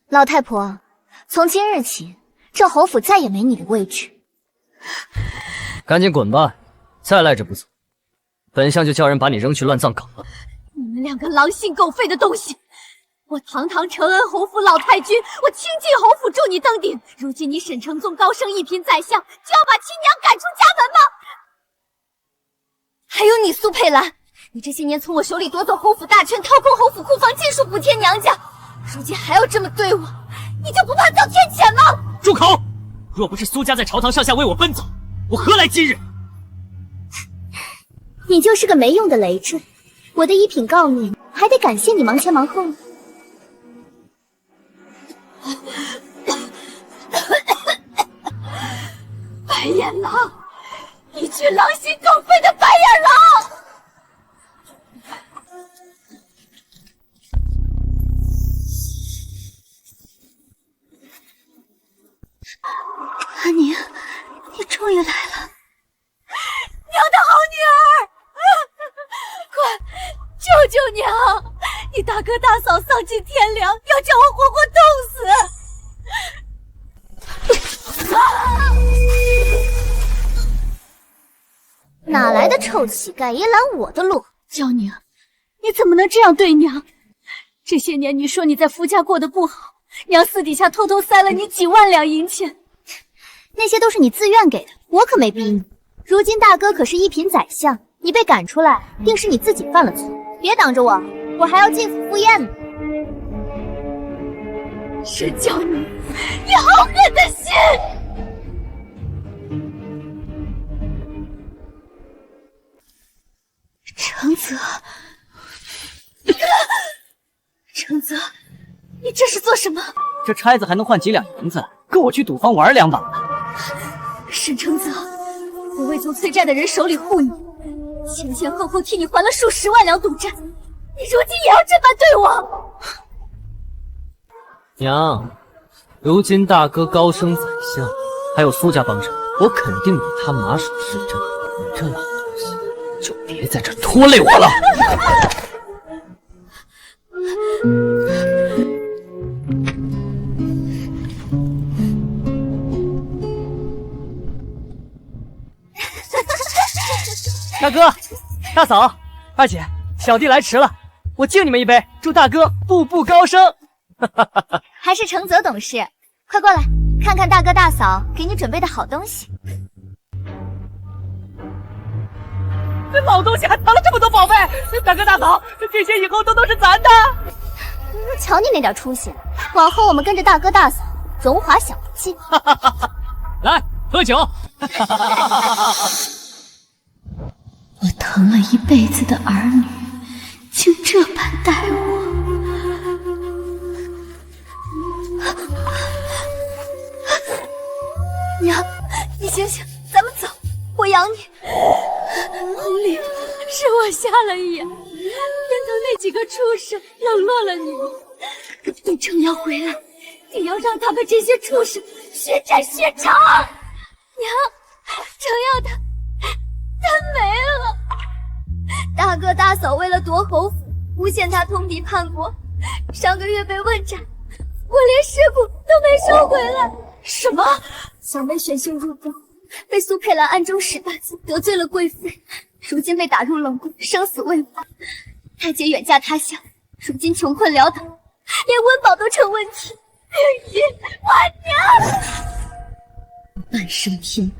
老太婆，从今日起，这侯府再也没你的位置。赶紧滚吧！再赖着不走，本相就叫人把你扔去乱葬岗了。你们两个狼心狗肺的东西！我堂堂承恩侯府老太君，我倾尽侯府助你登顶，如今你沈承宗高升一品宰相，就要把亲娘赶出家门吗？还有你苏佩兰，你这些年从我手里夺走侯府大权，掏空侯府库房，尽数补贴娘家，如今还要这么对我，你就不怕遭天谴吗？住口！若不是苏家在朝堂上下为我奔走，我何来今日？你就是个没用的累赘，我的一品告你，还得感谢你忙前忙后呢。白眼狼，一群狼心狗肺的白眼狼！阿宁，你终于来了，娘的好女儿，快救救娘！你大哥大嫂丧尽天良，要叫我活活冻死！哪来的臭乞丐也拦我的路？娇娘，你怎么能这样对娘？这些年你说你在夫家过得不好，娘私底下偷偷塞了你几万两银钱，那些都是你自愿给的，我可没逼你。如今大哥可是一品宰相，你被赶出来，定是你自己犯了错。别挡着我，我还要进府赴宴呢。是娇女，你好狠的心！承泽，承泽，你这是做什么？这差子还能换几两银子，够我去赌坊玩2把了。沈承泽，我未从催债的人手里护你，前前后后替你还了数10万两赌债，你如今也要这般对我？娘，如今大哥高升宰相，还有苏家帮手，我肯定比他马首是瞻。你这老东西，就别在这拖累我了。大哥、大嫂、二姐，小弟来迟了，我敬你们一杯，祝大哥步步高升。还是承泽懂事，快过来看看大哥大嫂给你准备的好东西。这老东西还藏了这么多宝贝，大哥大嫂，这些以后都是咱的。瞧你那点出息，往后我们跟着大哥大嫂荣华享福去。来喝酒。我疼了一辈子的儿女，竟这般待我。娘，你醒醒，咱们走，我养你。红玲，是我瞎了眼，边头那几个畜生冷落了你。你正要回来，你要让他们这些畜生血债血偿。娘，程耀他没了。大哥大嫂为了夺侯府，诬陷他通敌叛国，上个月被问斩，我连尸骨都没收回来。什么？小妹选秀入宫，被苏佩兰暗中使大字，得罪了贵妃，如今被打入冷宫，生死未卜。太姐远嫁他乡，如今穷困潦倒，连温饱都成问题。灵姨，我娘！半生天，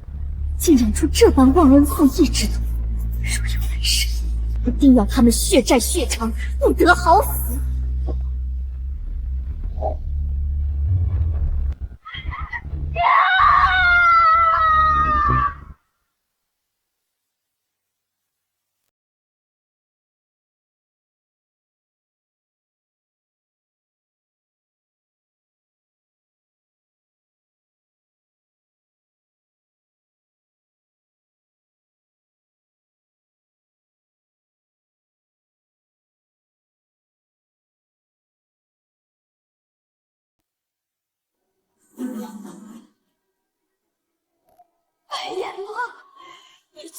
竟养出这般忘恩负义之徒，若有来生，一定要他们血债血偿，不得好死。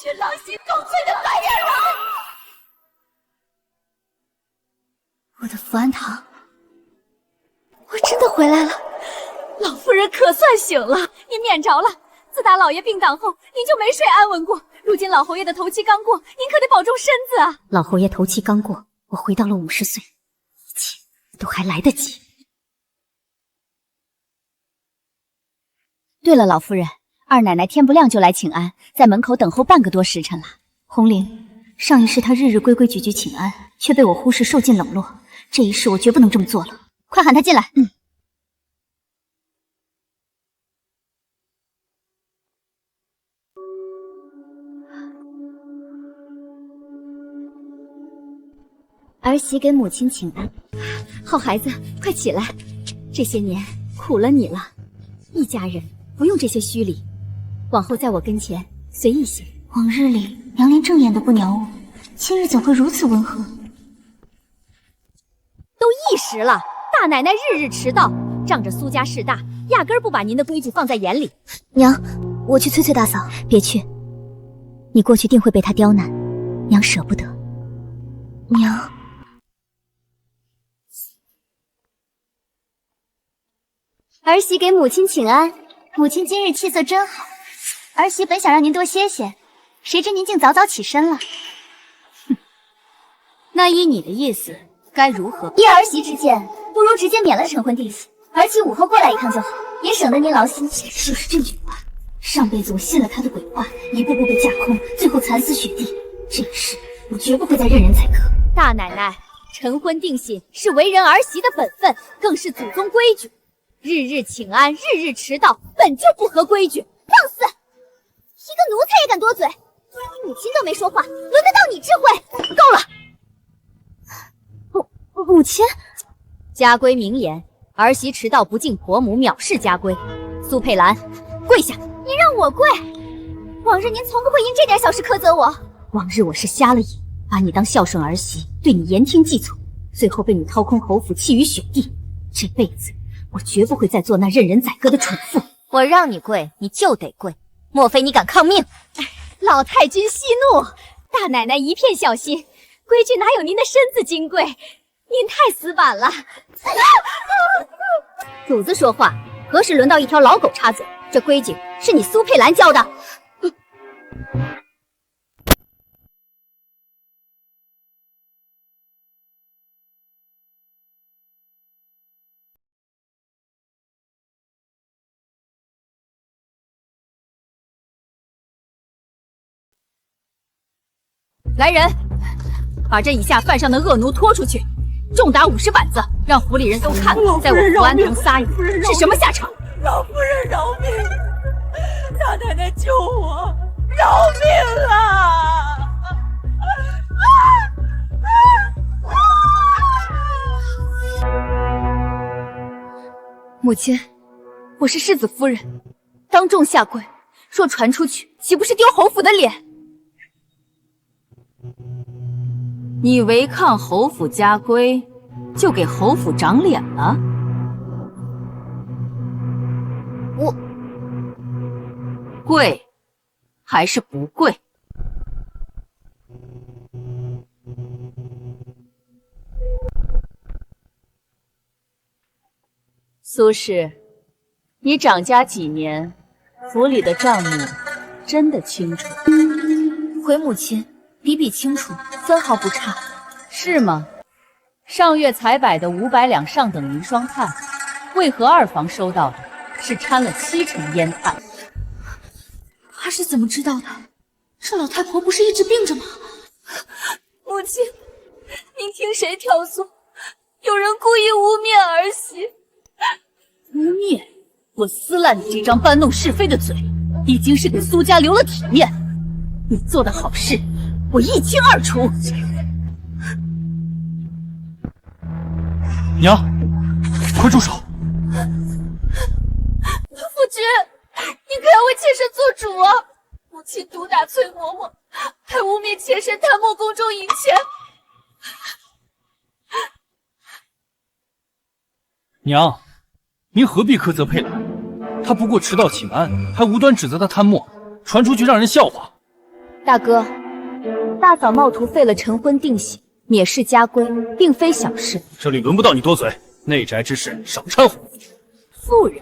群狼心狗肺的坏人了！我的福安堂，我真的回来了，老夫人可算醒了，您免着了。自打老爷病倒后，您就没睡安稳过。如今老侯爷的头七刚过，您可得保重身子啊！老侯爷头七刚过，我回到了50岁，一切都还来得及。对了，老夫人，二奶奶天不亮就来请安，在门口等候半个多时辰了。红玲，上一世她日日规规矩矩请安，却被我忽视，受尽冷落。这一世我绝不能这么做了，快喊她进来。儿媳给母亲请安。好孩子，快起来！这些年苦了你了，一家人不用这些虚礼，往后在我跟前随意些。往日里娘连正眼都不鸟我，今日怎会如此温和？都一时了，大奶奶日日迟到，仗着苏家势大，压根儿不把您的规矩放在眼里。娘，我去催催大嫂。别去，你过去定会被她刁难，娘舍不得。娘。儿媳给母亲请安，母亲今日气色真好。儿媳本想让您多歇歇，谁知您竟早早起身了。哼，那依你的意思，该如何？依儿媳之见，不如直接免了成婚定喜，儿媳午后过来一趟就好，也省得您劳心。就是这句话，上辈子我信了他的鬼话，一步步被架空，最后惨死雪地。这一世我绝不会再任人宰割。大奶奶，成婚定喜是为人儿媳的本分，更是祖宗规矩。日日请安，日日迟到，本就不合规矩。放肆！一个奴才也敢多嘴，你母亲都没说话，轮得到你智慧？够了！母亲，家规明言，儿媳迟到不敬婆母，藐视家规。苏佩兰，跪下！您让我跪？往日您从不会因这点小事苛责我。往日我是瞎了眼，把你当孝顺儿媳，对你言听计从，最后被你掏空侯府，弃于雪地。这辈子我绝不会再做那任人宰割的蠢妇。我让你跪，你就得跪，莫非你敢抗命？老太君息怒，大奶奶一片小心，规矩哪有您的身子金贵？您太死板了。主子说话，何时轮到一条老狗插嘴？这规矩是你苏佩兰教的。来人，把这以下犯上的恶奴拖出去，重打50板子，让府里人都看看，在我福安堂撒野是什么下场。老夫人饶命！大奶奶救我！饶命啊！母亲，我是世子夫人，当众下跪，若传出去，岂不是丢侯府的脸？你违抗侯府家规，就给侯府长脸了？我跪还是不跪？苏氏，你长家几年，府里的账目真的清楚？回母亲，比比清楚，分毫不差。是吗？上月才摆的500两上等银双炭，为何二房收到的是掺了7成烟炭？他是怎么知道的？这老太婆不是一直病着吗？母亲，您听谁挑唆？有人故意污蔑儿媳。污蔑？我撕烂你这张搬弄是非的嘴，已经是给苏家留了体面。你做的好事，我一清二楚。娘，快住手！夫君，你可要为妾身做主啊！母亲毒打崔嬷嬷，还污蔑妾身贪墨宫中银钱。娘，您何必苛责佩兰？她不过迟到请安，还无端指责她贪墨，传出去让人笑话。大哥，大嫂冒图废了晨昏定省，蔑视家规，并非小事。这里轮不到你多嘴，内宅之事少掺和。妇人，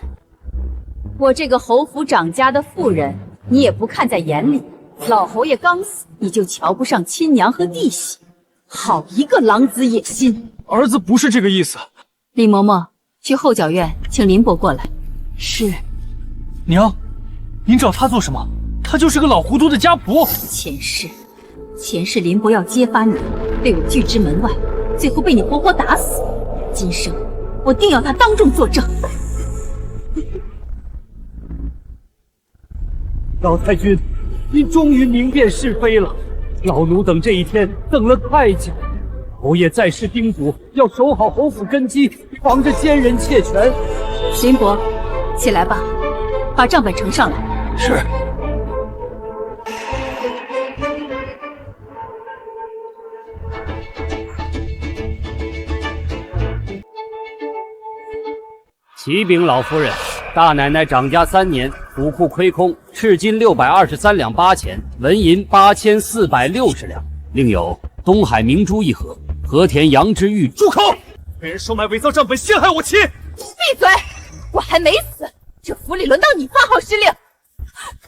我这个侯府长家的妇人，你也不看在眼里。老侯爷刚死，你就瞧不上亲娘和弟媳，好一个狼子野心！儿子不是这个意思。李嬷嬷，去后脚院请林伯过来。是。娘，您找他做什么？他就是个老糊涂的家仆。前世林伯要揭发你，被我拒之门外，最后被你活活打死。今生我定要他当众作证。老太君，你终于明辨是非了。老奴等这一天等了太久。侯爷在世叮嘱，要守好侯府根基，防着奸人窃权。林伯，起来吧，把账本呈上来。是。启禀老夫人，大奶奶掌家3年，府库亏空，赤金623两8钱，纹银8460两，另有东海明珠1盒，和田羊脂玉。住口！被人收买伪造账本，陷害我妻！闭嘴！我还没死，这府里轮到你发号施令。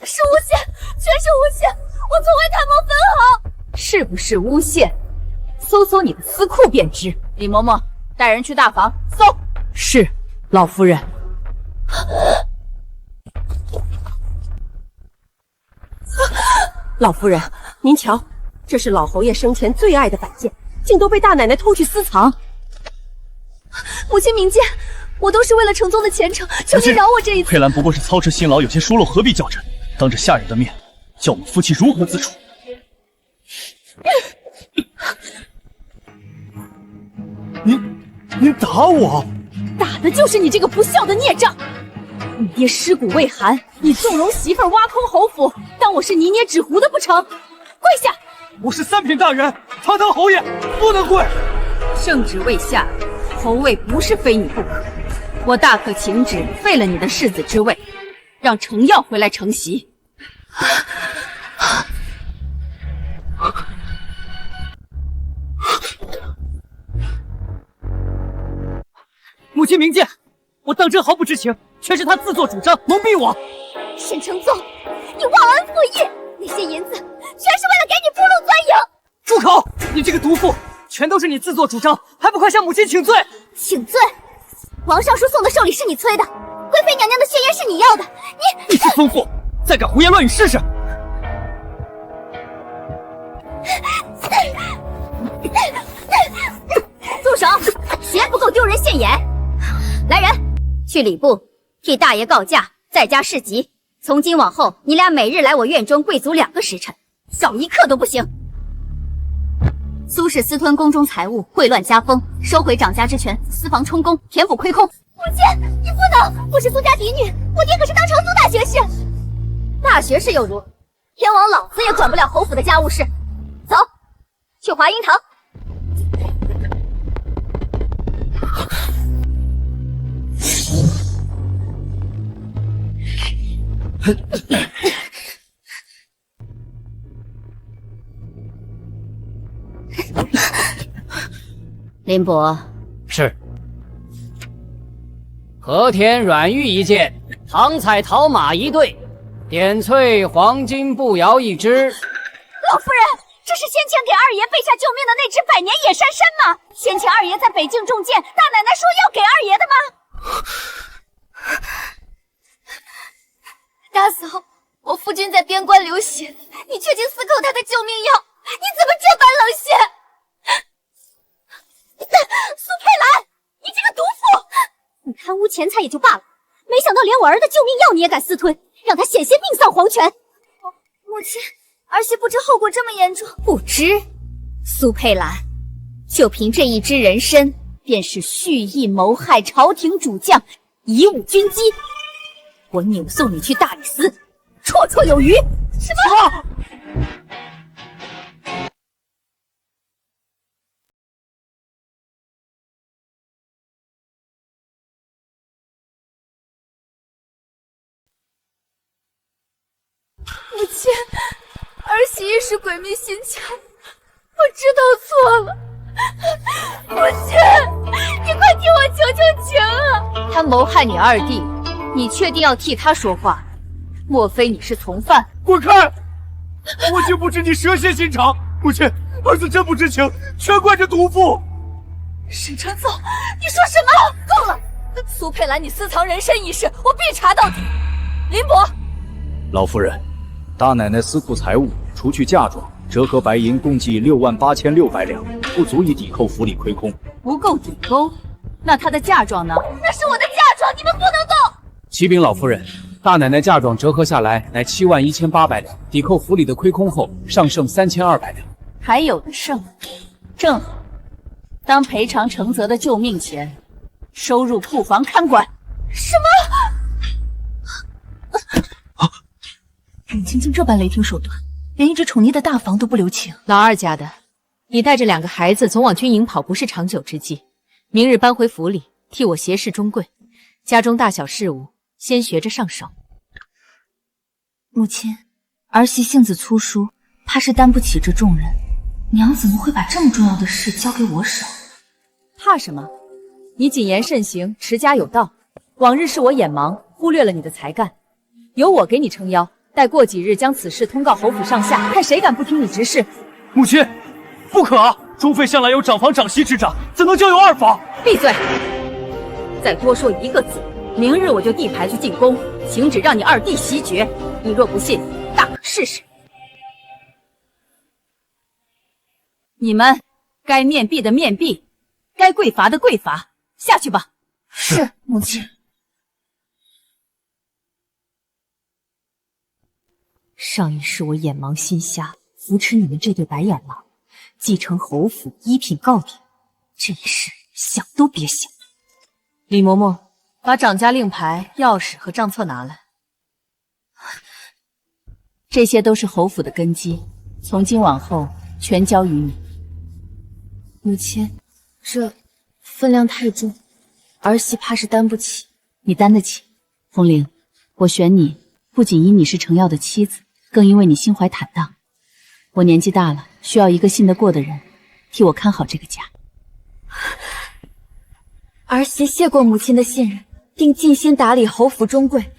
是诬陷，全是诬陷！我从未探谋分毫。是不是诬陷？搜搜你的私库便知。李嬷嬷，带人去大房搜。是，老夫人。老夫人，您瞧，这是老侯爷生前最爱的摆件，竟都被大奶奶偷去私藏。母亲明鉴，我都是为了承宗的前程，求您饶我这一次。佩兰不过是操持辛劳，有些疏漏，何必较真？当着下人的面，叫我们夫妻如何自处？您打我！打的就是你这个不孝的孽障！你爹尸骨未寒，你纵容媳妇儿挖空侯府，当我是泥捏纸糊的不成？跪下！我是3品大人，堂堂侯爷不能跪。圣旨未下，侯位不是非你不可。我大可请旨废了你的世子之位，让程耀回来承袭。母亲明鉴，我当真毫不知情，全是他自作主张蒙蔽我。沈承宗，你忘恩负义，那些银子全是为了给你铺路钻营。住口！你这个毒妇，全都是你自作主张，还不快向母亲请罪！请罪！王尚书送的寿礼是你催的，贵妃娘娘的宣言是你要的，你是疯妇，再敢胡言乱语试试！住手！嫌不够丢人现眼。来人，去礼部替大爷告假，在家侍疾。从今往后，你俩每日来我院中跪足2个时辰，少1刻都不行。苏氏私吞宫中财物，秽乱家风，收回掌家之权，私房充公，填补亏空。母亲，你不能！我是苏家嫡女，我爹可是当成苏大学士。大学士又如？天王老子也管不了侯府的家务事。走，去华阴堂。林伯，是。和田软玉1件，唐彩陶马1对，点翠黄金步摇1只。老夫人，这是先前给二爷备下救命的那只百年野山参吗？先前二爷在北境中箭，大奶奶说要给二爷的吗？大嫂，我夫君在边关流血，你却竟私购他的救命药，你怎么这般冷血？苏佩兰，你这个毒妇！你贪污钱财也就罢了，没想到连我儿的救命药你也敢私吞，让他险些命丧黄泉。母亲，儿媳不知后果这么严重。不知，苏佩兰，就凭这一只人参，便是蓄意谋害朝廷主将，贻误军机。我扭送你去大理寺，绰绰有余。什么？母亲，儿儿媳一时鬼迷心窍，我知道错了。母亲，你快替我求求情啊！他谋害你二弟，你确定要替他说话？莫非你是从犯？滚开！我竟不知你蛇蝎心肠，母亲，儿子真不知情，全怪这毒妇。沈长宗，你说什么？够了！苏佩兰，你私藏人参一事，我必查到底。林伯，老夫人，大奶奶私库财物，除去嫁妆，折合白银共计68600两，不足以抵扣府里亏空。不够抵扣？那她的嫁妆呢？那是我的嫁妆，你们不能动！启禀老夫人，大奶奶嫁妆折合下来乃71800两，抵扣府里的亏空后，尚剩3200两。还有的剩，正好当赔偿承泽的救命钱，收入库房看管。什么？母亲竟这般雷霆手段，连一只宠溺的大房都不留情。老二家的，你带着2个孩子总往军营跑，不是长久之计。明日搬回府里，替我协侍中贵，家中大小事务先学着上手。母亲，儿媳性子粗疏，怕是担不起这重任。娘怎么会把这么重要的事交给我手？怕什么？你谨言慎行，持家有道。往日是我眼盲，忽略了你的才干，由我给你撑腰。待过几日，将此事通告侯府上下，看谁敢不听你指示。母亲，不可啊！中妃向来有长房长媳之长，怎能交由二房？闭嘴！再多说一个字，明日我就递牌子进宫，请旨让你二弟袭爵。你若不信，大可试试。你们该面壁的面壁，该跪罚的跪罚，下去吧。是，母亲。上一世我眼盲心瞎，扶持你们这对白眼狼，继承侯府一品诰典。这一世想都别想。李嬷嬷，把掌家令牌、钥匙和账册拿来。这些都是侯府的根基，从今往后全交于你。母亲，这分量太重，儿媳怕是担不起。你担得起。风铃，我选你，不仅因你是程耀的妻子，更因为你心怀坦荡。我年纪大了，需要一个信得过的人，替我看好这个家。儿媳谢过母亲的信任，定尽心打理侯府中贵，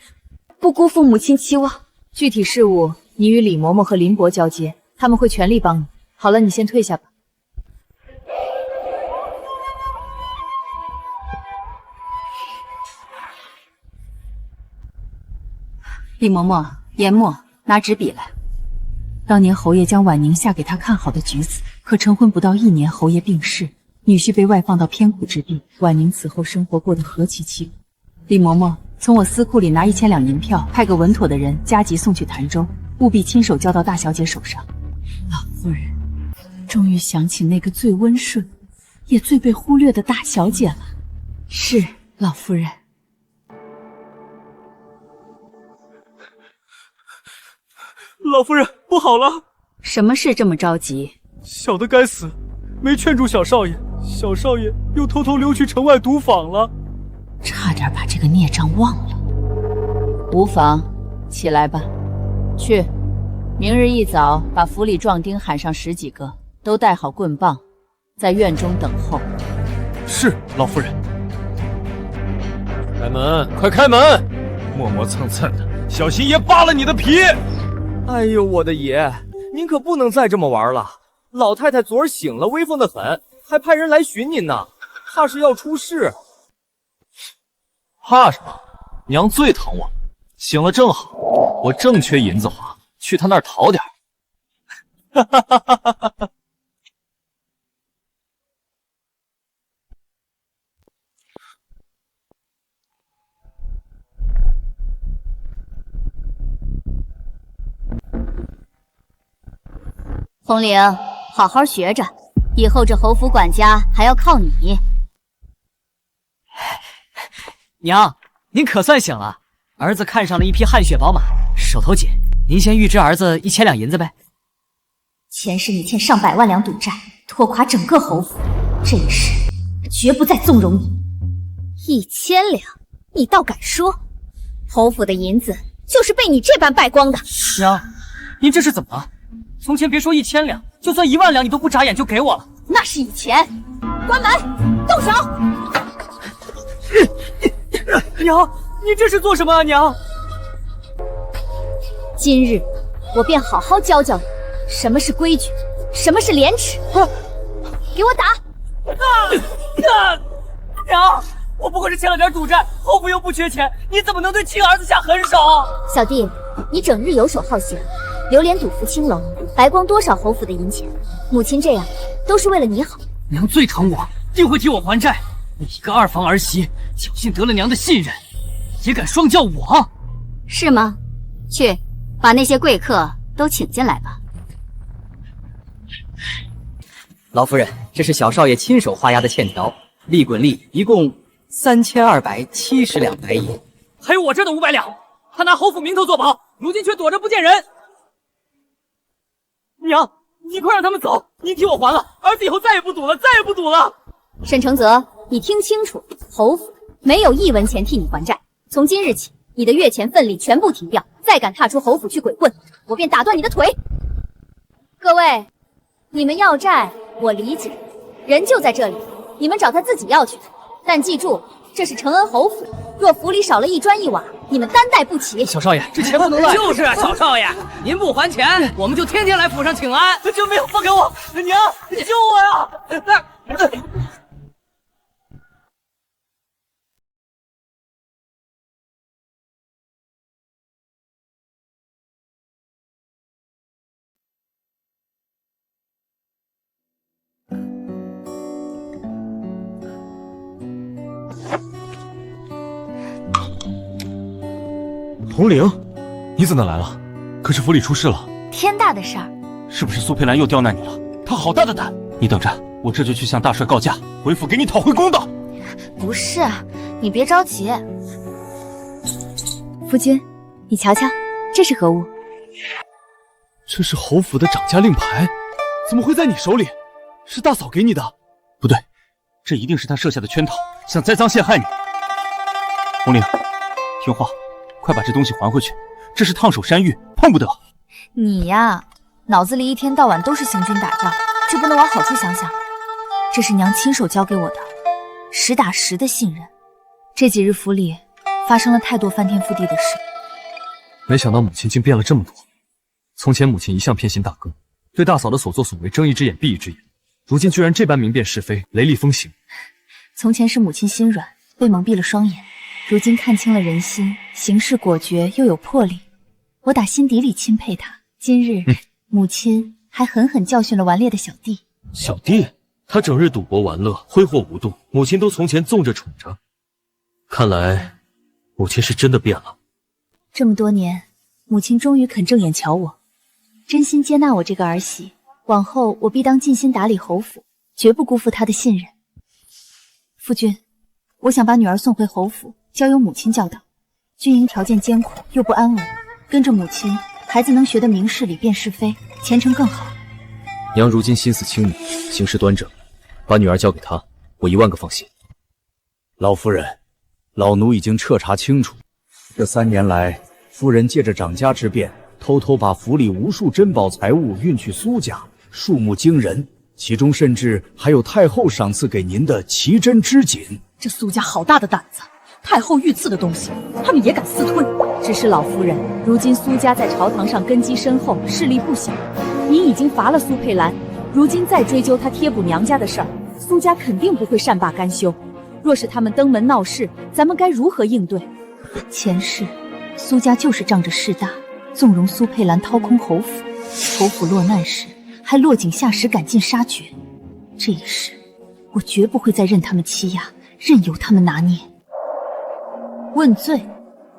不辜负母亲期望。具体事务你与李嬷嬷和林伯交接，他们会全力帮你。好了，你先退下吧。李嬷嬷、研墨，拿纸笔来。当年侯爷将婉宁下给他看好的举子，可成婚不到1年，侯爷病逝，女婿被外放到偏苦之地，婉宁此后生活过得何其凄苦。李嬷嬷，从我司库里拿1000两银票，派个稳妥的人加急送去潭州，务必亲手交到大小姐手上。老夫人，终于想起那个最温顺，也最被忽略的大小姐了。是，老夫人。老夫人，不好了！什么事这么着急？小的该死，没劝住小少爷，小少爷又偷偷溜去城外赌坊了，差点把这个孽障忘了。无妨，起来吧，去。明日一早把府里壮丁喊上10几个，都带好棍棒，在院中等候。是，老夫人。开门，快开门！磨磨蹭蹭的，小心爷扒了你的皮！哎呦，我的爷，您可不能再这么玩了！老太太昨儿醒了，威风得很，还派人来寻您呢，怕是要出事。怕什么？娘最疼我，醒了正好，我正缺银子花，去她那儿讨点。哈哈哈哈哈哈！风铃，好好学着，以后这侯府管家还要靠你。娘，您可算醒了，儿子看上了一匹汗血宝马，手头紧，您先预支儿子1000两银子呗。前世你欠上百万两赌债，拖垮整个侯府，这一世绝不再纵容你。1000两，你倒敢说？侯府的银子就是被你这般败光的。娘，您这是怎么了？从前别说1000两，就算1万两，你都不眨眼就给我了。那是以前。关门，动手！娘，你这是做什么啊，娘？今日我便好好教教你，什么是规矩，什么是廉耻。给我打！娘，我不过是欠了点赌债，侯府又不缺钱，你怎么能对亲儿子下狠手？小弟，你整日游手好闲，流连赌福青楼，白光多少侯府的银钱。母亲这样都是为了你好。娘最疼我，定会替我还债。你一个2房儿媳，侥幸得了娘的信任，也敢双教我？是吗？去，把那些贵客都请进来吧。老夫人，这是小少爷亲手画押的欠条，利滚利，一共3270两白银。还有我这的500两，他拿侯府名头做保，如今却躲着不见人。娘，你快让他们走，您替我还了，儿子以后再也不赌了，再也不赌了。沈承泽，你听清楚，侯府没有1文钱替你还债。从今日起，你的月钱份例全部停掉，再敢踏出侯府去鬼混，我便打断你的腿。各位，你们要债，我理解，人就在这里，你们找他自己要去。但记住，这是承恩侯府，若府里少了一砖一瓦，你们担待不起。小少爷，这钱不能乱。就是啊，小少爷，您不还钱，我们就天天来府上请安。救命！放开我！娘，你救我呀！统领，你怎么来了？可是府里出事了，天大的事儿！是不是苏佩兰又刁难你了？她好大的胆！你等着，我这就去向大帅告假，回府给你讨回公道。不是，你别着急。夫君，你瞧瞧，这是何物？这是侯府的掌家令牌，怎么会在你手里？是大嫂给你的？不对，这一定是她设下的圈套，想栽赃陷害你。统领，听话。快把这东西还回去，这是烫手山芋，碰不得。你呀，脑子里一天到晚都是行军打仗，这不能往好处想想。这是娘亲手交给我的，实打实的信任。这几日府里发生了太多翻天覆地的事，没想到母亲竟变了这么多。从前母亲一向偏心大哥，对大嫂的所作所为睁一只眼闭一只眼，如今居然这般明辨是非，雷厉风行。从前是母亲心软，被蒙蔽了双眼。如今看清了人心，行事果决又有魄力，我打心底里钦佩他。今日，母亲还狠狠教训了顽劣的小弟。小弟，他整日赌博玩乐，挥霍无度，母亲都从前纵着宠着。看来，母亲是真的变了。这么多年，母亲终于肯正眼瞧我，真心接纳我这个儿媳。往后我必当尽心打理侯府，绝不辜负她的信任。夫君，我想把女儿送回侯府。交由母亲教导，军营条件艰苦又不安稳，跟着母亲，孩子能学得明事理辨是非，前程更好。娘如今心思清明，行事端正，把女儿交给她，我1万个放心。老夫人，老奴已经彻查清楚，这3年来，夫人借着掌家之便，偷偷把府里无数珍宝财物运去苏家，数目惊人，其中甚至还有太后赏赐给您的奇珍织锦。这苏家好大的胆子！太后御赐的东西，他们也敢私吞。只是老夫人，如今苏家在朝堂上根基深厚，势力不小。您已经罚了苏佩兰，如今再追究她贴补娘家的事儿，苏家肯定不会善罢甘休。若是他们登门闹事，咱们该如何应对？前世，苏家就是仗着势大，纵容苏佩兰掏空侯府，侯府落难时，还落井下石，赶尽杀绝。这一世，我绝不会再任他们欺压，任由他们拿捏。问罪，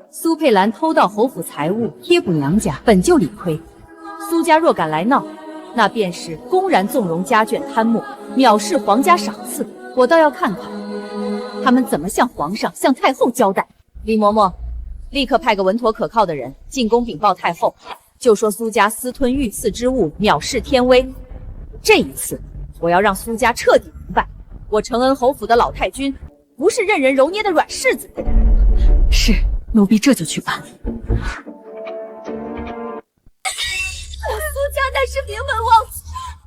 苏佩兰偷盗侯府财物，贴补娘家，本就理亏。苏家若敢来闹，那便是公然纵容家眷贪墨，藐视皇家赏赐。我倒要看看他们怎么向皇上、向太后交代。李嬷嬷，立刻派个稳妥可靠的人进宫禀报太后，就说苏家私吞御赐之物，藐视天威。这一次，我要让苏家彻底明白，我承恩侯府的老太君不是任人揉捏的软柿子。是，奴婢这就去办。苏家的还是名门望族。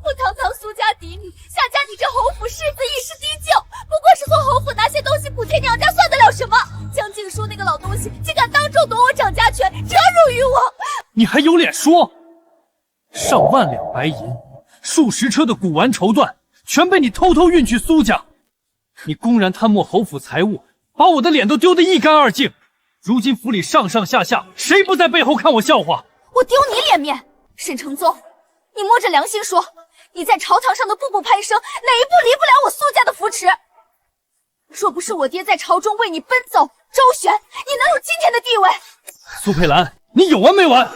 我堂堂苏家嫡女，下嫁你这侯府世子已是低就，不过是从侯府拿些东西补贴娘家，算得了什么？江静书那个老东西，竟敢当众夺我掌家权，折辱于我！你还有脸说？上万两白银，数十车的古玩绸缎，全被你偷偷运去苏家。你公然贪墨侯府财物，把我的脸都丢得一干二净。如今府里上上下下，谁不在背后看我笑话？我丢你脸面？沈承宗，你摸着良心说，你在朝堂上的步步攀升，哪一步离不了我苏家的扶持？若不是我爹在朝中为你奔走周旋，你能有今天的地位？苏佩兰，你有完没完？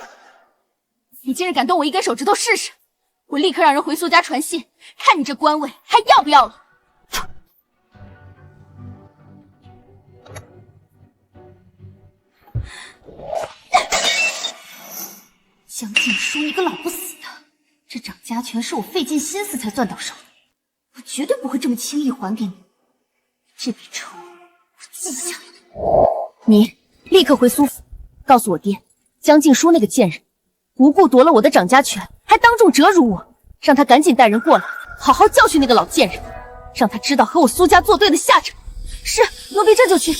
你今日敢动我一根手指头试试，我立刻让人回苏家传信，看你这官位还要不要了。江静书，你个老不死的！这掌家权是我费尽心思才攥到手的，我绝对不会这么轻易还给你。这笔仇我记下来。你立刻回苏府，告诉我爹，江静书那个贱人无故夺了我的掌家权，还当众折辱我，让他赶紧带人过来，好好教训那个老贱人，让他知道和我苏家作对的下场。是，奴婢这就去。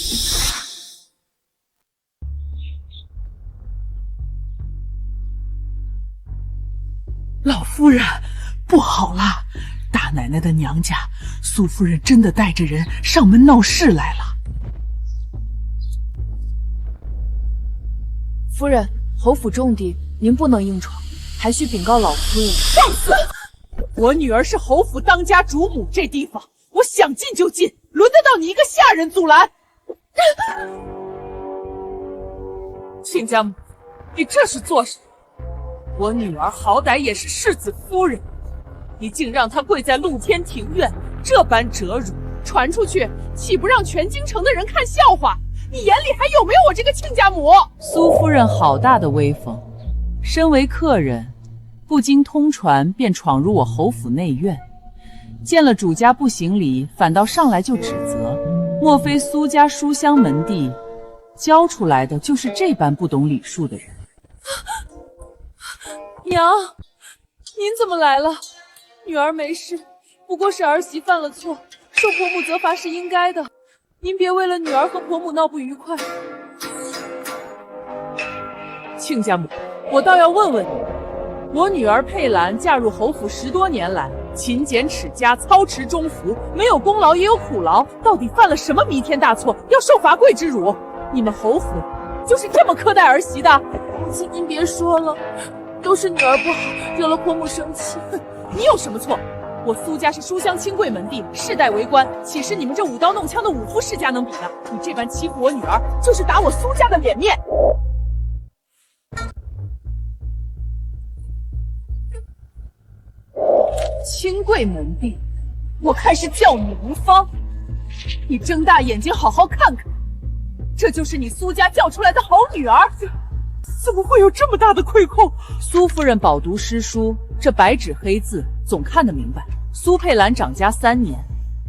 老夫人，不好了！大奶奶的娘家，苏夫人真的带着人上门闹事来了。夫人，侯府重地，您不能硬闯，还需禀告老夫人。放肆！我女儿是侯府当家主母，这地方我想进就进，轮得到你一个下人阻拦？亲家母，你这是做什么？我女儿好歹也是世子夫人，你竟让她跪在露天庭院，这般折辱，传出去岂不让全京城的人看笑话？你眼里还有没有我这个亲家母？苏夫人好大的威风，身为客人，不经通传便闯入我侯府内院，见了主家不行礼，反倒上来就指责，莫非苏家书香门第教出来的就是这般不懂礼数的人？娘，您怎么来了？女儿没事，不过是儿媳犯了错，受婆母责罚是应该的。您别为了女儿和婆母闹不愉快。亲家母，我倒要问问你，我女儿佩兰嫁入侯府10多年来，勤俭持家，操持中服，没有功劳也有苦劳，到底犯了什么弥天大错，要受罚跪之辱？你们侯府就是这么苛待儿媳的？母亲您别说了，都是女儿不好，惹了婆母生气。你有什么错？我苏家是书香清贵门第，世代为官，岂是你们这舞刀弄枪的武夫世家能比的？你这般欺负我女儿，就是打我苏家的脸面。清贵门第，我看是叫你无方。你睁大眼睛好好看看，这就是你苏家教出来的好女儿。怎么会有这么大的亏空？苏夫人饱读诗书，这白纸黑字总看得明白。苏佩兰掌家3年，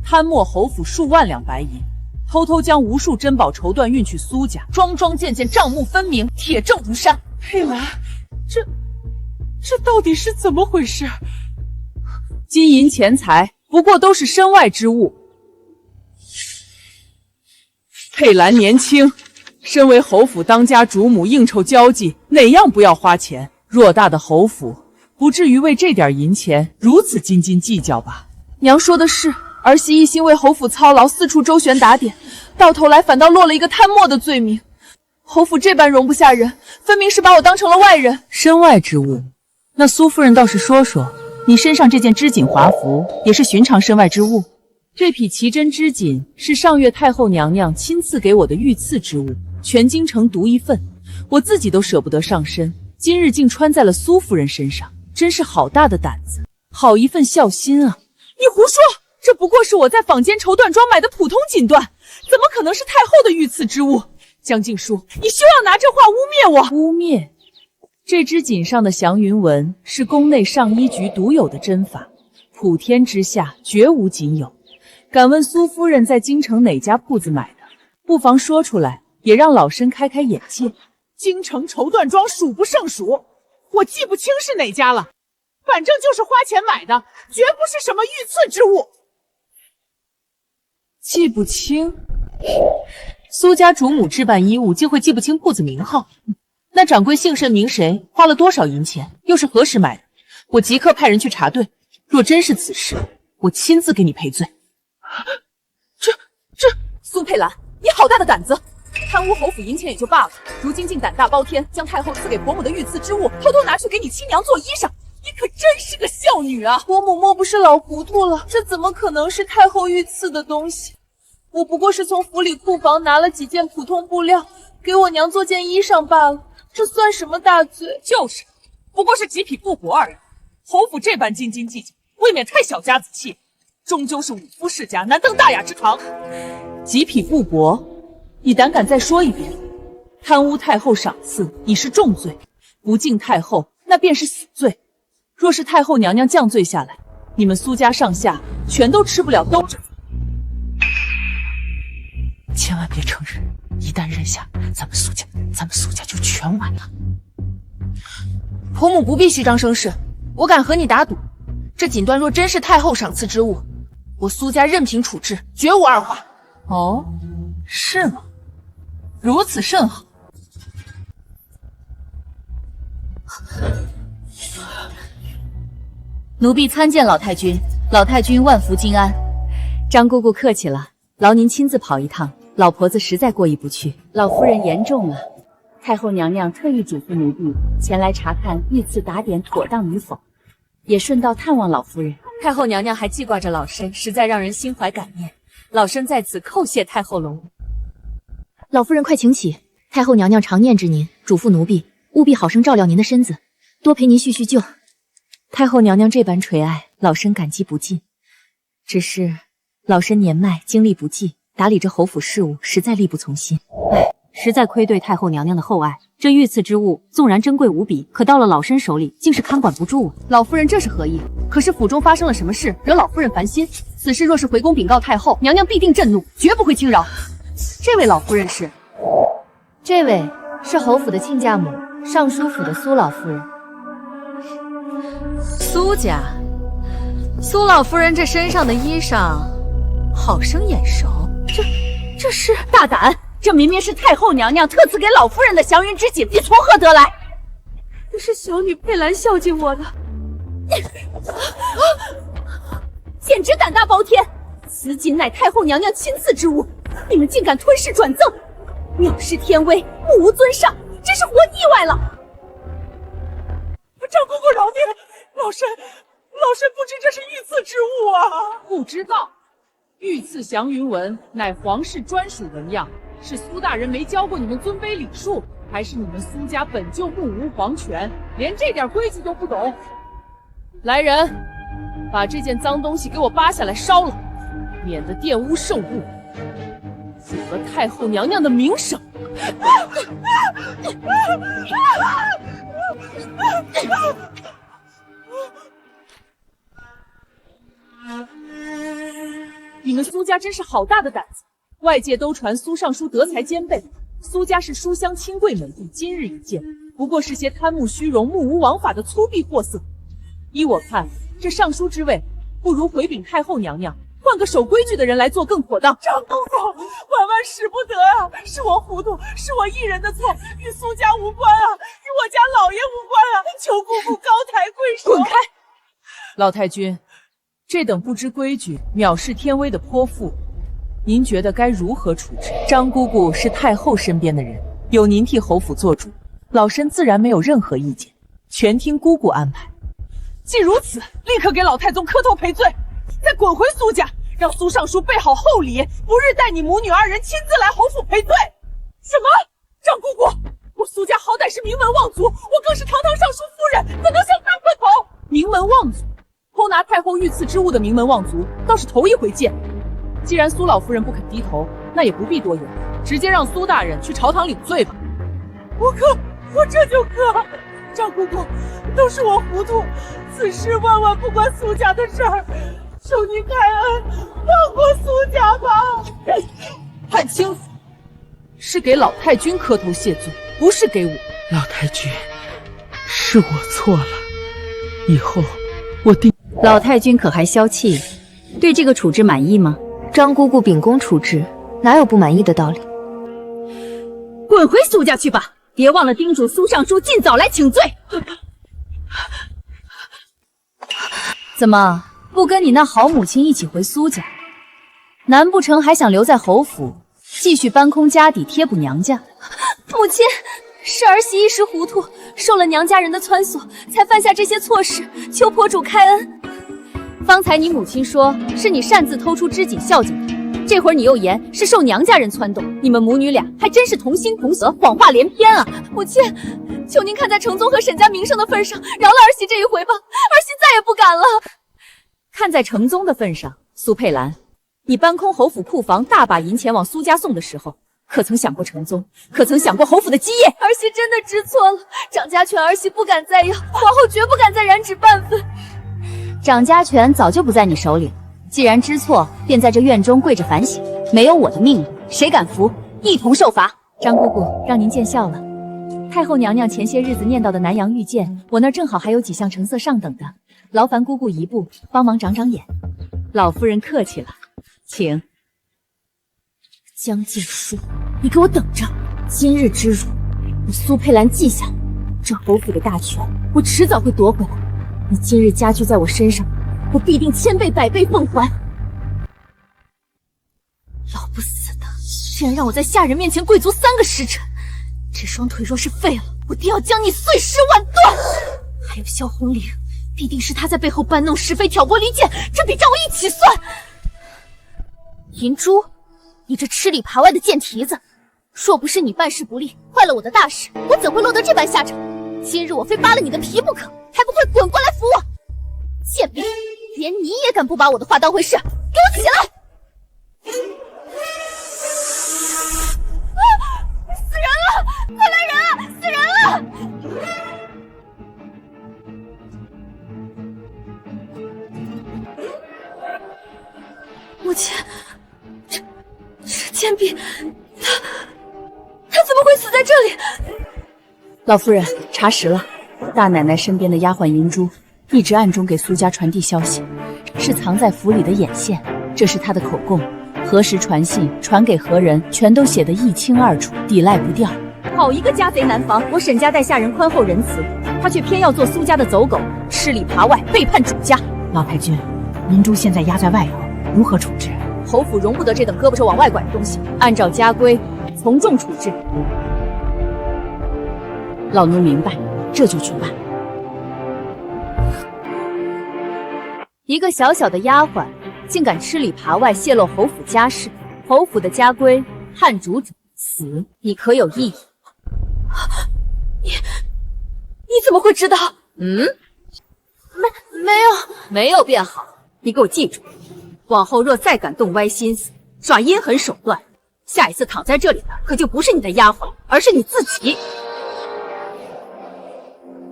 贪墨侯府数万两白银，偷偷将无数珍宝绸缎运去苏家，桩桩件件账目分明，铁证如山。佩兰，这到底是怎么回事？金银钱财不过都是身外之物。佩兰年轻，身为侯府当家主母，应酬交际，哪样不要花钱？偌大的侯府，不至于为这点银钱如此斤斤计较吧？娘说的是，儿媳一心为侯府操劳，四处周旋打点，到头来反倒落了一个贪墨的罪名。侯府这般容不下人，分明是把我当成了外人。身外之物，那苏夫人倒是说说，你身上这件织锦华服也是寻常身外之物？这匹奇珍织锦是上月太后娘娘亲赐给我的御赐之物，全京城独一份，我自己都舍不得上身，今日竟穿在了苏夫人身上，真是好大的胆子，好一份孝心啊！你胡说，这不过是我在坊间绸缎庄买的普通锦缎，怎么可能是太后的御赐之物？江静书，你休要拿这话污蔑我！污蔑？这织锦上的祥云纹是宫内上衣局独有的针法，普天之下绝无仅有。敢问苏夫人在京城哪家铺子买的？不妨说出来，也让老身开开眼界。京城绸缎庄数不胜数，我记不清是哪家了。反正就是花钱买的，绝不是什么御赐之物。记不清，苏家主母置办衣物，竟会记不清铺子名号？那掌柜姓甚名谁？花了多少银钱？又是何时买的？我即刻派人去查对。若真是此事，我亲自给你赔罪。这苏佩兰，你好大的胆子！贪污侯府银钱也就罢了，如今竟胆大包天，将太后赐给婆母的御赐之物偷偷拿去给你亲娘做衣裳。你可真是个孝女啊！婆母莫不是老糊涂了？这怎么可能是太后御赐的东西？我不过是从府里库房拿了几件普通布料，给我娘做件衣裳罢了，这算什么大罪？就是，不过是几匹布帛而已。侯府这般斤斤计较，未免太小家子气。终究是武夫世家，难登大雅之堂。几匹布帛，你胆敢再说一遍？贪污太后赏赐，已是重罪；不敬太后，那便是死罪。若是太后娘娘降罪下来，你们苏家上下全都吃不了兜着走。千万别承认，一旦认下，咱们苏家就全完了。婆母不必虚张声势，我敢和你打赌，这锦缎若真是太后赏赐之物，我苏家任凭处置，绝无二话。哦，是吗？如此甚好。奴婢参见老太君，老太君万福金安。张姑姑客气了，劳您亲自跑一趟，老婆子实在过意不去。老夫人言重了，太后娘娘特意嘱咐奴婢前来查看御赐打点妥当与否，也顺道探望老夫人。太后娘娘还记挂着老身，实在让人心怀感念。老身在此叩谢太后龙。老夫人快请起，太后娘娘常念着您，嘱咐奴婢务必好生照料您的身子，多陪您叙叙旧。太后娘娘这般垂爱，老身感激不尽。只是老身年迈，精力不济，打理这侯府事务实在力不从心。实在亏对太后娘娘的厚爱。这御赐之物纵然珍贵无比，可到了老身手里，竟是看管不住啊！老夫人这是何意？可是府中发生了什么事，惹老夫人烦心？此事若是回宫禀告太后，娘娘必定震怒，绝不会轻饶。这位老夫人是？这位是侯府的亲家母，尚书府的苏老夫人。苏家，苏老夫人这身上的衣裳，好生眼熟。这是大胆！这明明是太后娘娘特赐给老夫人的祥云之锦，你从何得来？这是小女佩兰孝敬我的，简直胆大包天！此锦乃太后娘娘亲赐之物，你们竟敢吞噬转赠，藐视天威，目无尊上，真是活腻歪了！张姑姑饶命，老身不知这是御赐之物啊！不知道，御赐祥云纹乃皇室专属纹样。是苏大人没教过你们尊卑礼数，还是你们苏家本就目无皇权，连这点规矩都不懂？来人，把这件脏东西给我扒下来烧了，免得玷污圣物，辱了太后娘娘的名声。你们苏家真是好大的胆子！外界都传苏尚书德才兼备，苏家是书香清贵门第，今日一见，不过是些贪慕虚荣、目无王法的粗鄙货色。依我看，这尚书之位，不如回禀太后娘娘，换个守规矩的人来做更妥当。张姑姑，万万使不得啊！是我糊涂，是我一人的错，与苏家无关啊，与我家老爷无关啊！求姑姑高抬贵手。滚开！老太君，这等不知规矩、藐视天威的泼妇，您觉得该如何处置？张姑姑是太后身边的人，有您替侯府做主，老身自然没有任何意见，全听姑姑安排。既如此，立刻给老太宗磕头赔罪，再滚回苏家，让苏尚书备好厚礼，不日带你母女二人亲自来侯府赔罪。什么？张姑姑，我苏家好歹是名门望族，我更是堂堂尚书夫人，怎能向他磕头？名门望族，偷拿太后御赐之物的名门望族，倒是头一回见。既然苏老夫人不肯低头，那也不必多言，直接让苏大人去朝堂领罪吧。我磕，我这就磕。张姑姑，都是我糊涂，此事万万不关苏家的事儿，求您开恩，放过苏家吧。判清楚，是给老太君磕头谢罪，不是给我。老太君，是我错了，以后我定。老太君可还消气？对这个处置满意吗？张姑姑秉公处置，哪有不满意的道理？滚回苏家去吧！别忘了叮嘱苏尚书尽早来请罪。怎么不跟你那好母亲一起回苏家？难不成还想留在侯府，继续搬空家底贴补娘家？母亲，是儿媳一时糊涂，受了娘家人的撺掇，才犯下这些错事，求婆主开恩。方才你母亲说是你擅自偷出织锦孝敬她，这会儿你又言是受娘家人撺动，你们母女俩还真是同心同德，谎话连篇啊！母亲，求您看在程宗和沈家名声的份上，饶了儿媳这一回吧，儿媳再也不敢了。看在程宗的份上，苏佩兰，你搬空侯府库房，大把银钱往苏家送的时候，可曾想过程宗？可曾想过侯府的基业？儿媳真的知错了，掌家权儿媳不敢再要，往后绝不敢再染指半分。掌家权早就不在你手里，既然知错，便在这院中跪着反省。没有我的命令，谁敢服？一同受罚。张姑姑，让您见笑了。太后娘娘前些日子念叨的南阳御剑，我那儿正好还有几项成色上等的，劳烦姑姑一步帮忙长长眼。老夫人客气了，请。江静书，你给我等着！今日之辱，你苏佩兰记下，这侯府的大权，我迟早会夺回来。你今日加居在我身上，我必定千倍百倍奉还。老不死的，竟然让我在下人面前跪足3个时辰，这双腿若是废了，我定要将你碎尸万段。还有萧红玲，必定是他在背后搬弄是非、挑拨离间，这笔账我一起算。银珠，你这吃里扒外的贱蹄子，若不是你办事不力，坏了我的大事，我怎会落得这般下场？今日我非扒了你的皮不可，还不快滚过来扶我！贱婢，连你也敢不把我的话当回事？给我起来！死人了！快来人啊！死人了！母亲，这贱婢，他怎么会死在这里？老夫人，查实了，大奶奶身边的丫鬟银珠一直暗中给苏家传递消息，是藏在府里的眼线，这是她的口供，何时传信，传给何人，全都写得一清二楚，抵赖不掉。好一个家贼难防！我沈家待下人宽厚仁慈，他却偏要做苏家的走狗，吃里扒外，背叛主家。老太君，银珠现在押在外头，如何处置？侯府容不得这等胳膊肘往外拐的东西，按照家规从重处置。老奴明白，这就去办。一个小小的丫鬟，竟敢吃里扒外，泄露侯府家事。侯府的家规，判主者死，你可有异议？你怎么会知道？没有，没有便好。你给我记住，往后若再敢动歪心思，耍阴狠手段，下一次躺在这里的可就不是你的丫鬟，而是你自己。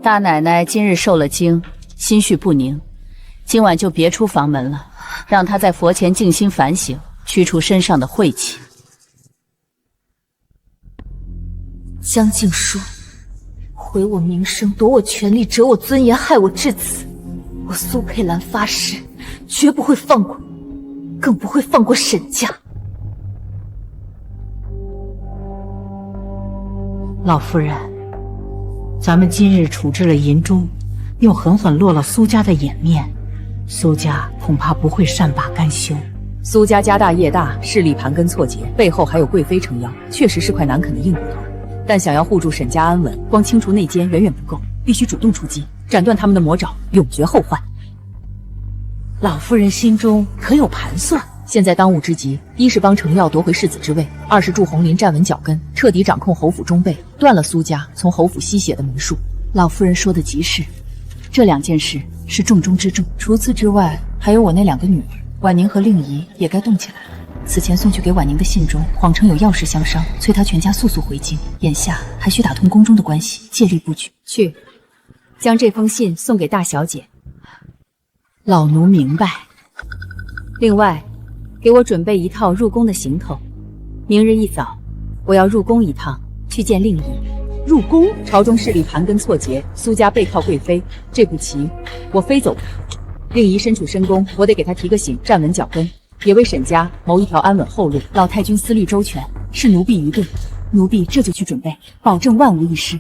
大奶奶今日受了惊，心绪不宁，今晚就别出房门了，让她在佛前静心反省，驱除身上的晦气。江静书，毁我名声，夺我权力，折我尊严，害我至此，我苏佩兰发誓，绝不会放过，更不会放过沈家。老夫人，咱们今日处置了银珠，又狠狠落了苏家的颜面，苏家恐怕不会善罢甘休。苏家家大业大，势力盘根错节，背后还有贵妃撑腰，确实是块难啃的硬骨头。但想要护住沈家安稳，光清除内奸远远不够，必须主动出击，斩断他们的魔爪，永绝后患。老夫人心中可有盘算？现在当务之急，一是帮程耀夺回世子之位，二是助红林站稳脚跟，彻底掌控侯府中辈，断了苏家从侯府吸血的魔术。老夫人说的极是，这2件事是重中之重。除此之外，还有我那2个女儿，婉宁和令仪也该动起来了。此前送去给婉宁的信中，谎称有要事相商，催她全家速速回京。眼下还需打通宫中的关系，借力不举。去，将这封信送给大小姐。老奴明白。另外，给我准备一套入宫的行头。明日一早，我要入宫一趟，去见令仪。入宫，朝中势力盘根错节，苏家背靠贵妃，这步棋我非走不可。令仪身处深宫，我得给他提个醒，站稳脚跟，也为沈家谋一条安稳后路。老太君思虑周全，是奴婢愚钝，奴婢这就去准备，保证万无一失。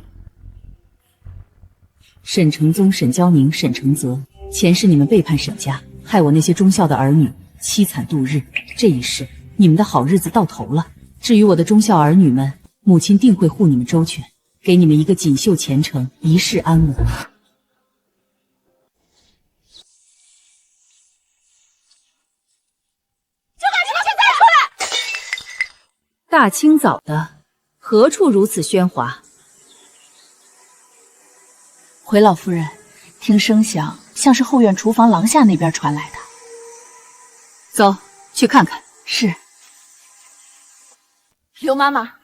沈承宗、沈娇宁、沈承泽，前世你们背叛沈家，害我那些忠孝的儿女凄惨度日，这一世你们的好日子到头了。至于我的忠孝儿女们，母亲定会护你们周全，给你们一个锦绣前程，一世安稳。大清早的，何处如此喧哗？回老夫人，听声响像是后院厨房廊下那边传来的。走，去看看。是。刘妈妈，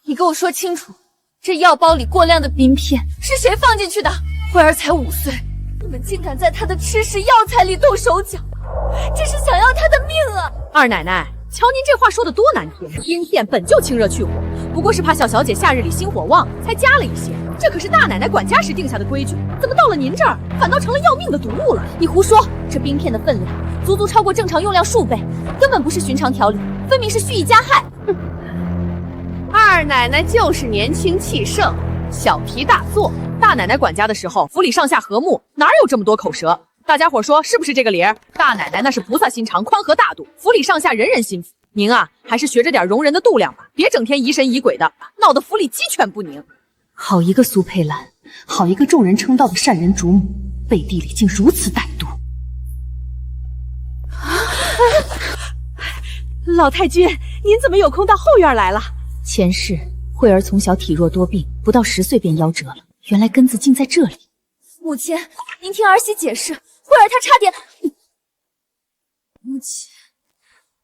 你给我说清楚，这药包里过量的冰片是谁放进去的？慧儿才5岁，你们竟敢在她的吃食药材里动手脚，这是想要她的命啊！二奶奶，瞧您这话说的多难听！冰片本就清热去火，不过是怕小小姐夏日里心火旺，才加了一些。这可是大奶奶管家时定下的规矩，怎么到了您这儿，反倒成了要命的毒物了？你胡说！这冰片的分量足足超过正常用量数倍，根本不是寻常调理，分明是蓄意加害。哼！二奶奶就是年轻气盛，小题大做。大奶奶管家的时候，府里上下和睦，哪有这么多口舌？大家伙说是不是这个理儿？大奶奶那是菩萨心肠，宽和大度，府里上下人人心服。您啊，还是学着点容人的度量吧，别整天疑神疑鬼的，闹得府里鸡犬不宁。好一个苏佩兰，好一个众人称道的善人主母，背地里竟如此歹毒。老太君，您怎么有空到后院来了？前世慧儿从小体弱多病，不到10岁便夭折了，原来根子竟在这里。母亲，您听儿媳解释，慧儿她差点……母亲，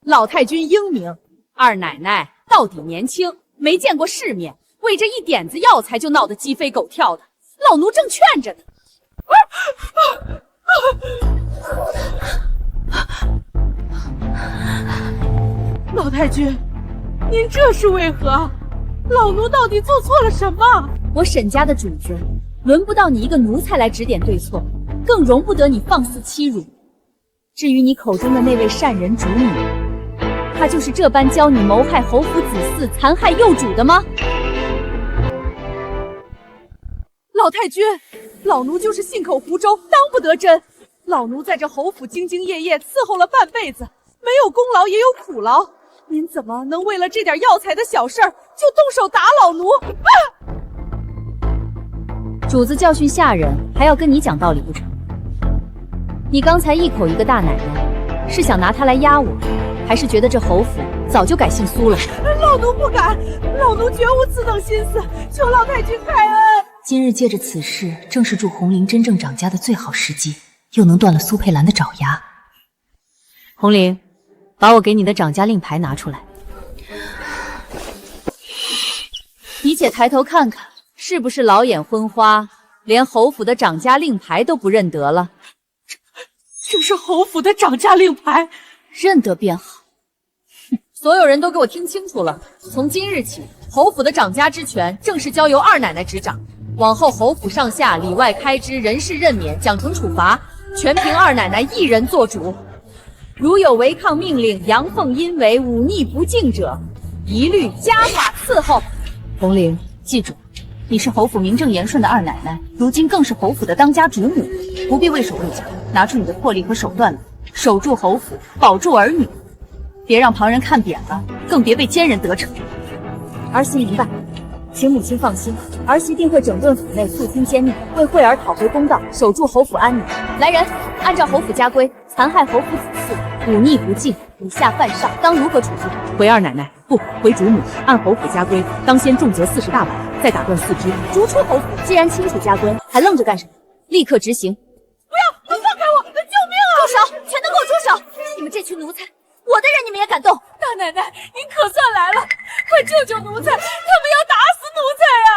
老太君英明，二奶奶到底年轻，没见过世面，为这一点子药材就闹得鸡飞狗跳的，老奴正劝着呢。老太君，您这是为何？老奴到底做错了什么？我沈家的主子，轮不到你一个奴才来指点对错，更容不得你放肆欺辱。至于你口中的那位善人主母，她就是这般教你谋害侯府子嗣、残害幼主的吗？老太君，老奴就是信口胡诌，当不得真。老奴在这侯府兢兢业业伺候了半辈子，没有功劳也有苦劳。您怎么能为了这点药材的小事儿就动手打老奴？主子教训下人，还要跟你讲道理不成？你刚才一口一个大奶奶，是想拿她来压我，还是觉得这侯府早就改姓苏了？老奴不敢，老奴绝无此等心思，求老太君开恩。今日借着此事，正是助红菱真正长家的最好时机，又能断了苏佩兰的爪牙。红菱，把我给你的掌家令牌拿出来。你且抬头看看，是不是老眼昏花，连侯府的掌家令牌都不认得了？这是侯府的掌家令牌，认得便好。所有人都给我听清楚了，从今日起，侯府的掌家之权正式交由二奶奶执掌，往后侯府上下里外开支、人事任免、奖惩处罚，全凭二奶奶一人做主。如有违抗命令、阳奉阴违、忤逆不敬者，一律家法伺候。红菱，记住，你是侯府名正言顺的二奶奶，如今更是侯府的当家主母，不必畏手畏脚，拿出你的魄力和手段来，守住侯府，保住儿女，别让旁人看扁了，更别被奸人得逞。儿媳明白，请母亲放心，儿媳定会整顿府内肃清奸佞，为慧儿讨回公道，守住侯府安宁。来人，按照侯府家规，残害侯府子嗣，忤逆不敬，以下犯上，当如何处置？回二奶奶，不回主母，按侯府家规，当先重责40大板，再打断4肢，逐出侯府。既然清楚家规，还愣着干什么？立刻执行！不要，放开我！救命啊！住手！全都给我住手！你们这群奴才，我的人你们也敢动？大奶奶，您可算来了，快救救奴才，他们要打死奴才啊！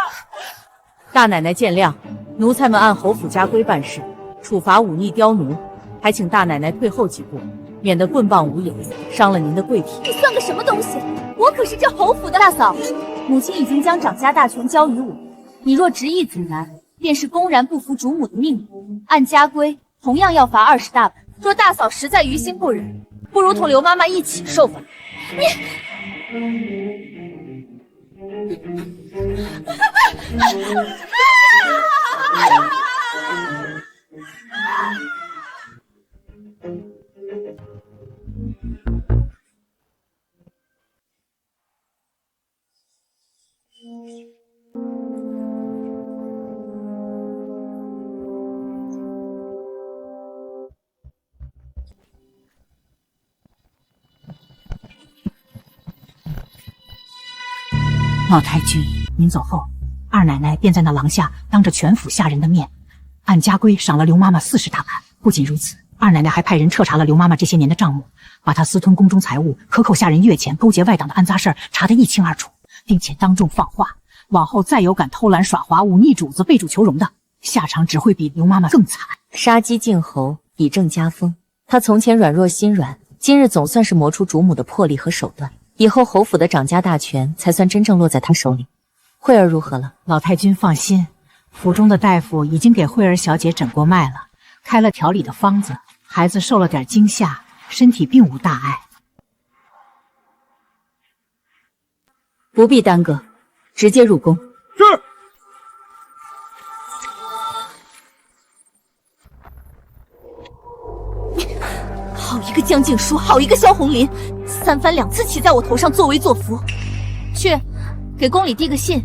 大奶奶见谅，奴才们按侯府家规办事，处罚忤逆刁奴，还请大奶奶退后几步，免得棍棒无影，伤了您的贵体。你算个什么东西？我可是这侯府的大嫂，母亲已经将掌家大权交于我，你若执意阻拦，便是公然不服主母的命令，按家规同样要罚20大板。若大嫂实在于心不忍，不如同刘妈妈一起受罚。老太君，您走后，二奶奶便在那廊下当着全府下人的面，按家规赏了刘妈妈40大板。不仅如此，二奶奶还派人彻查了刘妈妈这些年的账目，把她私吞宫中财物、克扣下人月钱、勾结外党的安杂事儿查得一清二楚，并且当众放话，往后再有敢偷懒耍滑、忤逆主子、背主求荣的，下场只会比刘妈妈更惨。杀鸡儆猴，以正家风。他从前软弱心软，今日总算是磨出主母的魄力和手段。以后侯府的掌家大权才算真正落在他手里。慧儿如何了？老太君放心，府中的大夫已经给慧儿小姐诊过脉了，开了调理的方子，孩子受了点惊吓，身体并无大碍。不必耽搁，直接入宫。是。好一个江静书，好一个萧红林，3番2次骑在我头上作威作福。去，给宫里递个信，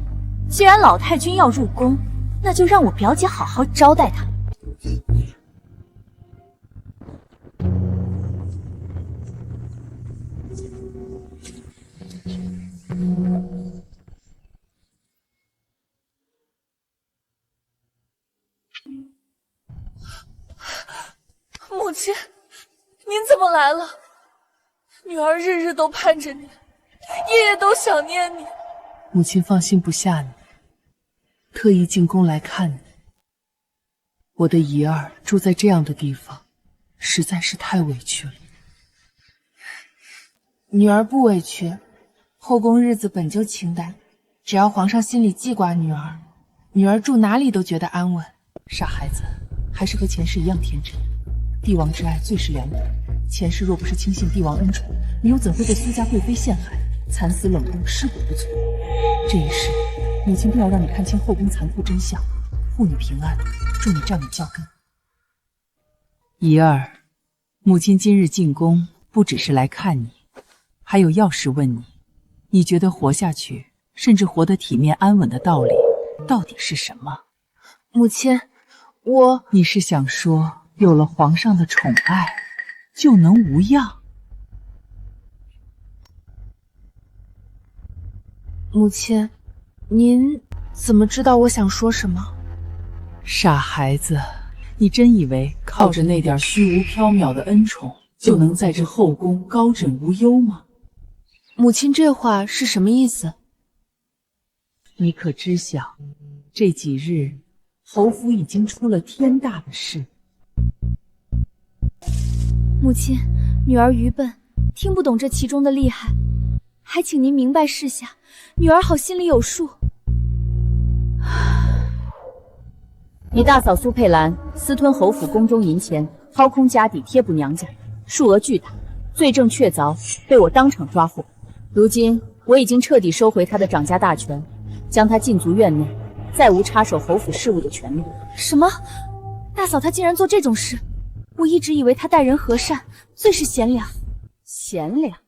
既然老太君要入宫，那就让我表姐好好招待她。母亲，您怎么来了？女儿日日都盼着你，夜夜都想念你。母亲放心不下你，特意进宫来看你。我的怡儿住在这样的地方，实在是太委屈了。女儿不委屈，后宫日子本就清淡，只要皇上心里记挂女儿，女儿住哪里都觉得安稳。傻孩子，还是和前世一样天真。帝王之爱最是良苦，前世若不是轻信帝王恩宠，你又怎会被苏家贵妃陷害，惨死冷宫，尸骨不存？这一世，母亲定要让你看清后宫残酷真相，护你平安，助你站稳脚跟。怡儿，母亲今日进宫，不只是来看你，还有要事问你。你觉得活下去，甚至活得体面安稳的道理，到底是什么？母亲，你是想说，有了皇上的宠爱，就能无恙？母亲，您怎么知道我想说什么？傻孩子，你真以为靠着那点虚无缥缈的恩宠，就能在这后宫高枕无忧吗？母亲这话是什么意思？你可知晓，这几日侯府已经出了天大的事。母亲，女儿愚笨，听不懂这其中的厉害，还请您明白示下，女儿好心里有数。你大嫂苏佩兰私吞侯府宫中银钱，掏空家底贴补娘家，数额巨大，罪证确凿，被我当场抓获。如今我已经彻底收回她的掌家大权，将她禁足院内，再无插手侯府事务的权利。什么？大嫂她竟然做这种事？我一直以为她待人和善，最是贤良。贤良？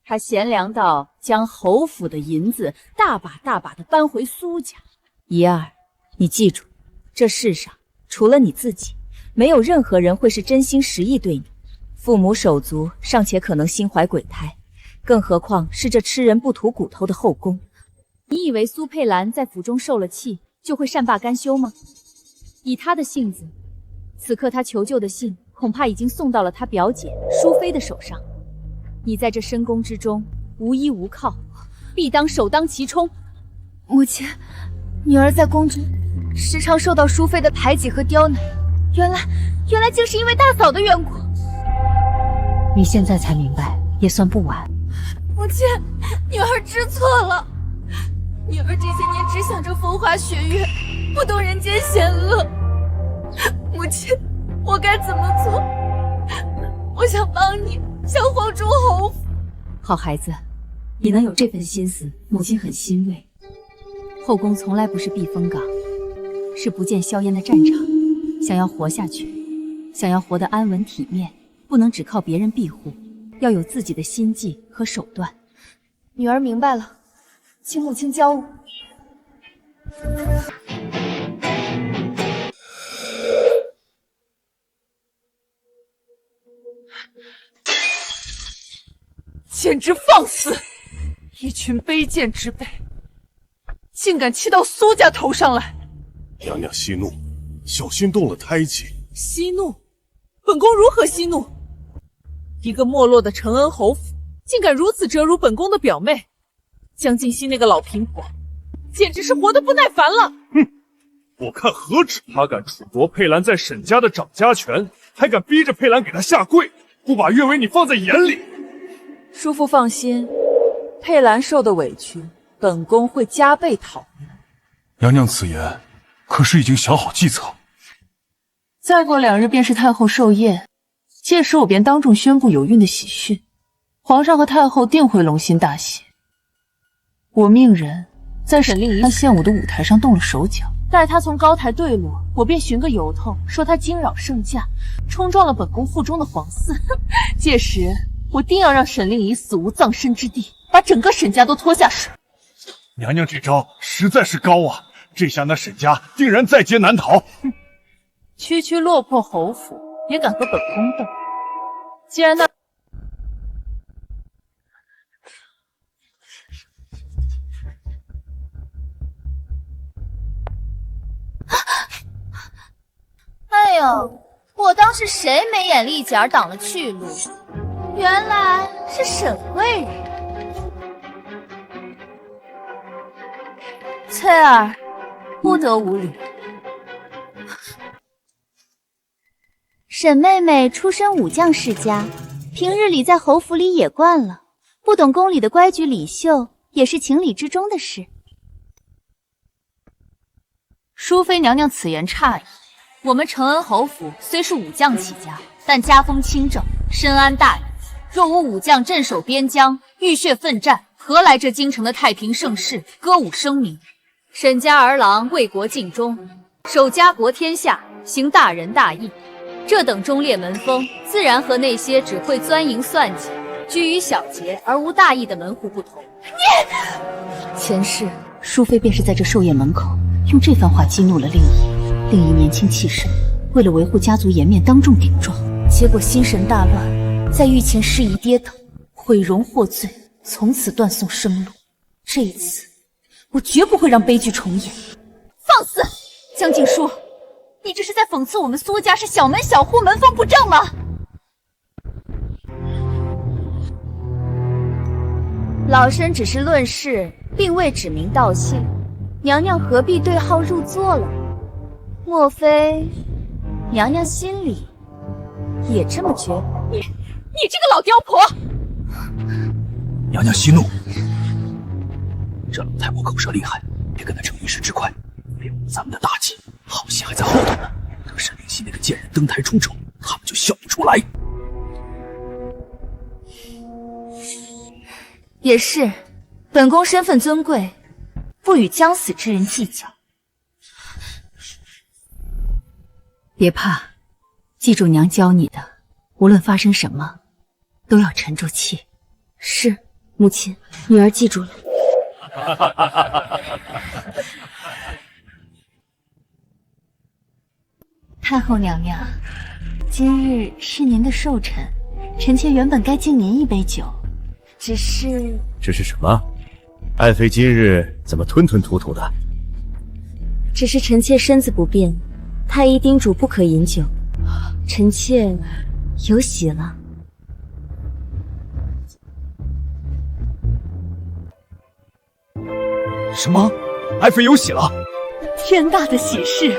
她贤良到将侯府的银子大把大把的搬回苏家。怡儿，你记住，这世上除了你自己，没有任何人会是真心实意对你。父母手足尚且可能心怀鬼胎，更何况是这吃人不吐骨头的后宫。你以为苏佩兰在府中受了气，就会善罢甘休吗？以她的性子，此刻她求救的信恐怕已经送到了她表姐淑妃的手上。你在这深宫之中无依无靠，必当首当其冲。母亲，女儿在宫中时常受到淑妃的排挤和刁难，原来竟是因为大嫂的缘故。你现在才明白，也算不晚。母亲，女儿知错了。女儿这些年只想着风花雪月，不懂人间险恶。母亲，我该怎么做？我想帮你，想保住侯府。好孩子，你能有这份心思，母亲很欣慰。后宫从来不是避风港，是不见硝烟的战场。想要活下去，想要活得安稳体面，不能只靠别人庇护，要有自己的心计和手段。女儿明白了，请母亲教我。简直放肆！一群卑贱之辈，竟敢骑到苏家头上来！娘娘息怒，小心动了胎气。息怒？本宫如何息怒？一个没落的承恩侯府，竟敢如此折辱本宫的表妹，江静熙那个老贫婆，简直是活得不耐烦了。哼，我看何止他敢处夺佩兰在沈家的掌家权，还敢逼着佩兰给他下跪，不把岳维你放在眼里。叔父放心，佩兰受的委屈，本宫会加倍讨还。娘娘此言，可是已经想好计策？再过2日便是太后寿宴，届时我便当众宣布有孕的喜讯，皇上和太后定会龙心大喜。我命人在沈令仪献舞的舞台上动了手脚，待他从高台坠落，我便寻个由头说他惊扰圣驾，冲撞了本宫腹中的皇嗣。届时我定要让沈令仪死无葬身之地，把整个沈家都拖下水。娘娘这招实在是高啊！这下那沈家定然在劫难逃。区区落魄侯府也敢和本宫斗？既然那……哎呦，我当是谁没眼力劲儿挡了去路，原来是沈贵人。翠儿，不得无礼。沈妹妹出身武将世家，平日里在侯府里也惯了，不懂宫里的规矩礼秀，也是情理之中的事。淑妃娘娘此言差矣。我们承恩侯府虽是武将起家，但家风清正，深谙大义。若无武将镇守边疆，浴血奋战，何来这京城的太平盛世，歌舞升名？沈家儿郎为国尽忠，守家国天下，行大仁大义。这等忠烈门风，自然和那些只会钻营算计、拘于小节而无大义的门户不同。前世淑妃便是在这寿宴门口用这番话激怒了令仪。令仪年轻气盛，为了维护家族颜面，当众顶撞，结果心神大乱，在御前失仪跌倒，毁容获罪，从此断送生路。这一次，我绝不会让悲剧重演。放肆！江静书，你这是在讽刺我们苏家是小门小户，门风不正吗？老身只是论事，并未指名道姓，娘娘何必对号入座了？莫非娘娘心里也这么觉得？你这个老刁婆！娘娘息怒，这老太婆口舌厉害，别跟她逞一时之快，别误咱们的大计。好戏还在后头呢，等沈灵溪那个贱人登台出丑，他们就笑不出来。也是，本宫身份尊贵，不与将死之人计较。别怕，记住娘教你的，无论发生什么，都要沉住气。是，母亲，女儿记住了。太后娘娘，今日是您的寿辰，臣妾原本该敬您一杯酒，只是什么？爱妃今日怎么吞吞吐吐的？只是臣妾身子不便，太医叮嘱不可饮酒，臣妾有喜了。什么？爱妃有喜了？天大的喜事，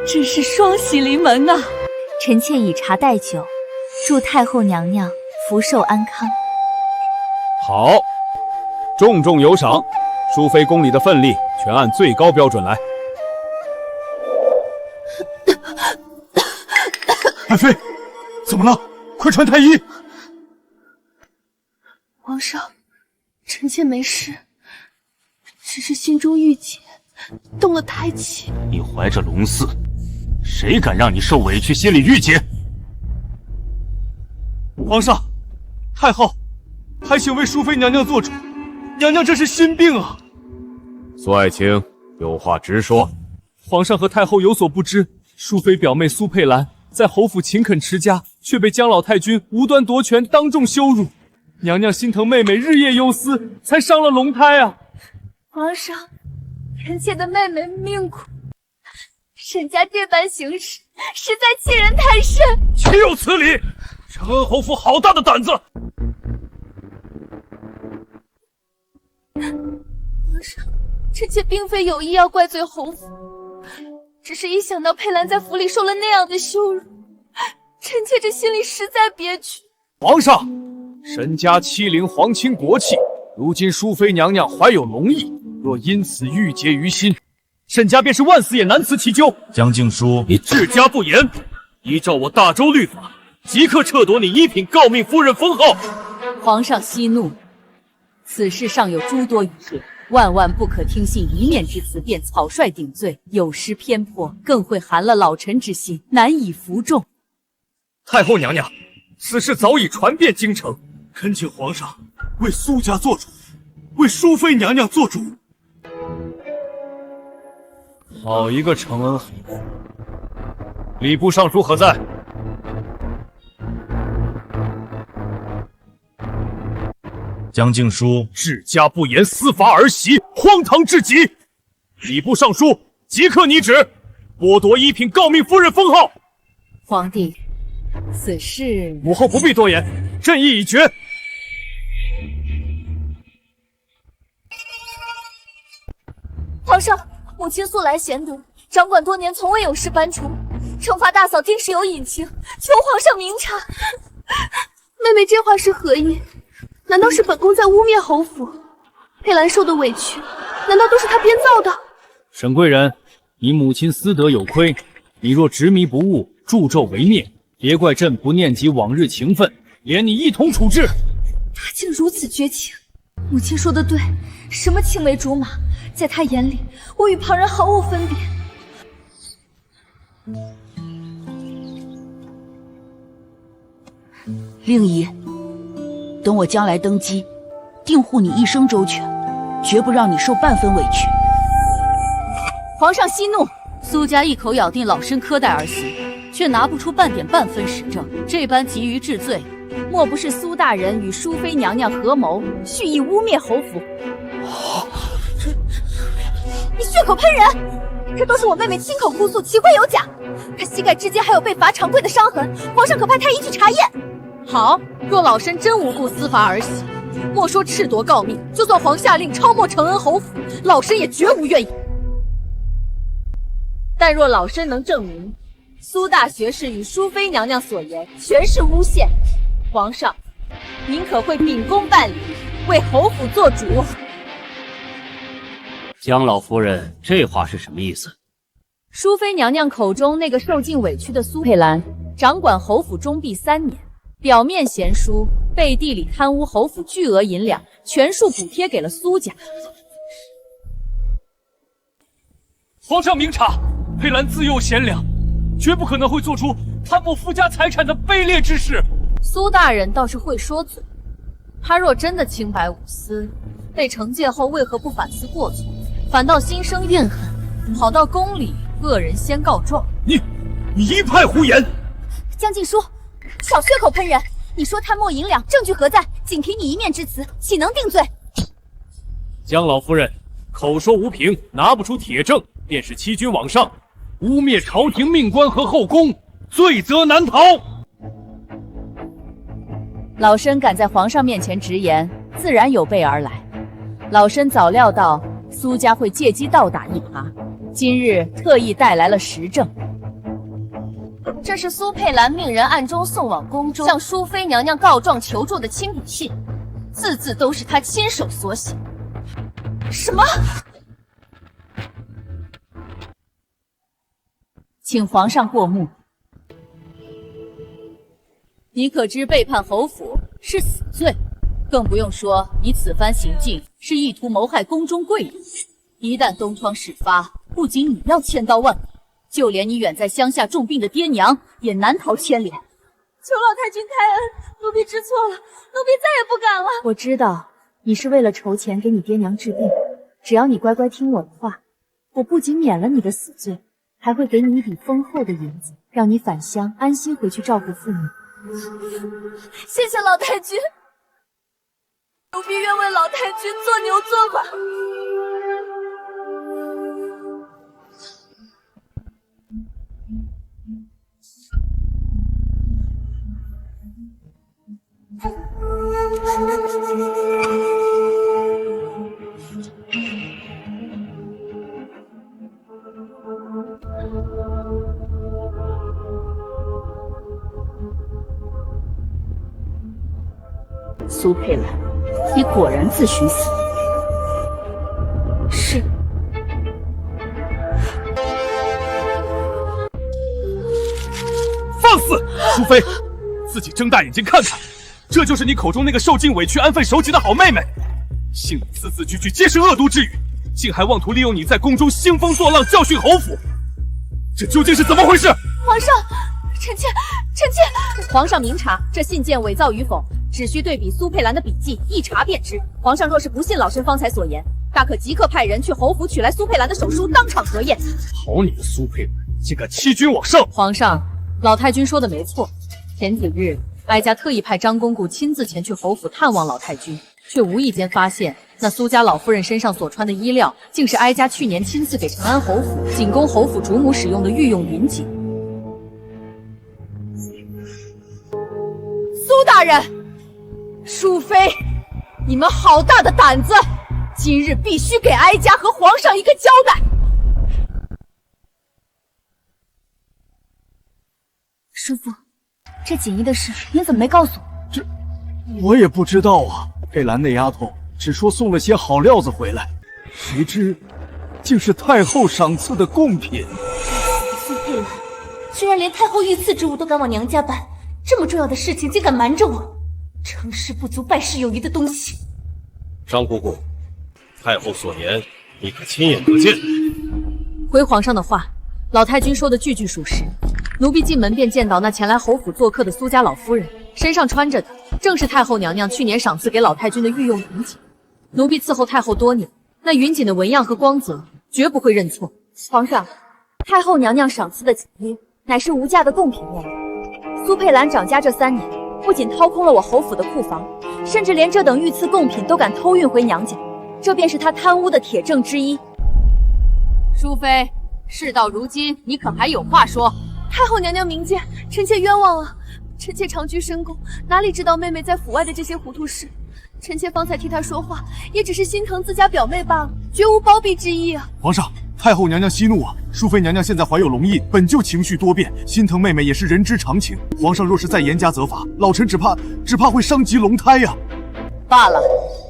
真是双喜临门啊！臣妾以茶代酒，祝太后娘娘福寿安康。好，重重有赏。淑妃宫里的份例全按最高标准来。爱妃，怎么了？快传太医！皇上，臣妾没事，只是心中郁结，动了胎气。你怀着龙嗣，谁敢让你受委屈，心里郁结？皇上，太后，还请为淑妃娘娘做主，娘娘这是心病啊！苏爱卿，有话直说。皇上和太后有所不知，淑妃表妹苏佩兰在侯府勤恳持家，却被姜老太君无端夺权，当众羞辱。娘娘心疼妹妹，日夜忧思，才伤了龙胎啊！皇上，臣妾的妹妹命苦，沈家这般行事，实在欺人太甚。岂有此理！承恩侯府好大的胆子！皇上，臣妾并非有意要怪罪侯府，只是一想到佩兰在府里受了那样的羞辱，臣妾这心里实在憋屈。皇上，沈家欺凌皇亲国戚，如今淑妃娘娘怀有龙裔，若因此郁结于心，沈家便是万死也难辞其咎。江静书，你治家不严，依照我大周律法，即刻撤夺你一品诰命夫人封号。皇上息怒，此事尚有诸多疑点，万万不可听信一面之词便草率顶罪，有失偏颇，更会寒了老臣之心，难以服众。太后娘娘，此事早已传遍京城，恳请皇上为苏家做主，为淑妃娘娘做主。好一个承恩侯！礼部尚书何在？江静书，治家不严，司法儿媳，荒唐至极！礼部尚书即刻拟旨，剥夺一品诰命夫人封号。皇帝，此事母后不必多言，朕意已决。皇上，母亲素来贤德，掌管多年，从未有事搬出，惩罚大嫂定是有隐情，求皇上明察。妹妹这话是何意？难道是本宫在污蔑侯府？佩兰受的委屈，难道都是她编造的？沈贵人，你母亲私德有亏，你若执迷不悟，助纣为虐，别怪朕不念及往日情分，连你一同处置。她竟如此绝情，母亲说的对，什么青梅竹马，在她眼里，我与旁人毫无分别。令仪，等我将来登基，定护你一生周全，绝不让你受半分委屈。皇上息怒，苏家一口咬定老身苛待儿媳，却拿不出半分实证，这般急于治罪，莫不是苏大人与淑妃娘娘合谋，蓄意污蔑侯府？你血口喷人！这都是我妹妹亲口哭诉，岂会有假？她膝盖之间还有被罚长跪的伤痕，皇上可派太医去查验。好，若老身真无故私罚儿媳，莫说褫夺诰命，就算皇下令抄没承恩侯府，老身也绝无怨言。但若老身能证明苏大学士与淑妃娘娘所言全是诬陷，皇上，您可会秉公办理，为侯府做主？姜老夫人，这话是什么意思？淑妃娘娘口中那个受尽委屈的苏佩兰，掌管侯府中弼3年，表面贤淑，背地里贪污侯府巨额银两，全数补贴给了苏家。皇上明察，佩兰自幼贤良，绝不可能会做出贪墨夫家财产的卑劣之事。苏大人倒是会说嘴，他若真的清白无私，被惩戒后为何不反思过错，反倒心生怨恨，跑到宫里恶人先告状？你一派胡言！江静书，少血口喷人！你说贪墨银两，证据何在？仅凭你一面之词，岂能定罪？姜老夫人口说无凭，拿不出铁证，便是欺君罔上，污蔑朝廷命官和后宫，罪责难逃。老身敢在皇上面前直言，自然有备而来。老身早料到苏家会借机倒打一耙，今日特意带来了实证。这是苏佩兰命人暗中送往宫中，向淑妃娘娘告状求助的亲笔信，字字都是她亲手所写。什么？请皇上过目。你可知背叛侯府是死罪？更不用说你此番行径是意图谋害宫中贵人。一旦东窗事发，不仅你要千刀万剐，就连你远在乡下重病的爹娘也难逃牵连。求老太君开恩，奴婢知错了，奴婢再也不敢了。我知道你是为了筹钱给你爹娘治病，只要你乖乖听我的话，我不仅免了你的死罪，还会给你一笔丰厚的银子，让你返乡安心回去照顾父母。谢谢老太君，奴婢愿为老太君做牛做马。苏佩兰，你果然自寻死。是。放肆！淑妃，自己睁大眼睛看看，这就是你口中那个受尽委屈、安分守己的好妹妹。姓李字字句句皆是恶毒之语，竟还妄图利用你在宫中兴风作浪，教训侯府。这究竟是怎么回事？皇上，臣妾。皇上明察，这信件伪造与否，只需对比苏佩兰的笔迹，一查便知。皇上若是不信老身方才所言，大可即刻派人去侯府取来苏佩兰的手书，当场核验。好你个苏佩兰，竟敢欺君罔上！皇上，老太君说的没错，前几日哀家特意派张公公亲自前去侯府探望老太君，却无意间发现那苏家老夫人身上所穿的衣料，竟是哀家去年亲自给长安侯府仅供侯府主母使用的御用云锦。苏大人，淑妃，你们好大的胆子！今日必须给哀家和皇上一个交代。叔父，这锦衣的事您怎么没告诉我？这我也不知道啊。佩兰那丫头只说送了些好料子回来，谁知竟是太后赏赐的贡品。苏佩兰，居然连太后御赐之物都敢往娘家搬，这么重要的事情竟敢瞒着我，成事不足败事有余的东西。张姑姑，太后所言，你可亲眼得见？回皇上的话，老太君说的句句属实。奴婢进门便见到那前来侯府做客的苏家老夫人，身上穿着的正是太后娘娘去年赏赐给老太君的御用云锦。奴婢伺候太后多年，那云锦的纹样和光泽绝不会认错。皇上，太后娘娘赏赐的锦衣乃是无价的贡品面料。苏佩兰掌家这3年，不仅掏空了我侯府的库房，甚至连这等御赐贡品都敢偷运回娘家，这便是她贪污的铁证之一。淑妃，事到如今，你可还有话说？太后娘娘明鉴，臣妾冤枉了。臣妾长居深宫，哪里知道妹妹在府外的这些糊涂事？臣妾方才替她说话，也只是心疼自家表妹罢了，绝无包庇之意啊。皇上，太后娘娘息怒啊！淑妃娘娘现在怀有龙翳，本就情绪多变，心疼妹妹也是人之常情。皇上若是再严加责罚，老臣只怕会伤及龙胎呀。罢了，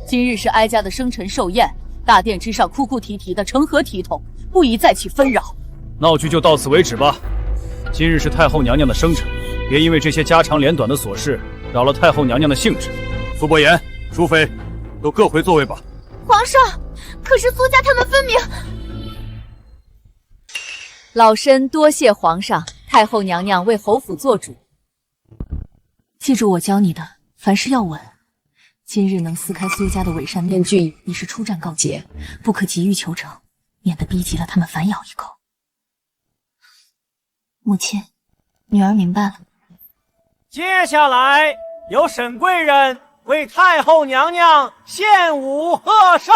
今日是哀家的生辰寿宴，大殿之上哭哭啼啼的，成何体统？不宜再起纷扰。闹剧就到此为止吧。今日是太后娘娘的生辰，别因为这些家长连短的琐事扰了太后娘娘的兴致。苏伯言，淑妃，都各回座位吧。皇上，可是苏家他们分明……老身多谢皇上，太后娘娘为侯府做主。记住我教你的，凡事要稳。今日能撕开苏家的伪善面具，你是出战告捷，不可急于求成，免得逼急了他们反咬一口。母亲，女儿明白了。接下来由沈贵人为太后娘娘献舞贺寿。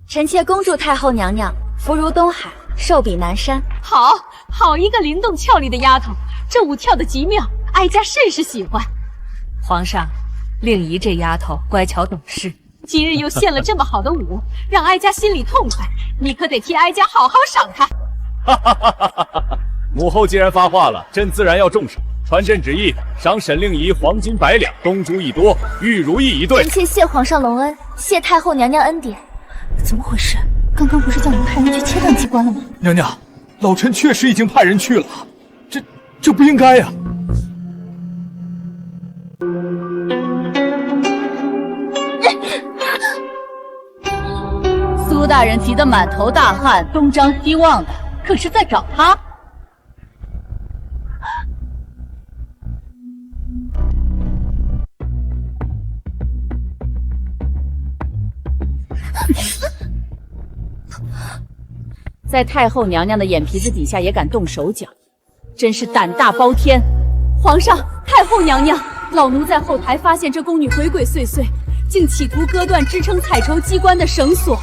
臣妾恭祝太后娘娘福如东海，寿比南山。好一个灵动俏丽的丫头，这舞跳得极妙，哀家甚是喜欢。皇上，令仪这丫头乖巧懂事，今日又献了这么好的舞，让哀家心里痛快。你可得替哀家好好赏她。哈哈哈哈哈！母后既然发话了，朕自然要重赏。传朕旨意，赏沈令仪黄金100两，东珠1多，玉如意1对。臣妾谢皇上隆恩，谢太后娘娘恩典。怎么回事？刚刚不是叫您派人去切断机关了吗？娘娘，老臣确实已经派人去了，这不应该呀。苏大人急得满头大汗，东张西望的，可是在找他。在太后娘娘的眼皮子底下也敢动手脚，真是胆大包天！皇上，太后娘娘，老奴在后台发现这宫女鬼鬼祟祟，竟企图割断支撑彩绸机关的绳索。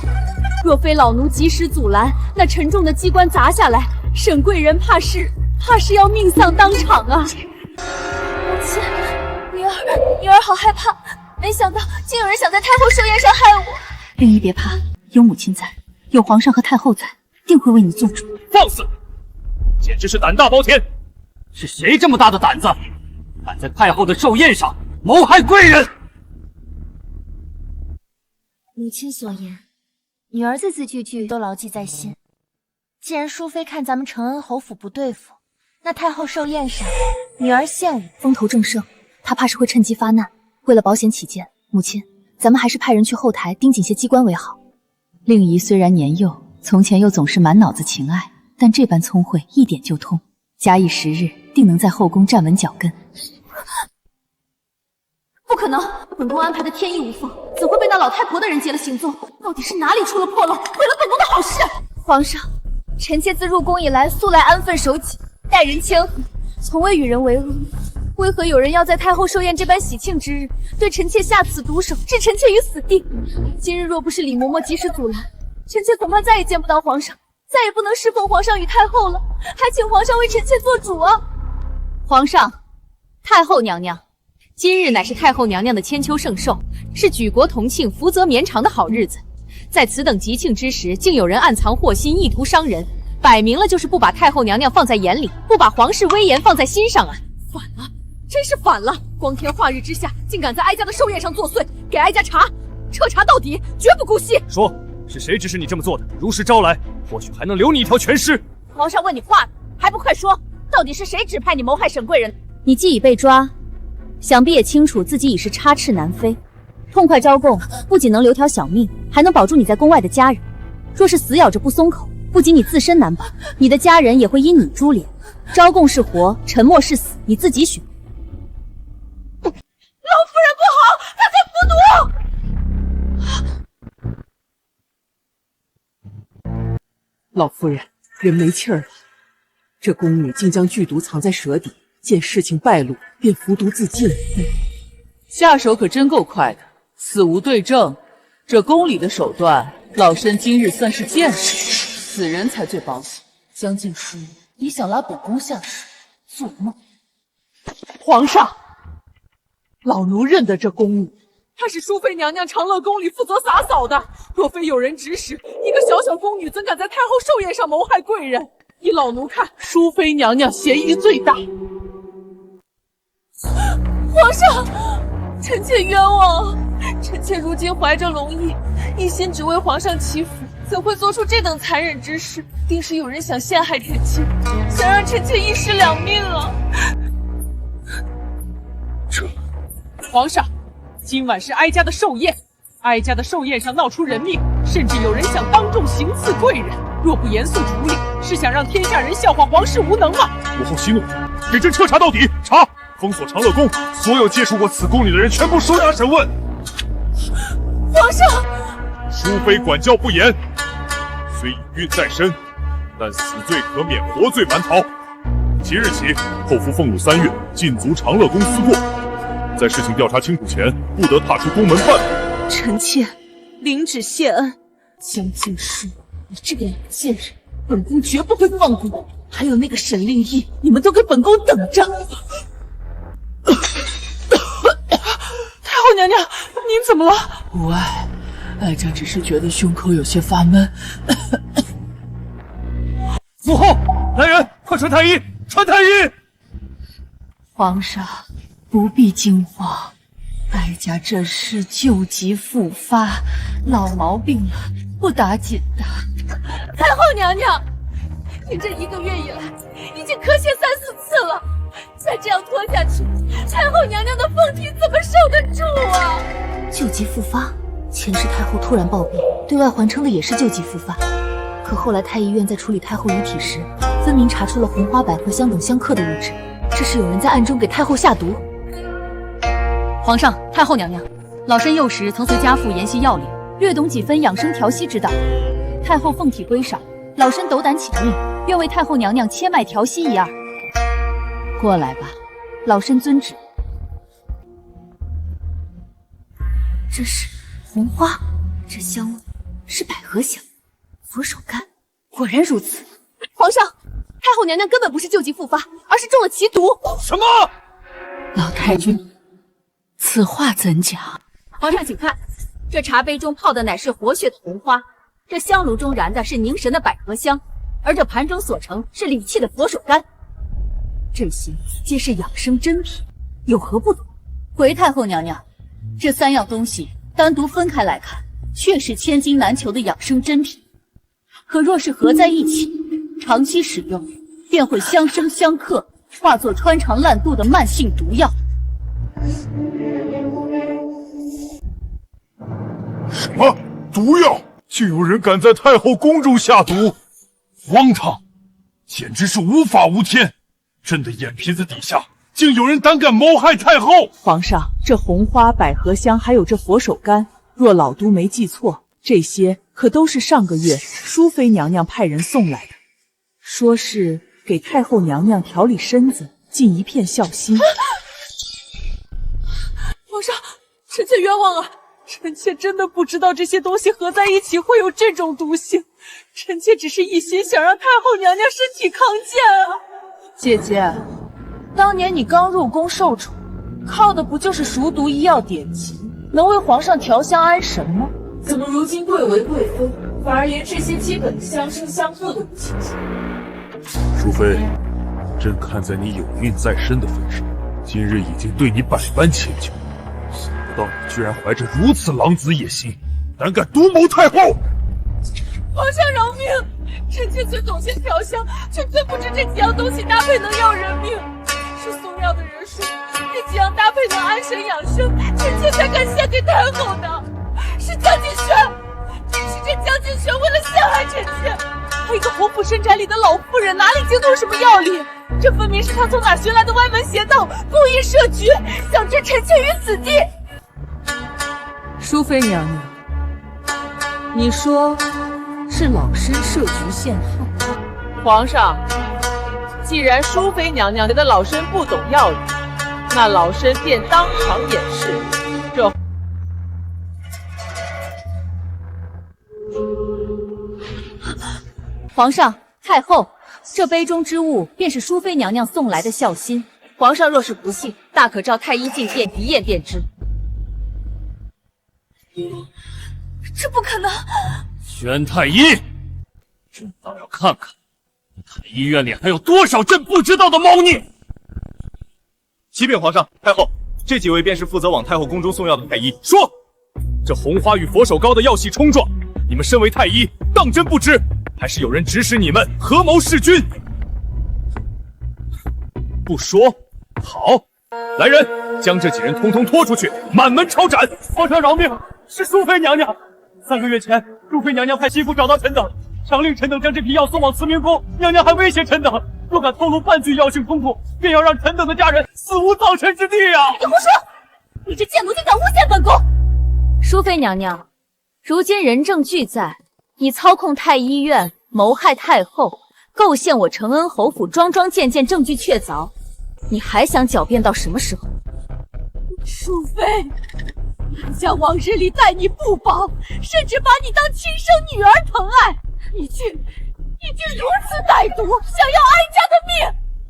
若非老奴及时阻拦，那沉重的机关砸下来，沈贵人怕是要命丧当场啊！母亲，女儿好害怕，没想到竟有人想在太后寿宴上害我。令仪别怕，有母亲在，有皇上和太后在，定会为你做主。放肆！简直是胆大包天！是谁这么大的胆子，敢在太后的寿宴上谋害贵人？母亲所言，女儿字字句句都牢记在心。既然淑妃看咱们承恩侯府不对付，那太后寿宴上，女儿献舞，风头正盛，她怕是会趁机发难。为了保险起见，母亲，咱们还是派人去后台盯紧些机关为好。令仪虽然年幼，从前又总是满脑子情爱，但这般聪慧一点就通，假以时日，定能在后宫站稳脚跟。不可能，本宫安排的天衣无缝，怎会被那老太婆的人截了行踪？到底是哪里出了破漏，毁了本宫的好事？皇上，臣妾自入宫以来，素来安分守己，待人谦和，从未与人为恶。为何有人要在太后寿宴这般喜庆之日，对臣妾下此毒手，置臣妾于死地？今日若不是李嬷嬷及时阻拦，臣妾恐怕再也见不到皇上，再也不能侍奉皇上与太后了。还请皇上为臣妾做主啊！皇上，太后娘娘，今日乃是太后娘娘的千秋圣寿，是举国同庆、福泽绵长的好日子。在此等吉庆之时，竟有人暗藏祸心，意图伤人，摆明了就是不把太后娘娘放在眼里，不把皇室威严放在心上啊！反了，真是反了！光天化日之下，竟敢在哀家的寿宴上作祟，给哀家查，彻查到底，绝不姑息！说，是谁指使你这么做的？如实招来，或许还能留你一条全尸。皇上问你话呢，还不快说！到底是谁指派你谋害沈贵人？你既已被抓，想必也清楚自己已是插翅难飞。痛快招供，不仅能留条小命，还能保住你在宫外的家人。若是死咬着不松口，不仅你自身难保，你的家人也会因你株连。招供是活，沉默是死，你自己选。老夫人不好，她在服毒！老夫人，人没气儿了。这宫女竟将剧毒藏在舌底，见事情败露，便服毒自尽。下手可真够快的，死无对证。这宫里的手段，老身今日算是见识。死人才最保险。江静书，你想拉本宫下水，做梦！皇上，老奴认得这宫女，她是淑妃娘娘长乐宫里负责洒扫的。若非有人指使，一个小小宫女怎敢在太后寿宴上谋害贵人？依老奴看，淑妃娘娘嫌疑最大。皇上，臣妾冤枉啊！臣妾如今怀着龙裔，一心只为皇上祈福，怎会做出这等残忍之事？定是有人想陷害臣妾，想让臣妾一尸两命啊！皇上，今晚是哀家的寿宴，哀家的寿宴上闹出人命，甚至有人想当众行刺贵人。若不严肃处理，是想让天下人笑话皇室无能吗？母后息怒，给朕彻查到底！查，封锁长乐宫，所有接触过此宫里的人全部收押审问。皇上，淑妃管教不严，虽隐孕在身，但死罪可免，活罪难逃。即日起，后夫俸禄3月，禁足长乐宫思过。在事情调查清楚前，不得踏出宫门半步。臣妾领旨谢恩。江静书，你这个老贱人，本宫绝不会放过你。还有那个沈令义，你们都给本宫等着！太后娘娘，您怎么了？无碍，哀家只是觉得胸口有些发闷。母后，来人，快传太医，传太医！皇上不必惊慌，哀家这是旧疾复发，老毛病了，不打紧的。太后娘娘，你这1个月以来已经咳血3、4次了，再这样拖下去，太后娘娘的凤体怎么受得住啊？旧疾复发，前世太后突然暴毙，对外还称的也是旧疾复发。可后来太医院在处理太后遗体时，分明查出了红花、百合香等相克的物质，这是有人在暗中给太后下毒。皇上、太后娘娘，老身幼时曾随家父研习药理，略懂几分养生调息之道。太后凤体归少，老身斗胆请命，愿为太后娘娘切脉调息一二。过来吧，老身遵旨。这是红花，这香味是百合香，佛手柑，果然如此。皇上，太后娘娘根本不是旧疾复发，而是中了奇毒。什么？老太君，此话怎讲？皇上请看，这茶杯中泡的乃是活血的红花，这香炉中燃的是凝神的百合香，而这盘中所盛是理气的佛手柑。这些皆是养生珍品，有何不懂？回太后娘娘，这3样东西单独分开来看，确是千金难求的养生珍品。可若是合在一起，长期使用，便会相生相克，化作穿肠烂肚的慢性毒药。什么毒药？竟有人敢在太后宫中下毒，荒唐！简直是无法无天！朕的眼皮子底下竟有人胆敢谋害太后！皇上，这红花、百合香还有这佛手柑，若老都没记错，这些可都是上个月淑妃娘娘派人送来的，说是给太后娘娘调理身子，尽一片孝心。皇上，臣妾冤枉啊！臣妾真的不知道这些东西合在一起会有这种毒性，臣妾只是一心想让太后娘娘身体康健啊。姐姐，当年你刚入宫受宠，靠的不就是熟读医药典籍，能为皇上调香安神吗？怎么如今贵为贵妃，反而连这些基本的相生相克都不清楚？淑妃，朕看在你有孕在身的份上，今日已经对你百般迁就，想不到你居然怀着如此狼子野心，胆敢独谋太后！皇上饶命！臣妾虽懂些调香，却最不知这几样东西搭配能要人命。是宋药的人说，这几样搭配能安神养生，臣妾才敢献给太后的。是江景轩，是这江景轩为了陷害臣妾。他一个侯府深宅里的老妇人，哪里精通什么药理？这分明是他从哪学来的歪门邪道，故意设局，想置臣妾于死地。淑妃娘娘，你说是老身设局陷害？皇上，既然淑妃娘娘觉得老身不懂药理，那老身便当场演示。这皇上、太后，这杯中之物便是淑妃娘娘送来的孝心。皇上若是不信，大可召太医进殿一验便知。这不可能！宣太医，朕倒要看看太医院里还有多少朕不知道的猫腻。启禀皇上、太后，这几位便是负责往太后宫中送药的太医。说，这红花与佛手膏的药系冲撞，你们身为太医，当真不知，还是有人指使你们合谋弑君？不说，好，来人，将这几人通通拖出去，满门抄斩！皇上饶命，是淑妃娘娘。3个月前，淑妃娘娘派媳妇找到臣等，强令臣等将这批药送往慈明宫。娘娘还威胁臣等，若敢透露半句药性冲突，便要让臣等的家人死无葬身之地啊！你胡说！你这贱奴竟敢诬陷本宫！淑妃娘娘，如今人证俱在，你操控太医院，谋害太后，构陷我承恩侯府，桩桩件件证据确凿，你还想狡辩到什么时候？淑妃，哀家往日里待你不薄，甚至把你当亲生女儿疼爱，你竟如此歹毒，想要哀家的命！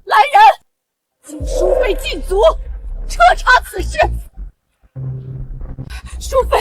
来人，将淑妃禁足，彻查此事！淑妃，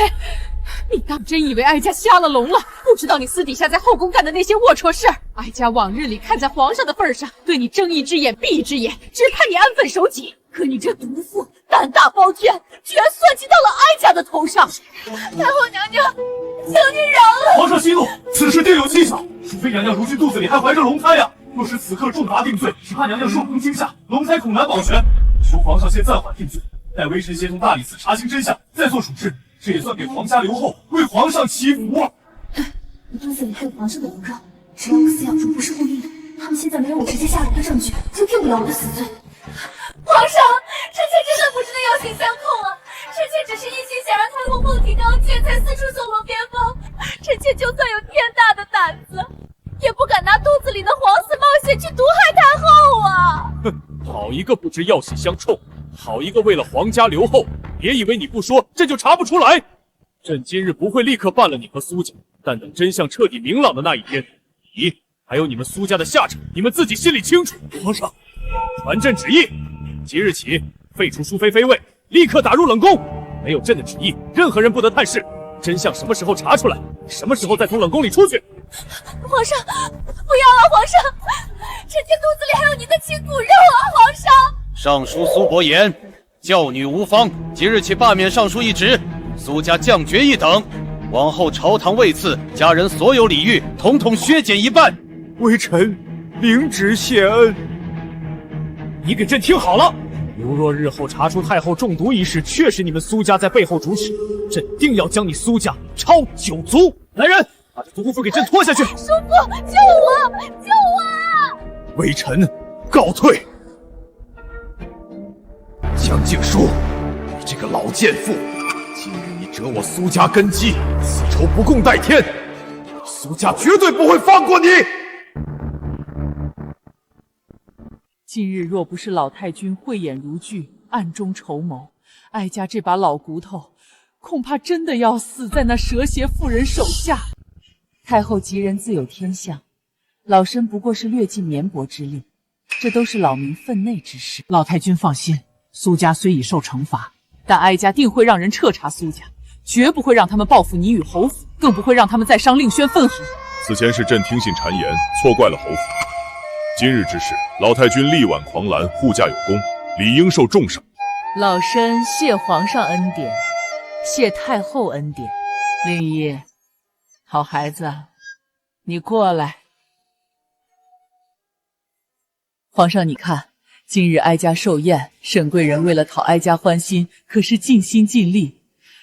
你当真以为哀家瞎了龙了？不知道你私底下在后宫干的那些龌龊事儿。哀家往日里看在皇上的份上，对你睁一只眼闭一只眼，只盼你安分守己。可你这毒妇胆大包天，居然算计到了哀家的头上！太后娘娘，请你饶了！皇上息怒，此事定有蹊跷。淑妃娘娘如今肚子里还怀着龙胎呀，若是此刻重罚定罪，只怕娘娘受惊惊吓，龙胎恐难保全。求皇上先暂缓定罪，待微臣协同大理寺查清真相，再做处置。这也算给皇家留后，为皇上祈福啊！你肚子里还有皇上的龙肉，只要我饲养猪不是故意的，他们现在没有我直接下毒的证据，就定不了我的死罪。皇上，臣妾真的不是要刑相控啊！臣妾只是一心想让太后凤体高洁，才四处搜罗边防。臣妾就算有天大的胆子，也不敢拿肚子里的皇嗣冒险去毒害太后啊！哼，好一个不知要喜相冲，好一个为了皇家留后！别以为你不说，朕就查不出来。朕今日不会立刻办了你和苏家，但等真相彻底明朗的那一天，你还有你们苏家的下场，你们自己心里清楚。皇上，传朕旨意，即日起废除淑妃妃位，立刻打入冷宫。没有朕的旨意，任何人不得探视。真相什么时候查出来，什么时候再从冷宫里出去。皇上，不要啊！皇上，臣妾肚子里还有您的亲骨肉啊！皇上，尚书苏伯言，教女无方，即日起罢免尚书一职，苏家降爵一等。往后朝堂位次、家人所有礼遇，统统削减一半。微臣领旨谢恩。你给朕听好了，如若日后查出太后中毒一事确是你们苏家在背后主使，朕定要将你苏家抄九族。来人，把这毒妇给朕拖下去！叔父，救我！救我啊！微臣告退。江静书，你这个老贱妇，今日你折我苏家根基，此仇不共戴天，苏家绝对不会放过你。今日若不是老太君慧眼如炬，暗中筹谋，哀家这把老骨头恐怕真的要死在那蛇蝎妇人手下。太后吉人自有天相，老身不过是略尽绵薄之力，这都是老民分内之事。老太君放心，苏家虽已受惩罚，但哀家定会让人彻查苏家，绝不会让他们报复你与侯府，更不会让他们再伤令轩分毫。此前是朕听信谗言，错怪了侯府。今日之事，老太君力挽狂澜，护驾有功，理应受重赏。老身谢皇上恩典，谢太后恩典。令衣，好孩子，你过来。皇上，你看，今日哀家寿宴，沈贵人为了讨哀家欢心，可是尽心尽力。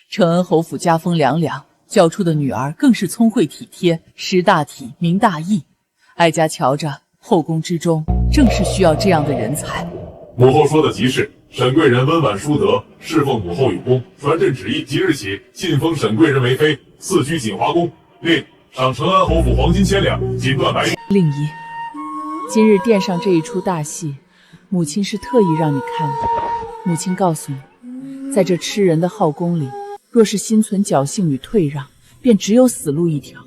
承恩侯府家风凉凉，教出的女儿更是聪慧体贴，识大体，明大义。哀家瞧着，后宫之中正是需要这样的人才。母后说的极是，沈贵人温婉淑德，侍奉母后有功。传朕旨意，即日起晋封沈贵人为妃，赐居锦华宫。另赏承安侯府黄金千两，锦缎100。令衣，今日殿上这一出大戏，母亲是特意让你看的。母亲告诉你，在这吃人的后宫里，若是心存侥幸与退让，便只有死路一条。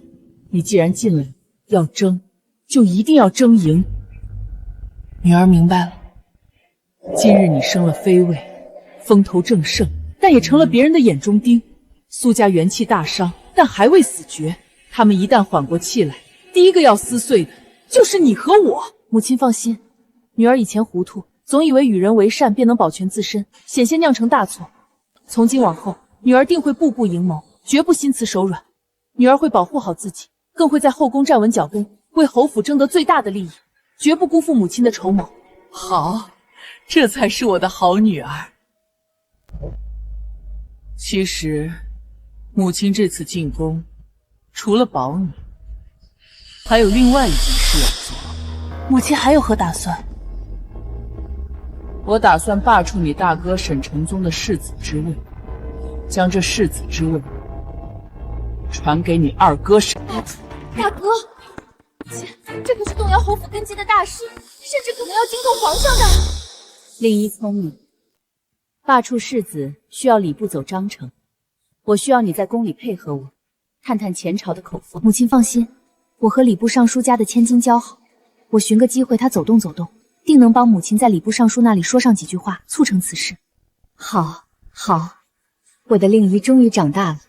你既然进来，要争，就一定要争赢。女儿明白了。今日你升了妃位，风头正盛，但也成了别人的眼中钉。苏家元气大伤，但还未死绝。他们一旦缓过气来，第一个要撕碎的就是你和我。母亲放心，女儿以前糊涂，总以为与人为善便能保全自身，险些酿成大错。从今往后，女儿定会步步营谋，绝不心慈手软。女儿会保护好自己，更会在后宫站稳脚跟，为侯府争得最大的利益，绝不辜负母亲的筹谋。好，这才是我的好女儿。其实，母亲这次进宫，除了保你，还有另外一件事要做。母亲还有何打算？我打算罢黜你大哥沈承宗的世子之位，将这世子之位传给你二哥沈。大哥，这可是动摇侯府根基的大事，甚至可能要惊动皇上的。令衣聪明，罢黜世子需要礼部走章程，我需要你在宫里配合我，探探前朝的口风。母亲放心，我和礼部尚书家的千金交好，我寻个机会他走动走动，定能帮母亲在礼部尚书那里说上几句话，促成此事。好，好，我的令仪终于长大了，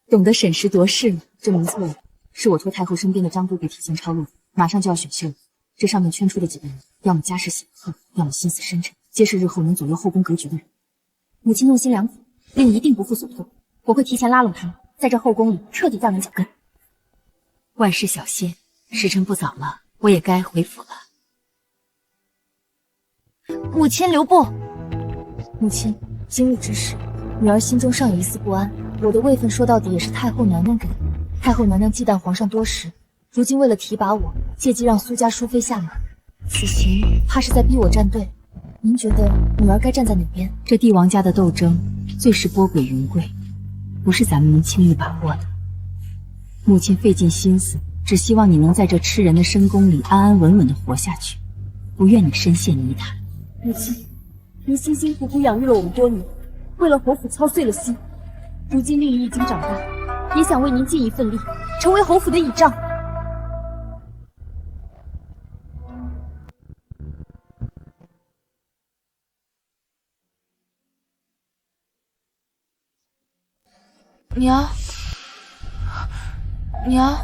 懂得审时度势了。这名册是我托太后身边的张都给提前抄录，马上就要选秀了。这上面圈出的几个人，要么家世显赫，要么心思深沉，皆是日后能左右后宫格局的人。母亲用心良苦，令一定不负所托。我会提前拉拢他们，在这后宫里彻底站稳脚跟。万事小心，时辰不早了，我也该回府了。母亲留步。母亲，今日之事，女儿心中尚有一丝不安。我的位分说到底也是太后娘娘给的。太后娘娘忌惮皇上多事，如今为了提拔我，借机让苏家淑妃下马，此行怕是在逼我站队。您觉得女儿该站在哪边？这帝王家的斗争最是波诡云诡，不是咱们能轻易把握的。母亲费尽心思，只希望你能在这吃人的深宫里安安稳稳地活下去，不愿你深陷泥潭。母亲，您辛辛苦苦养育了我们多年，为了侯府操碎了心。如今令仪已经长大，也想为您尽一份力，成为侯府的倚仗。娘，娘，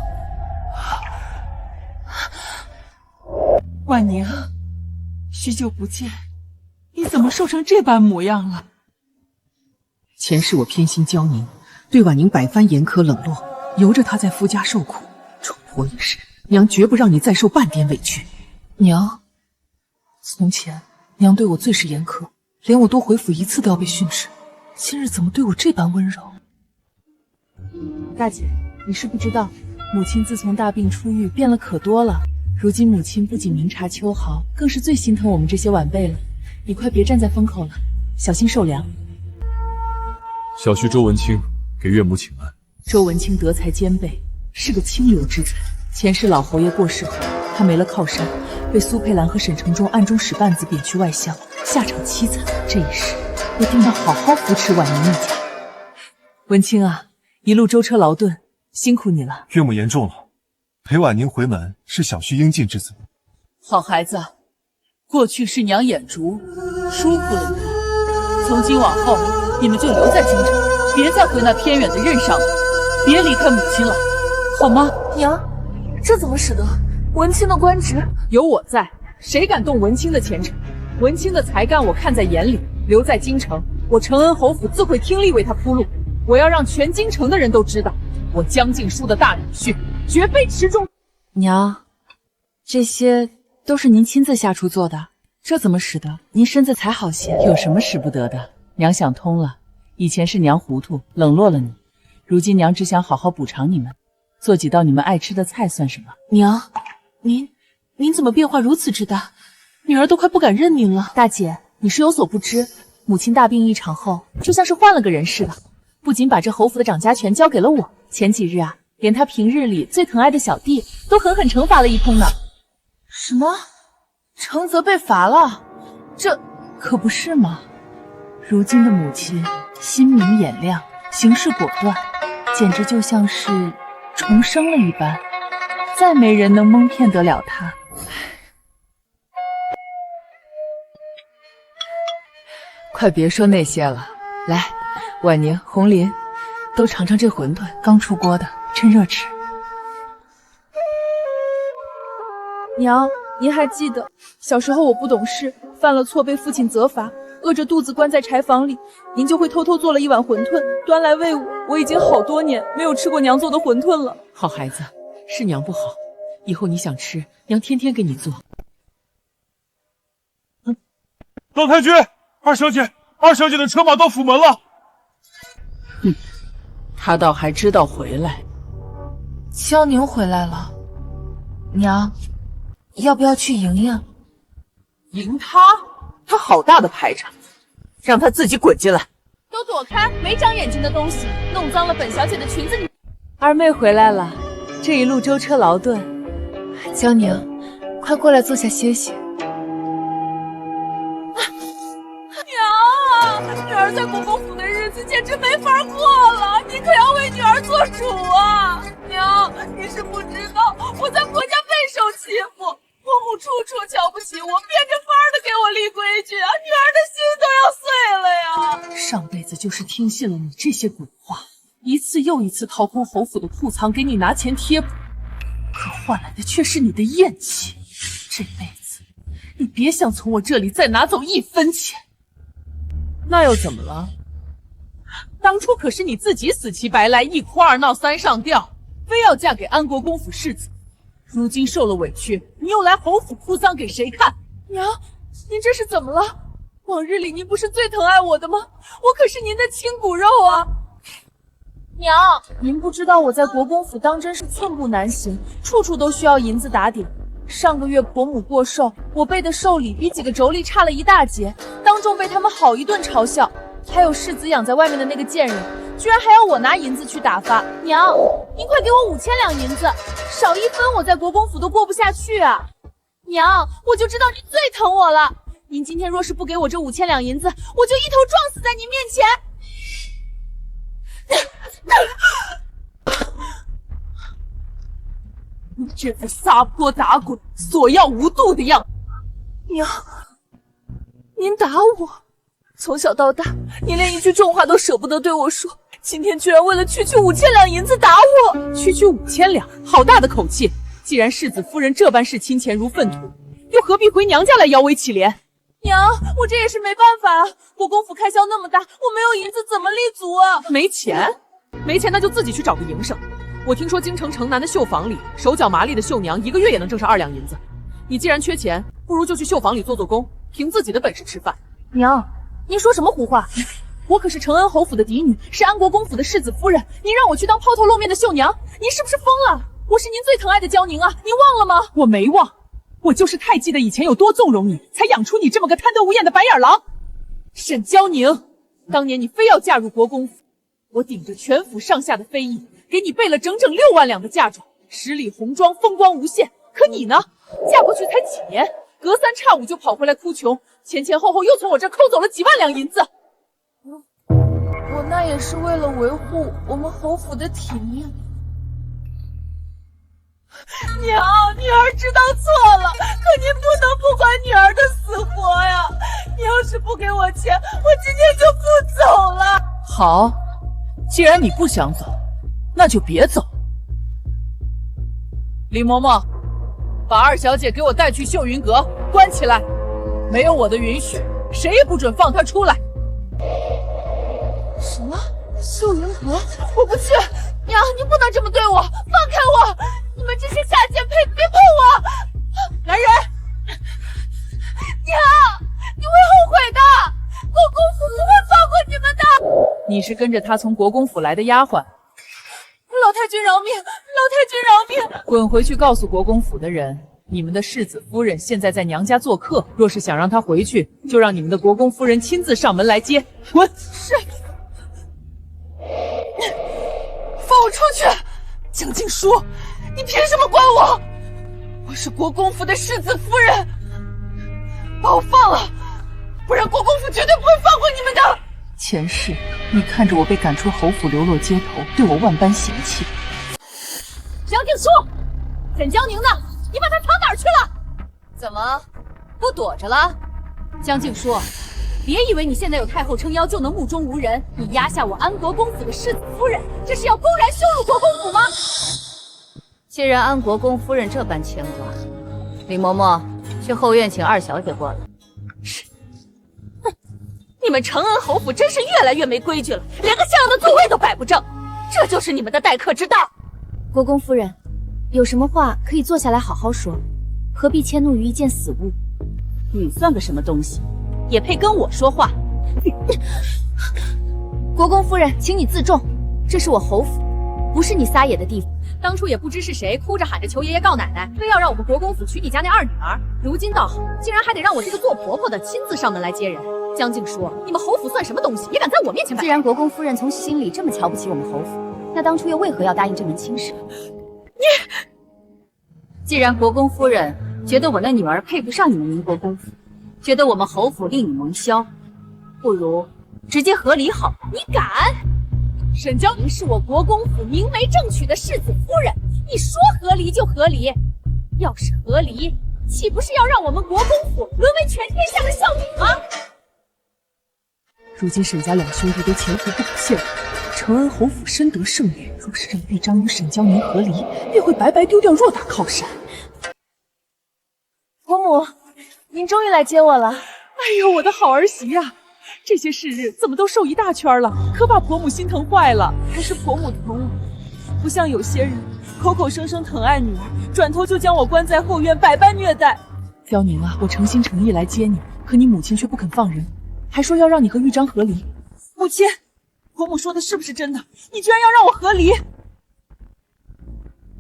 婉宁，许久不见，你怎么瘦成这般模样了？前世我偏心娇宁，对婉宁百般严苛冷落，由着她在夫家受苦。重活一世，娘绝不让你再受半点委屈。娘，从前娘对我最是严苛，连我多回府一次都要被训斥，今日怎么对我这般温柔？大姐，你是不知道，母亲自从大病初愈，变了可多了。如今母亲不仅明察秋毫，更是最心疼我们这些晚辈了。你快别站在风口了，小心受凉。小婿周文清给岳母请安。周文清德才兼备，是个清流之才。前世老侯爷过世后，他没了靠山，被苏佩兰和沈承忠暗中使绊子贬去外乡，下场凄惨。这一世，我定要好好扶持婉宁一家。文清啊，一路舟车劳顿，辛苦你了。岳母言重了，陪婉宁回门是小婿应尽之责。好孩子，过去是娘眼拙，疏忽了你。从今往后，你们就留在京城，别再回那偏远的任上了，别离开母亲了，好吗？娘，这怎么使得？文清的官职有我在，谁敢动文清的前程？文清的才干我看在眼里，留在京城，我承恩侯府自会听力为他铺路。我要让全京城的人都知道，我江静书的大女婿绝非池中。娘，这些都是您亲自下厨做的，这怎么使得？您身子才好些，有什么使不得的？娘想通了，以前是娘糊涂，冷落了你，如今娘只想好好补偿你们，做几道你们爱吃的菜算什么？娘，您怎么变化如此之大？女儿都快不敢认您了。大姐，你是有所不知，母亲大病一场后，就像是换了个人似的，不仅把这侯府的掌家权交给了我，前几日啊，连她平日里最疼爱的小弟都狠狠惩罚了一通呢。什么？承泽被罚了？这可不是吗？如今的母亲心明眼亮，行事果断，简直就像是重生了一般，再没人能蒙骗得了她。快别说那些了，来，婉宁、红林，都尝尝这馄饨，刚出锅的，趁热吃。娘，您还记得小时候我不懂事，犯了错被父亲责罚，饿着肚子关在柴房里，您就会偷偷做了一碗馄饨端来喂我。我已经好多年没有吃过娘做的馄饨了。好孩子，是娘不好，以后你想吃，娘天天给你做。老太君，二小姐的车马到府门了。哼，她倒还知道回来。娇宁回来了，娘，要不要去迎迎？迎她？她好大的排场，让她自己滚进来！都躲开，没长眼睛的东西，弄脏了本小姐的裙子！二妹回来了，这一路舟车劳顿。娇宁，快过来坐下歇歇。娘，女儿在公公府的日子简直没法过了，你可要为女儿做主啊！娘，你是不知道，我在婆家备受欺负，婆母处处瞧不起我，变着法儿的给我立规矩啊，女儿的心都要碎了呀！上辈子就是听信了你这些鬼话，一次又一次掏空侯府的库藏给你拿钱贴补，可换来的却是你的厌弃。这辈子，你别想从我这里再拿走1分钱。那又怎么了？当初可是你自己死乞白赖，1哭2闹3上吊，非要嫁给安国公府世子。如今受了委屈，你又来侯府哭丧给谁看？娘，您这是怎么了？往日里您不是最疼爱我的吗？我可是您的亲骨肉啊！娘，您不知道我在国公府当真是寸步难行，处处都需要银子打点。上个月婆母过寿，我备的寿礼比几个妯娌差了1大截，当众被他们好一顿嘲笑。还有世子养在外面的那个贱人，居然还要我拿银子去打发。娘，您快给我5000两银子，少1分我在国公府都过不下去啊！娘，我就知道您最疼我了。您今天若是不给我这5000两银子，我就一头撞死在您面前。你这副撒泼打滚、索要无度的样子！娘，您打我！从小到大，您连一句重话都舍不得对我说，今天居然为了区区5000两银子打我！区区5000两，好大的口气！既然世子夫人这般视亲钱如粪土，又何必回娘家来摇尾乞怜？娘，我这也是没办法啊！国公府开销那么大，我没有银子怎么立足啊？没钱？没钱那就自己去找个营生。我听说京城城南的绣坊里，手脚麻利的绣娘1个月也能挣上2两银子。你既然缺钱，不如就去绣坊里做做工，凭自己的本事吃饭。娘，您说什么胡话？我可是承恩侯府的嫡女，是安国公府的世子夫人，您让我去当抛头露面的绣娘，您是不是疯了？我是您最疼爱的娇宁啊，您忘了吗？我没忘，我就是太记得以前有多纵容你，才养出你这么个贪得无厌的白眼狼。沈娇宁，当年你非要嫁入国公府，我顶着全府上下的非议，给你备了整整6万两的嫁妆，10里红妆，风光无限。可你呢，嫁过去才几年，隔3差5就跑回来哭穷，前后后又从我这抠走了几万两银子。我那也是为了维护我们侯府的体面。娘，女儿知道错了，可您不能不管女儿的死活呀！你要是不给我钱，我今天就不走了。好，既然你不想走，那就别走。李嬷嬷，把2小姐给我带去秀云阁，关起来，没有我的允许，谁也不准放她出来。什么？秀云阁？我不去！娘，你不能这么对我，放开我！你们这些下贱胚子，别碰我！来人！娘，你会后悔的，国公府不会放过你们的。你是跟着他从国公府来的丫鬟。老太君饶命！老太君饶命！滚回去告诉国公府的人，你们的世子夫人现在在娘家做客，若是想让她回去，就让你们的国公夫人亲自上门来接。滚！是。放我出去！江静书，你凭什么管我？我是国公府的世子夫人，把我放了，不然国公府绝对不会放过你们的。前世你看着我被赶出侯府，流落街头，对我万般嫌弃。江静书，沈江宁呢？你把她藏哪儿去了？怎么不躲着了？江静书，别以为你现在有太后撑腰就能目中无人，你压下我安国公府的世子夫人，这是要公然羞辱国公府吗？既然安国公夫人这般牵挂，李嬷嬷去后院请2小姐过来。是。哼，你们承恩侯府真是越来越没规矩了，连个像样的座位都摆不正，这就是你们的待客之道。国公夫人，有什么话可以坐下来好好说，何必迁怒于一件死物？你算个什么东西，也配跟我说话？国公夫人，请你自重，这是我侯府，不是你撒野的地方。当初也不知是谁哭着喊着求爷爷告奶奶，非要让我们国公府娶你家那2女儿。如今倒好，竟然还得让我这个做婆婆的亲自上门来接人。江静书，你们侯府算什么东西，也敢在我面前摆？既然国公夫人从心里这么瞧不起我们侯府，那当初又为何要答应这门亲事？既然国公夫人觉得我那女儿配不上你们宁国公府，觉得我们侯府令你蒙羞，不如直接和离好了。你敢？沈娇宁是我国公府明媒正娶的世子夫人，你说和离就和离，要是和离，岂不是要让我们国公府沦为全天下的笑柄吗？如今沈家2兄弟都前途不可限量，承恩侯府深得盛誉，若是让豫章与沈娇宁和离，便会白白丢掉偌大靠山。伯母，您终于来接我了。哎呦，我的好儿媳呀！这些时日怎么都瘦一大圈了，可把婆母心疼坏了。还是婆母疼我，不像有些人口口声声疼爱女儿，转头就将我关在后院，百般虐待。娇宁啊，我诚心诚意来接你，可你母亲却不肯放人，还说要让你和豫章和离。母亲，婆母说的是不是真的？你居然要让我和离？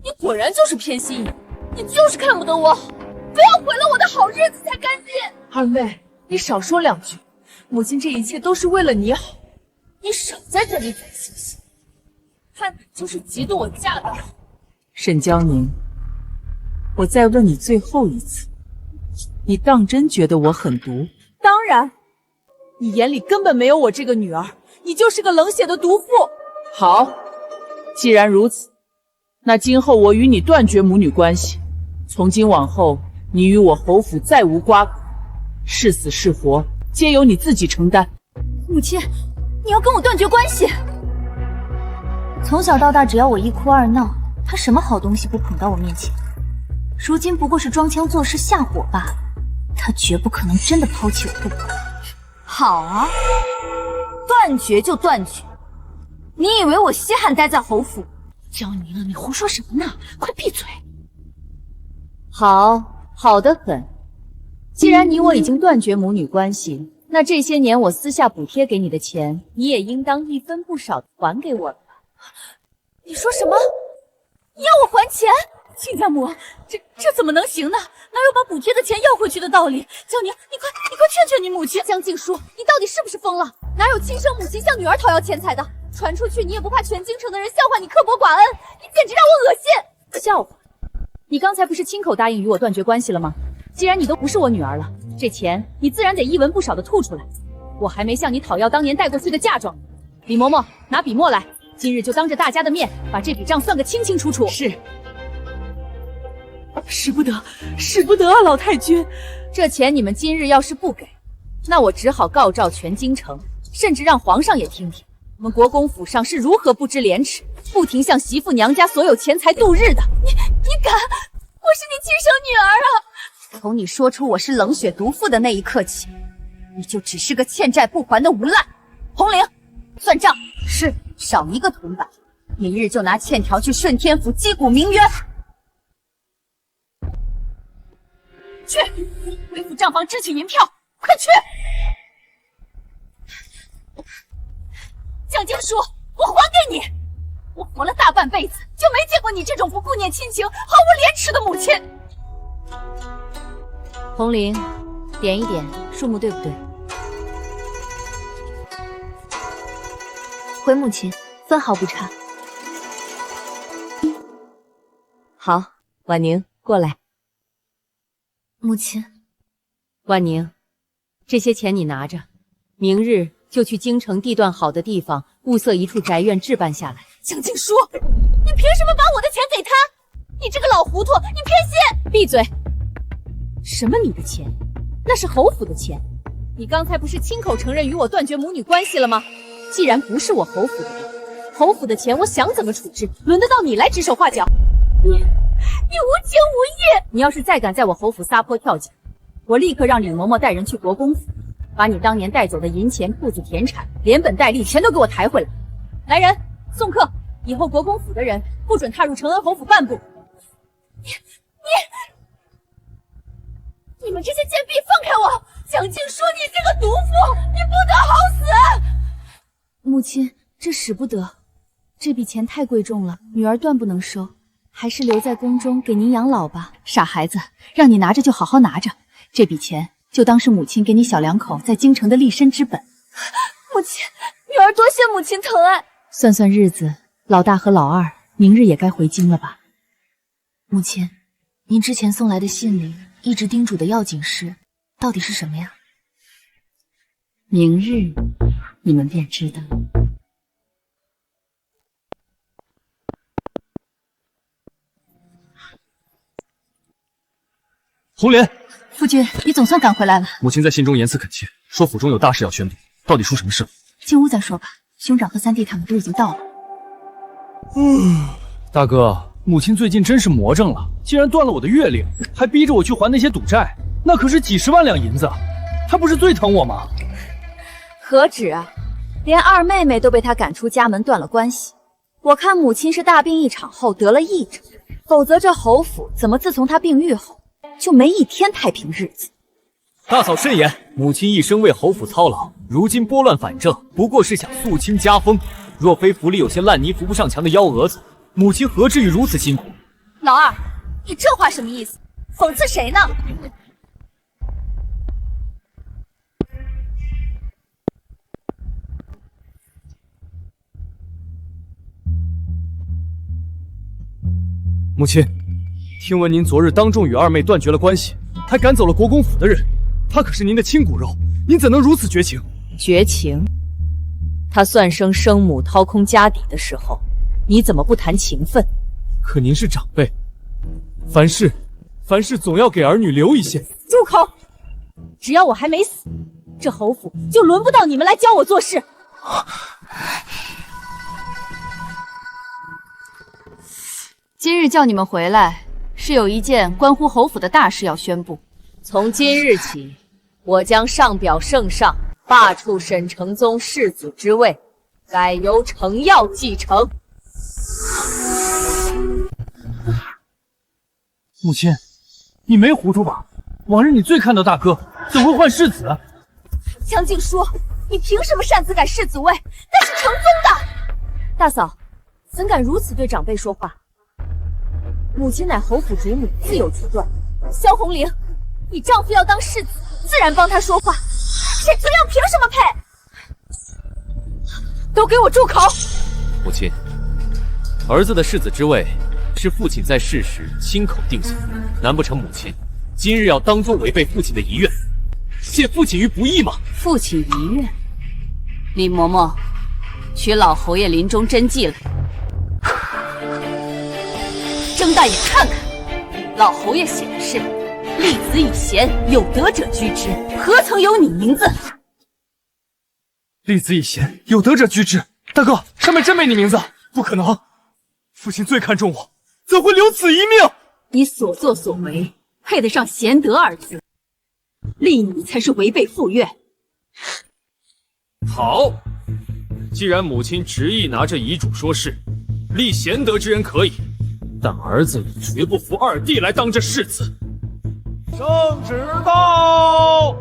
你果然就是偏心眼，你就是看不得我，不要毁了我的好日子才干净。二妹，你少说两句，母亲这一切都是为了你好，你少在这里嘴行行，看你就是嫉妒我嫁得好。沈娇宁，我再问你最后一次，你当真觉得我狠毒？当然，你眼里根本没有我这个女儿，你就是个冷血的毒妇。好，既然如此，那今后我与你断绝母女关系，从今往后，你与我侯府再无瓜葛，是死是活，皆由你自己承担。母亲，你要跟我断绝关系？从小到大，只要我一哭二闹，他什么好东西不捧到我面前？如今不过是装腔作势吓唬我罢了，他绝不可能真的抛弃我不管。好啊，断绝就断绝。你以为我稀罕待在侯府？娇宁啊，你胡说什么呢？快闭嘴！好，好得很。既然你我已经断绝母女关系，那这些年我私下补贴给你的钱，你也应当一分不少的还给我了吧？你说什么？你要我还钱？亲家母，这怎么能行呢？哪有把补贴的钱要回去的道理？娇宁，你快劝劝你母亲！江静书，你到底是不是疯了？哪有亲生母亲向女儿讨要钱财的？传出去，你也不怕全京城的人笑话你刻薄寡恩？你简直让我恶心！笑话！你刚才不是亲口答应与我断绝关系了吗？既然你都不是我女儿了，这钱你自然得一文不少的吐出来。我还没向你讨要当年带过去的嫁妆。李嬷嬷，拿笔墨来，今日就当着大家的面把这笔账算个清清楚楚。是。使不得，使不得啊，老太君！这钱你们今日要是不给，那我只好告召全京城，甚至让皇上也听听我们国公府上是如何不知廉耻，不停向媳妇娘家所有钱财度日的。你敢？我是你亲生女儿啊！从你说出我是冷血毒妇的那一刻起，你就只是个欠债不还的无赖。红绫，算账。是，少一个铜板，明日就拿欠条去顺天府击鼓鸣冤。去，回府账房支取银票，快去！蒋静书，我还给你！我活了大半辈子，就没见过你这种不顾念亲情、毫无廉耻的母亲。红绫，点一点，数目对不对？回母亲，分毫不差。好，婉宁过来。母亲，婉宁，这些钱你拿着，明日就去京城地段好的地方物色一处宅院置办下来。蒋静书，你凭什么把我的钱给他？你这个老糊涂，你偏心！闭嘴！什么你的钱？那是侯府的钱。你刚才不是亲口承认与我断绝母女关系了吗？既然不是我侯府的人，侯府的钱我想怎么处置，轮得到你来指手画脚？你无情无义！你要是再敢在我侯府撒泼跳脚，我立刻让李嬷嬷带人去国公府，把你当年带走的银钱、铺子、田产，连本带利全都给我抬回来。来人，送客！以后国公府的人不准踏入承恩侯府半步。你们这些贱婢，放开我！蒋静书，你这个毒妇，你不得好死！母亲，这使不得，这笔钱太贵重了，女儿断不能收，还是留在宫中给您养老吧。傻孩子，让你拿着就好好拿着，这笔钱就当是母亲给你小两口在京城的立身之本。母亲，女儿多谢母亲疼爱。算算日子，老大和老二明日也该回京了吧？母亲，您之前送来的信里一直叮嘱的要紧事，到底是什么呀？明日你们便知道。红莲，夫君，你总算赶回来了。母亲在信中言辞恳切，说府中有大事要宣布，到底出什么事了？进屋再说吧。兄长和三弟他们都已经到了。大哥，母亲最近真是魔怔了，竟然断了我的月令，还逼着我去还那些赌债，那可是几10万两银子，她不是最疼我吗？何止啊，连二妹妹都被他赶出家门，断了关系。我看母亲是大病一场后得了癔症，否则这侯府怎么自从她病愈后，就没一天太平日子？大嫂慎言，母亲一生为侯府操劳，如今拨乱反正，不过是想肃清家风。若非府里有些烂泥扶不上墙的幺蛾子，母亲何至于如此辛苦？老二，你这话什么意思？讽刺谁呢？母亲，听闻您昨日当众与二妹断绝了关系，还赶走了国公府的人，她可是您的亲骨肉，您怎能如此绝情？绝情？他算生生母掏空家底的时候，你怎么不谈情分？可您是长辈，凡事总要给儿女留一些。住口！只要我还没死，这侯府就轮不到你们来教我做事。今日叫你们回来，是有一件关乎侯府的大事要宣布。从今日起，我将上表圣上，罢黜沈承宗世子之位，改由程耀继承。母亲，你没糊涂吧？往日你最看到大哥，怎会换世子？江静书，你凭什么擅自改世子位？那是承宗的。大嫂，怎敢如此对长辈说话？母亲乃侯府主母，自有决断。萧红玲，你丈夫要当世子，自然帮他说话。沈清亮凭什么配？都给我住口！母亲，儿子的世子之位是父亲在世时亲口定下，难不成母亲今日要当众违背父亲的遗愿，陷父亲于不义吗？父亲遗愿，李嬷嬷，取老侯爷临终真迹来。睁大眼看看，老侯爷写的是“立子以贤，有德者居之”，何曾有你名字？立子以贤，有德者居之。大哥，上面真没你名字？不可能！父亲最看重我，怎会留此一命？你所作所为，配得上贤德二字，立你才是违背父愿。好，既然母亲执意拿着遗嘱说事，立贤德之人可以，但儿子也绝不服二弟来当这世子。圣旨到！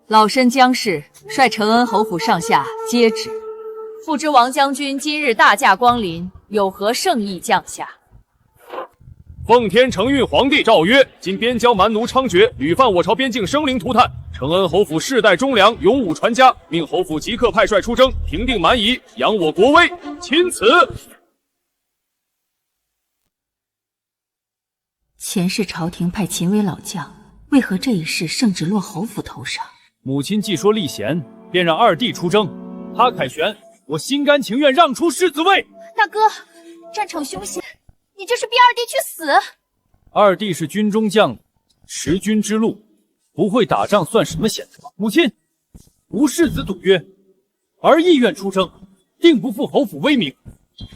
老身姜氏率承恩侯府上下接旨，复知王将军今日大驾光临，有何圣意降下？奉天承运皇帝诏曰：今边郊蛮奴猖獗，屡犯我朝边境生灵涂炭，承恩侯府世代忠良，勇武传家，命侯府即刻派帅出征，平定蛮夷，扬我国威。钦此。前世朝廷派秦威老将，为何这一世圣旨落侯府头上？母亲既说立贤，便让二弟出征。他凯旋，我心甘情愿让出世子位。大哥，战场凶险，你这是逼二弟去死。二弟是军中将领，识君之路，不会打仗算什么显德？母亲，无世子赌约，儿意愿出征，定不负侯府威名。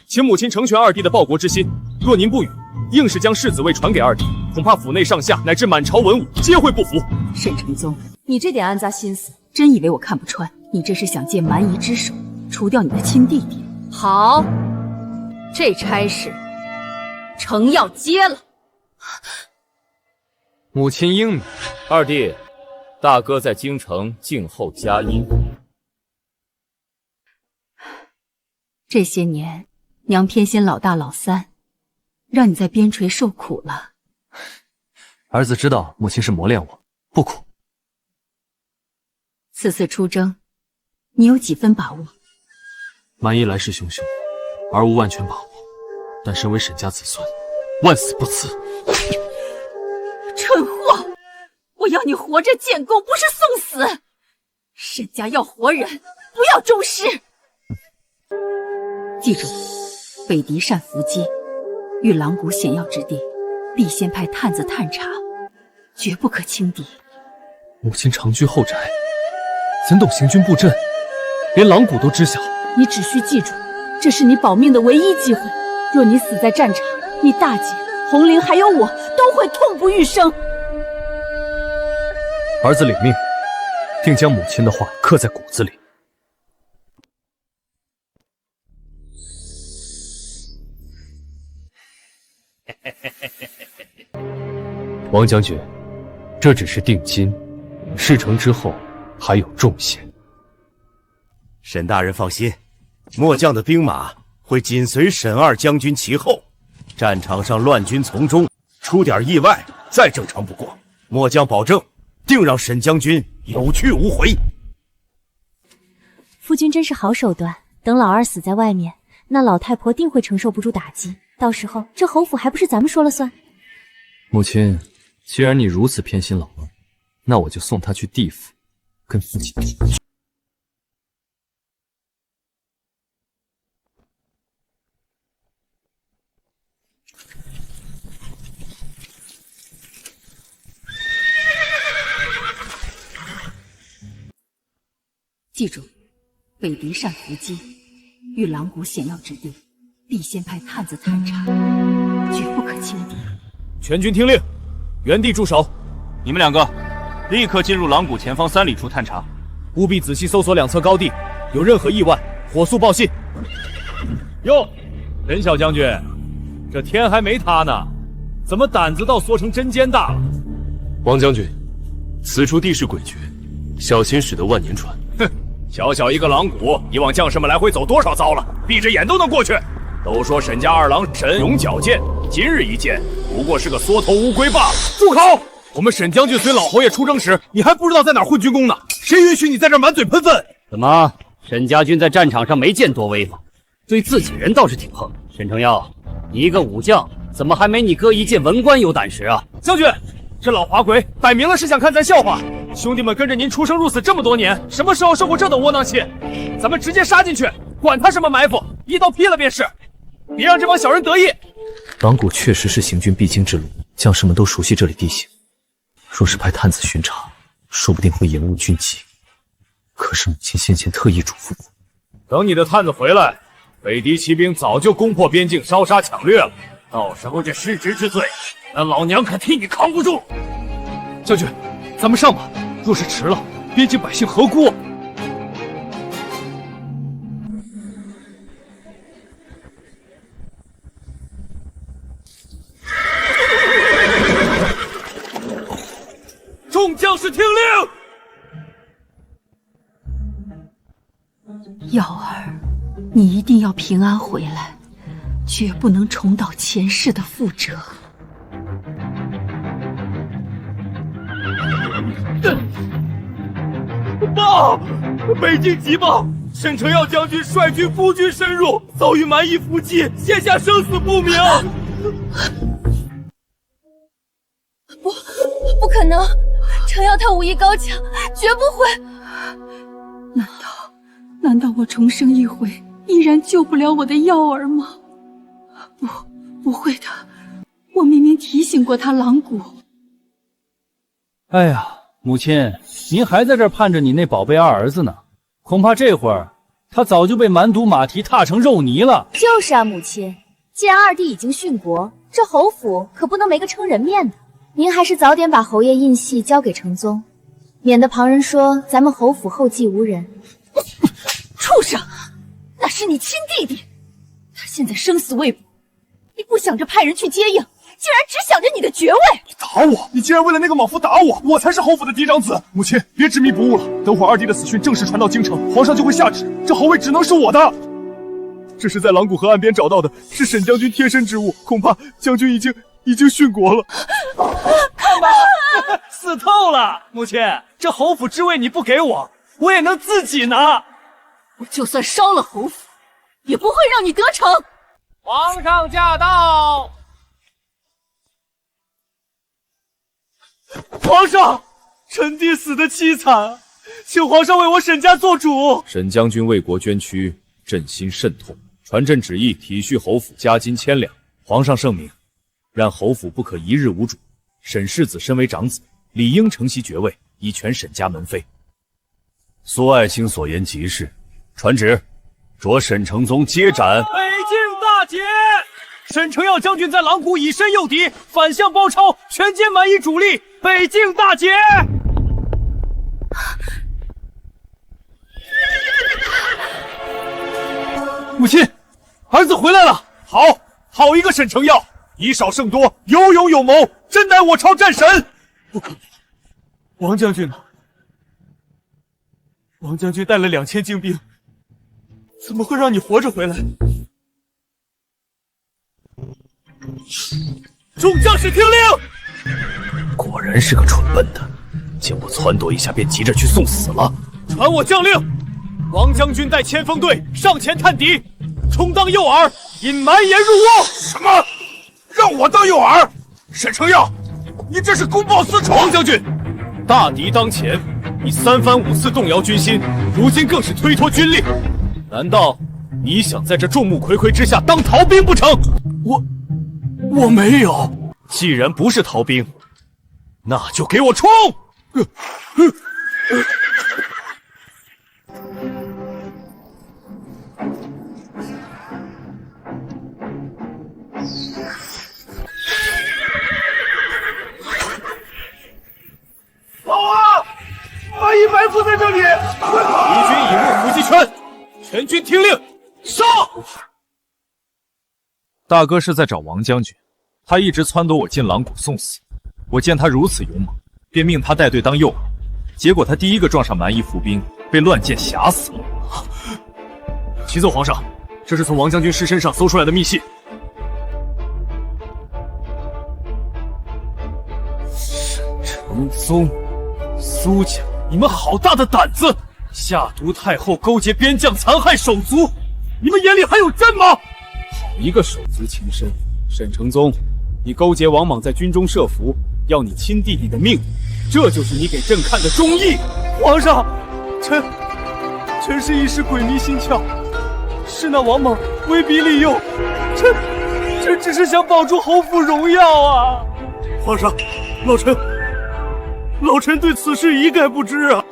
请母亲成全二弟的报国之心。若您不与，硬是将世子位传给二弟，恐怕府内上下乃至满朝文武皆会不服。沈承宗，你这点暗杂心思，真以为我看不穿？你这是想借蛮夷之手除掉你的亲弟弟？好，这差事程耀接了。母亲英明，二弟，大哥在京城静候佳音。这些年，娘偏心老大老三，让你在边陲受苦了。儿子知道母亲是磨练我，不苦。此次出征，你有几分把握？蛮夷来势汹汹，儿无万全把握，但身为沈家子孙，万死不辞。蠢货！我要你活着建功，不是送死。沈家要活人，不要忠尸。记住，北狄善伏击，遇狼谷险要之地，必先派探子探查，绝不可轻敌。母亲长居后宅，怎懂行军布阵？连狼谷都知晓。你只需记住，这是你保命的唯一机会。若你死在战场，你大姐、红绫还有我都会痛不欲生。儿子领命，定将母亲的话刻在骨子里。王将军，这只是定金，事成之后还有重险。沈大人放心，末将的兵马会紧随沈二将军其后，战场上乱军丛中，出点意外再正常不过。末将保证，定让沈将军有去无回。夫君真是好手段，等老二死在外面，那老太婆定会承受不住打击，到时候这侯府还不是咱们说了算？母亲，既然你如此偏心老二，那我就送他去地府，跟父亲对决。记住，北敌善伏击，遇狼谷险要之地，必先派探子探查，绝不可轻敌。全军听令，原地驻守。你们两个立刻进入狼谷前方3里处探查，务必仔细搜索两侧高地，有任何意外，火速报信。哟，任小将军，这天还没塌呢，怎么胆子倒缩成针尖大了？王将军，此处地势诡谲，小心驶得万年船。哼，小小一个狼谷，你往将士们来回走多少遭了？闭着眼都能过去。都说沈家二郎神勇矫健，今日一见，不过是个缩头乌龟罢了。住口！我们沈将军随老侯爷出征时，你还不知道在哪儿混军功呢？谁允许你在这儿满嘴喷粪？怎么，沈家军在战场上没见多威风，对自己人倒是挺横。沈承耀，你一个武将，怎么还没你哥一介文官有胆识啊？将军，这老滑鬼摆明了是想看咱笑话。兄弟们跟着您出生入死这么多年，什么时候受过这等窝囊气？咱们直接杀进去，管他什么埋伏，一刀劈了便是。别让这帮小人得意。狼谷确实是行军必经之路，将士们都熟悉这里地形。若是派探子巡查，说不定会延误军机。可是母亲先前特意嘱咐过，等你的探子回来，北敌骑兵早就攻破边境，烧杀抢掠了。到时候这失职之罪，那老娘可替你扛不住。将军，咱们上吧。若是迟了，边境百姓何辜？众将士听令！耀儿，你一定要平安回来，绝不能重蹈前世的覆辙。报！北境急报！沈承耀将军率军夫军深入，遭遇蛮夷伏击，现下生死不明。不可能！承耀他武艺高强，绝不会。难道我重生一回，依然救不了我的耀儿吗？不会的，我明明提醒过他狼谷。哎呀，母亲，您还在这儿盼着你那宝贝二儿子呢，恐怕这会儿他早就被蛮毒马蹄踏成肉泥了。就是啊，母亲，既然二弟已经殉国，这侯府可不能没个撑人面的。您还是早点把侯爷印系交给承宗，免得旁人说咱们侯府后继无人。畜生，那是你亲弟弟，他现在生死未卜，你不想着派人去接应，竟然只想着你的爵位。你打我！你竟然为了那个莽夫打我！我才是侯府的嫡长子。母亲，别执迷不悟了，等会儿二弟的死讯正式传到京城，皇上就会下旨，这侯位只能是我的。这是在狼谷河岸边找到的，是沈将军贴身之物，恐怕将军已经殉国了。看吧，死透了！母亲，这侯府之位你不给我，我也能自己拿。我就算烧了侯府，也不会让你得逞。皇上驾到！皇上，臣弟死得凄惨，请皇上为我沈家做主。沈将军为国捐躯，朕心甚痛。传朕旨意，体恤侯府加金1,000两，皇上圣明，让侯府不可一日无主。沈世子身为长子，理应承袭爵位，以权沈家门扉。苏爱卿所言极是，传旨，着沈承宗接斩。北境大捷！沈承耀将军在狼谷以身诱敌，反向包抄，全歼满夷主力，北境大捷！母亲，儿子回来了！好一个沈承耀，以少胜多，有勇有谋，真乃我朝战神！不可能，王将军呢？王将军带了2000精兵，怎么会让你活着回来？众将士听令！果然是个蠢笨的，见我撺掇一下便急着去送死了。传我将令，王将军带前锋队上前探敌，充当诱饵，引蛮夷入瓮。什么？让我当诱饵？沈承耀，你这是公报私闯！王将军，大敌当前，你3番5次动摇军心，如今更是推脱军令。难道你想在这众目睽睽之下当逃兵不成？我没有。既然不是逃兵，那就给我冲！跑啊！蛮夷埋伏在这里！敌军已入伏击圈，全军听令，上！大哥是在找王将军，他一直撺掇我进狼谷送死。我见他如此勇猛，便命他带队当诱饵。结果他第一个撞上蛮夷伏兵，被乱箭匣死了。启奏皇上，这是从王将军尸身上搜出来的密信。沈承宗、苏家，你们好大的胆子！下毒太后勾结边将，残害手足，你们眼里还有朕吗？好一个手足情深！沈承宗，你勾结王莽在军中设伏，要你亲弟弟的命，这就是你给朕看的忠义！皇上，臣是一时鬼迷心窍，是那王莽威逼利诱，臣只是想保住侯府荣耀啊！皇上，老臣对此事一概不知啊！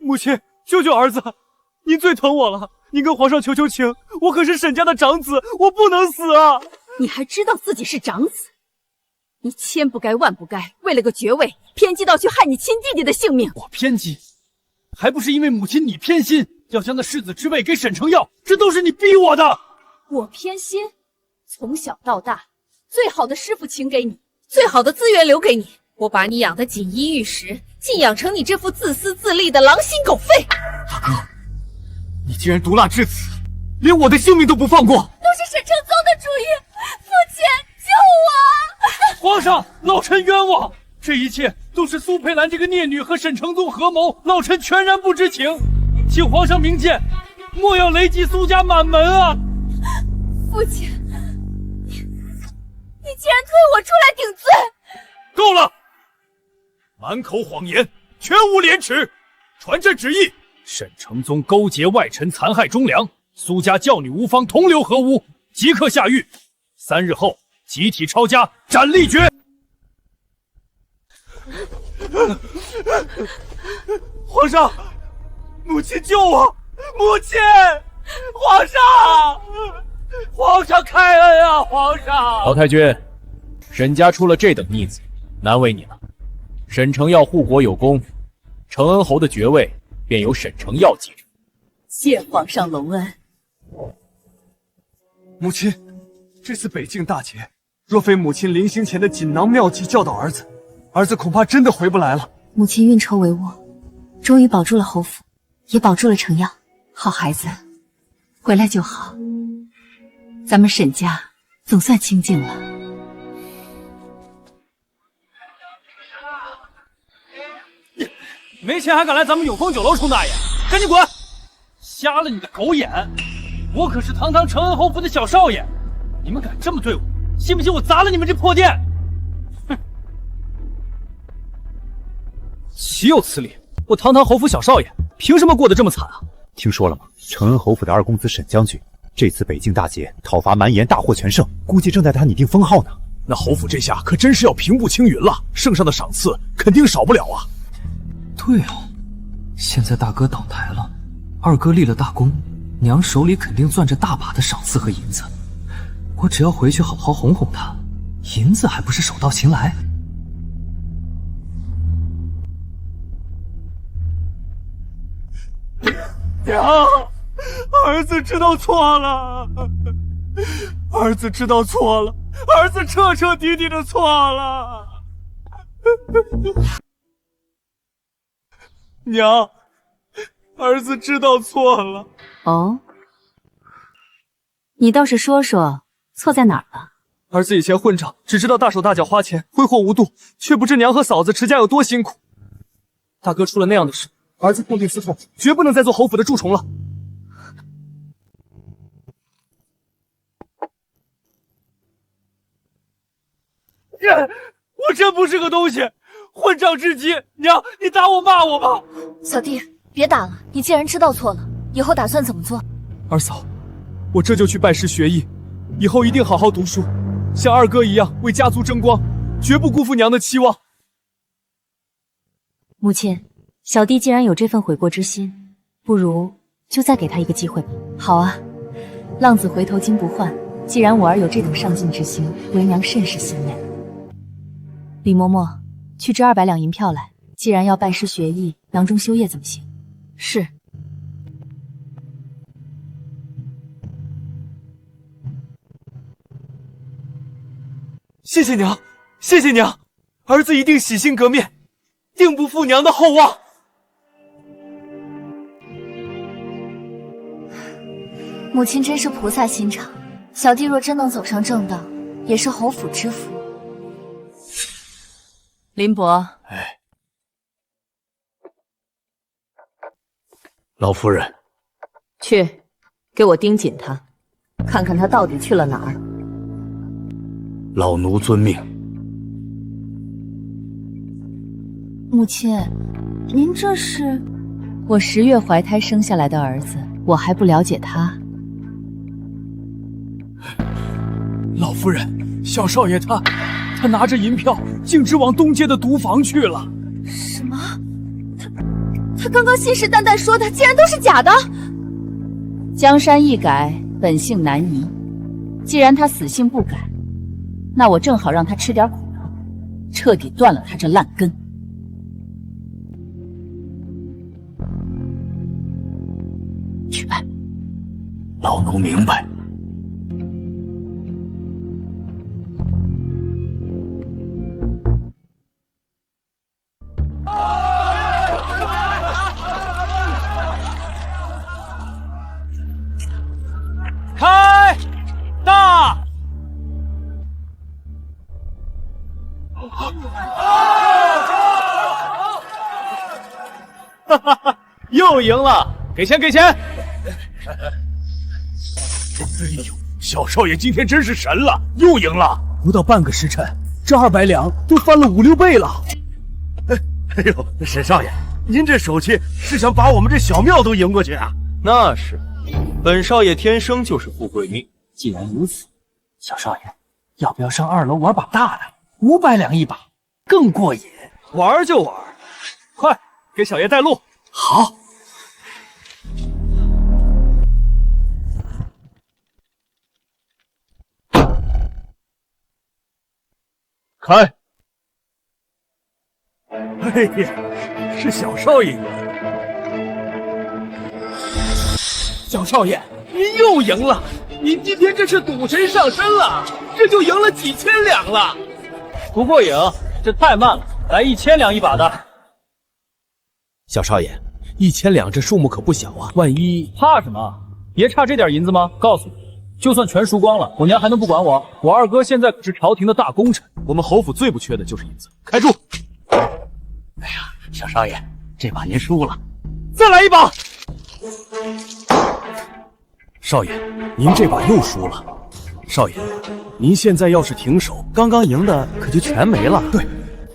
母亲，救救儿子，您最疼我了，您跟皇上求求情，我可是沈家的长子，我不能死啊！你还知道自己是长子？你千不该万不该，为了个爵位，偏激到去害你亲弟弟的性命。我偏激，还不是因为母亲你偏心，要将那世子之位给沈承耀，这都是你逼我的。我偏心？从小到大，最好的师傅请给你，最好的资源留给你，我把你养得锦衣玉食，竟养成你这副自私自利的狼心狗肺。大哥，你竟然毒辣至此，连我的性命都不放过！都是沈承宗的主意，父亲救我！皇上，老臣冤枉，这一切都是苏佩兰这个孽女和沈承宗合谋，老臣全然不知情，请皇上明鉴，莫要雷击苏家满门啊！父亲，你竟然推我出来顶罪！够了！满口谎言，全无廉耻！传朕旨意，沈承宗勾结外臣，残害忠良，苏家教女无方同流合污，即刻下狱，3日后集体抄家，斩立决！皇上，母亲救我！母亲，皇上开恩啊！皇上，老太君，沈家出了这等逆子，难为你了。沈承耀护国有功，承恩侯的爵位便由沈承耀继承。谢皇上隆恩。母亲，这次北境大捷，若非母亲临行前的锦囊妙计教导儿子，儿子恐怕真的回不来了。母亲运筹帷幄，终于保住了侯府，也保住了承耀。好孩子，回来就好。咱们沈家总算清静了。没钱还敢来咱们永丰酒楼充大爷，赶紧滚！瞎了你的狗眼！我可是堂堂承恩侯府的小少爷，你们敢这么对我，信不信我砸了你们这破店？哼！岂有此理！我堂堂侯府小少爷，凭什么过得这么惨啊？听说了吗？承恩侯府的2公子沈将军这次北境大捷，讨伐蛮夷大获全胜，估计正在他拟定封号呢。那侯府这下可真是要平步青云了，圣上的赏赐肯定少不了啊。对啊，现在大哥倒台了，二哥立了大功，娘手里肯定攥着大把的赏赐和银子。我只要回去好好哄哄他，银子还不是手到擒来？娘，儿子知道错了，儿子知道错了，儿子彻彻底底的错了。娘，儿子知道错了。哦，你倒是说说错在哪儿了？儿子以前混账，只知道大手大脚花钱，挥霍无度，却不知娘和嫂子持家有多辛苦。大哥出了那样的事，儿子痛定思痛，绝不能再做侯府的蛀虫了。我真不是个东西，混账至极！娘，你打我骂我吧。小弟，别打了，你既然知道错了，以后打算怎么做？二嫂，我这就去拜师学艺，以后一定好好读书，像二哥一样为家族争光，绝不辜负娘的期望。母亲，小弟既然有这份悔过之心，不如就再给他一个机会吧。好啊，浪子回头金不换，既然我儿有这等上进之心，为娘甚是欣慰。李嬷嬷，去支200两银票来。既然要拜师学艺，囊中修业怎么行？是。谢谢娘，谢谢娘，儿子一定洗心革面，定不负娘的厚望。母亲真是菩萨心肠，小弟若真能走上正道，也是侯府之福。林伯，哎，老夫人，去，给我盯紧他，看看他到底去了哪儿。老奴遵命。母亲，您这是？我10月怀胎生下来的儿子，我还不了解他。老夫人，小少爷他拿着银票，径直往东街的毒房去了。什么？他刚刚信誓旦旦说的，竟然都是假的！江山易改，本性难移。既然他死性不改，那我正好让他吃点苦头，彻底断了他这烂根。去办。老奴明白。开大！哈哈哈！又赢了，给钱给钱！哎呦，小少爷今天真是神了，又赢了！不到半个时辰，这200两都翻了5、6倍了。哎呦，沈少爷，您这手气是想把我们这小庙都赢过去啊？那是，本少爷天生就是富贵命。既然如此，小少爷，要不要上2楼玩把大的？500两一把，更过瘾。玩就玩，快给小爷带路。好。开！哎呀，是小少爷赢。小少爷，您又赢了！您今天这是赌神上身了，这就赢了几千两了。不过瘾，这太慢了，来1000两一把的。小少爷，1000两这数目可不小啊，万一……怕什么？别差这点银子吗？告诉你，就算全输光了，我娘还能不管我？我二哥现在可是朝廷的大功臣，我们侯府最不缺的就是银子。开住！哎呀，小少爷，这把您输了，再来一把。少爷，您这把又输了。少爷，您现在要是停手，刚刚赢的可就全没了。对，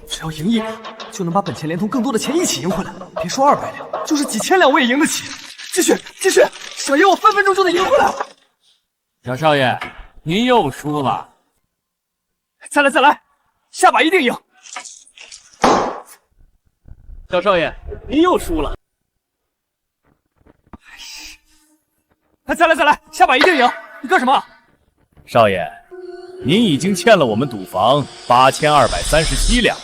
只要赢一把，就能把本钱连同更多的钱一起赢回来。别说200两，就是几千两我也赢得起。继续，继续，小爷我分分钟就能赢回来。小少爷，您又输了。再来再来，下把一定赢。小少爷，您又输了。再来再来，下把一定赢。你干什么？少爷，您已经欠了我们赌坊8237两。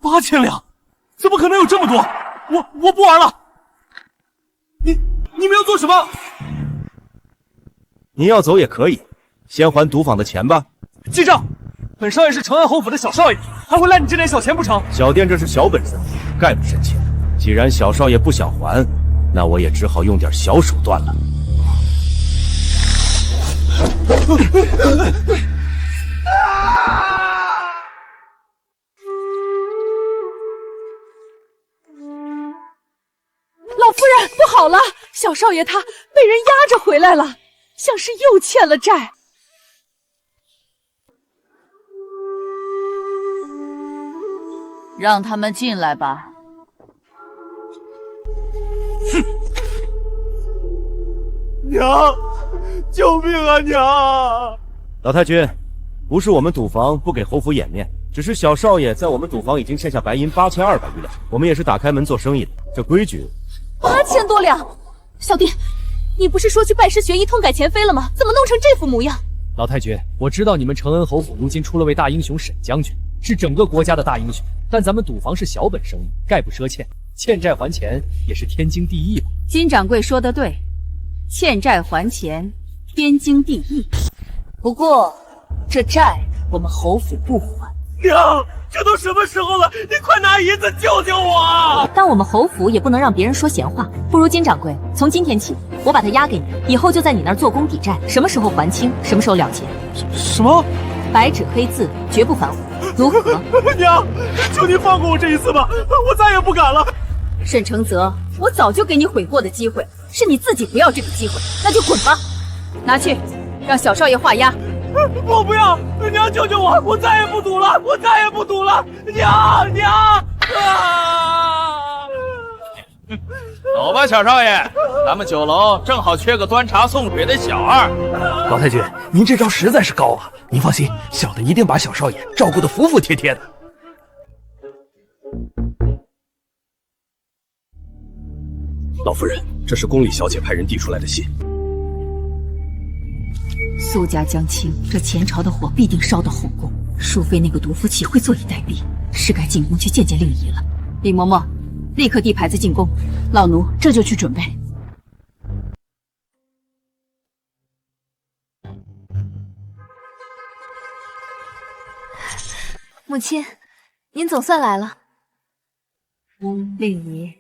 8000两，怎么可能有这么多？我不玩了！你们要做什么？您要走也可以，先还赌坊的钱吧。记账，本少爷是承安侯府的小少爷，还会赖你这点小钱不成？小店这是小本生意，概不深切。既然小少爷不想还，那我也只好用点小手段了。老夫人，不好了！小少爷他被人压着回来了，像是又欠了债。让他们进来吧。哼！娘，救命啊！娘！老太君，不是我们赌坊不给侯府颜面，只是小少爷在我们赌坊已经欠下白银8200余两，我们也是打开门做生意的，这规矩。8000多两，小弟，你不是说去拜师学艺、痛改前非了吗？怎么弄成这副模样？老太君，我知道你们承恩侯府如今出了位大英雄沈将军，是整个国家的大英雄，但咱们赌坊是小本生意，概不赊欠，欠债还钱也是天经地义吧？金掌柜说得对，欠债还钱，天经地义。不过这债我们侯府不还。娘，这都什么时候了？你快拿银子救救我！但我们侯府也不能让别人说闲话，不如金掌柜，从今天起，我把他押给你，以后就在你那儿做工抵债，什么时候还清，什么时候了结。什么？白纸黑字，绝不反悔，如何？娘，求你放过我这一次吧，我再也不敢了。沈承泽，我早就给你悔过的机会，是你自己不要这个机会，那就滚吧，拿去，让小少爷画押。我不要，娘救救我！我再也不赌了，我再也不赌了！娘！走吧，小少爷，咱们酒楼正好缺个端茶送水的小二。老太君，您这招实在是高啊！您放心，小的一定把小少爷照顾得服服帖帖的。老夫人，这是宫里小姐派人递出来的信。苏家将倾，这前朝的火必定烧到后宫。淑妃那个毒妇岂会坐以待毙？是该进宫去见见令仪了。李嬷嬷，立刻递牌子进宫，老奴这就去准备。母亲，您总算来了。令仪，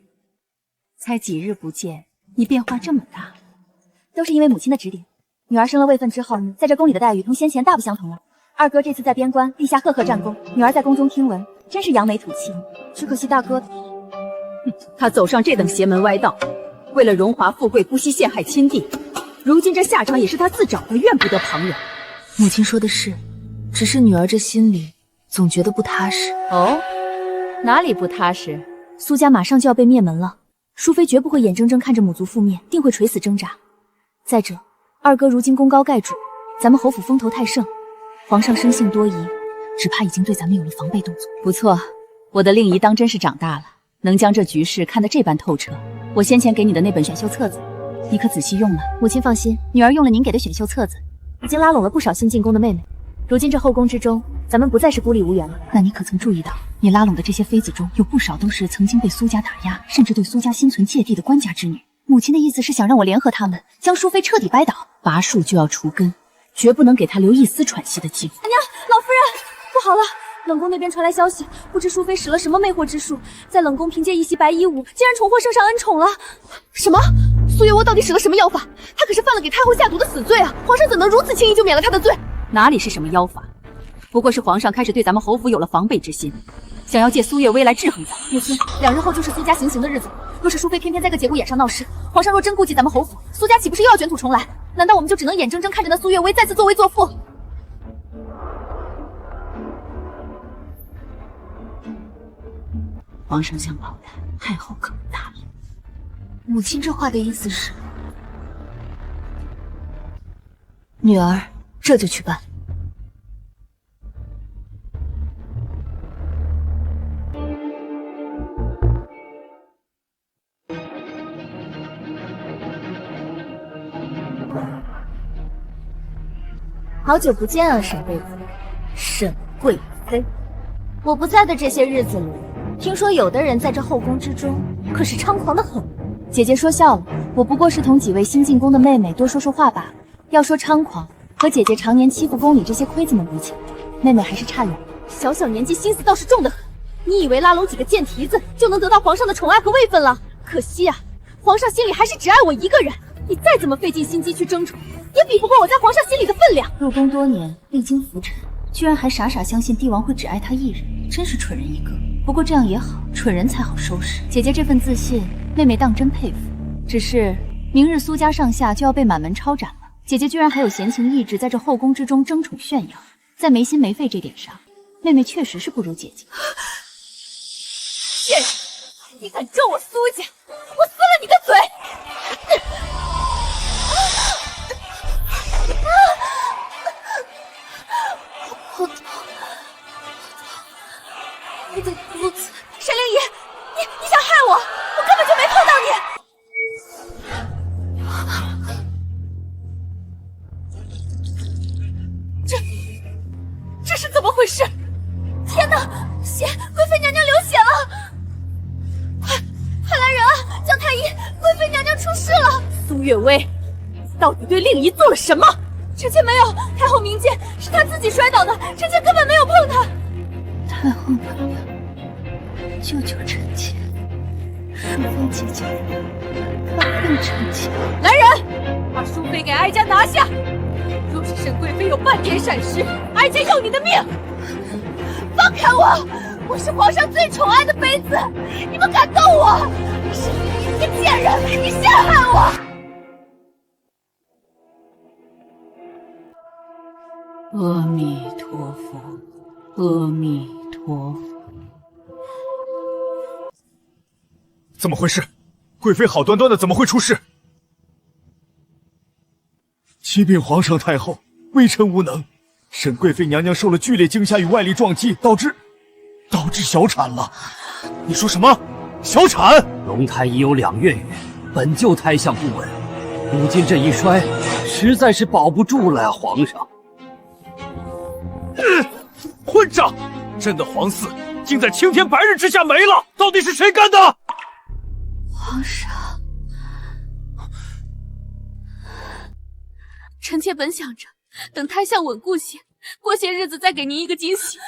才几日不见，你变化这么大，都是因为母亲的指点。女儿生了位分之后，在这宫里的待遇同先前大不相同了。二哥这次在边关立下赫赫战功，女儿在宫中听闻，真是扬眉吐气。只可惜大哥，他走上这等邪门歪道，为了荣华富贵不惜陷害亲弟，如今这下场也是他自找的，怨不得旁人。母亲说的是，只是女儿这心里总觉得不踏实。哦，哪里不踏实？苏家马上就要被灭门了，淑妃绝不会眼睁睁看着母族覆灭，定会垂死挣扎。再者，二哥如今功高盖主，咱们侯府风头太盛，皇上生性多疑，只怕已经对咱们有了防备动作。不错，我的令仪当真是长大了，能将这局势看得这般透彻。我先前给你的那本选秀册子，你可仔细用了？母亲放心，女儿用了您给的选秀册子，已经拉拢了不少新进宫的妹妹。如今这后宫之中，咱们不再是孤立无援了。那你可曾注意到，你拉拢的这些妃子中，有不少都是曾经被苏家打压，甚至对苏家心存芥蒂的官家之女。母亲的意思是想让我联合他们，将淑妃彻底掰倒，拔树就要除根，绝不能给她留一丝喘息的机会。娘，老夫人，不好了！冷宫那边传来消息，不知淑妃使了什么魅惑之术，在冷宫凭借一袭白衣舞，竟然重获圣上恩宠了。什么？苏月窝到底使了什么妖法？他可是犯了给太后下毒的死罪啊！皇上怎能如此轻易就免了他的罪？哪里是什么妖法，不过是皇上开始对咱们侯府有了防备之心，想要借苏月薇来制衡咱。母亲，2日后就是苏家行刑的日子，若是淑妃偏偏在个节骨眼上闹事，皇上若真顾及咱们侯府，苏家岂不是又要卷土重来？难道我们就只能眼睁睁看着那苏月薇再次作威作福？皇上想保他，太后可不答应。母亲这话的意思是，女儿这就去办。好久不见啊，沈贵妃。沈贵妃，我不在的这些日子里，听说有的人在这后宫之中可是猖狂的很。姐姐说笑了，我不过是同几位新进宫的妹妹多说说话罢了。要说猖狂，和姐姐常年欺负宫里这些妃子们比起来，妹妹还是差远。小小年纪心思倒是重得很，你以为拉拢几个贱蹄子就能得到皇上的宠爱和位分了？可惜啊，皇上心里还是只爱我一个人。你再怎么费尽心机去争宠，也比不过我在皇上心里的分量。入宫多年，历经浮沉，居然还傻傻相信帝王会只爱他一人，真是蠢人一个。不过这样也好，蠢人才好收拾。姐姐这份自信，妹妹当真佩服。只是明日苏家上下就要被满门抄斩了，姐姐居然还有闲情逸致在这后宫之中争宠炫耀，在没心没肺这点上，妹妹确实是不如姐姐。贱人，你敢咒我苏家，我撕了你的嘴！好痛，我的肚子！沈灵仪，你想害我？我根本就没碰到你！这是怎么回事？天哪，血！贵妃娘娘流血了！快来人啊！姜太医，贵妃娘娘出事了！苏月薇，到底对令仪做了什么？臣妾没有，太后明鉴，是她自己摔倒的，臣妾根本没有碰她。太后娘娘，救救臣妾！淑妃姐姐，放过臣妾！来人，把淑妃给哀家拿下！若是沈贵妃有半点闪失，哀家要你的命！放开我！我是皇上最宠爱的妃子，你们敢动我？沈灵仪，你个贱人，你陷害我！阿弥陀佛，阿弥陀佛。怎么回事？贵妃好端端的怎么会出事？启禀皇上太后，微臣无能。沈贵妃娘娘受了剧烈惊吓与外力撞击，导致小产了。你说什么？小产？龙胎已有2月余，本就胎相不稳，如今这一摔，实在是保不住了呀，皇上。混账！朕的皇嗣竟在青天白日之下没了，到底是谁干的？皇上，臣妾本想着等胎相稳固些，过些日子再给您一个惊喜，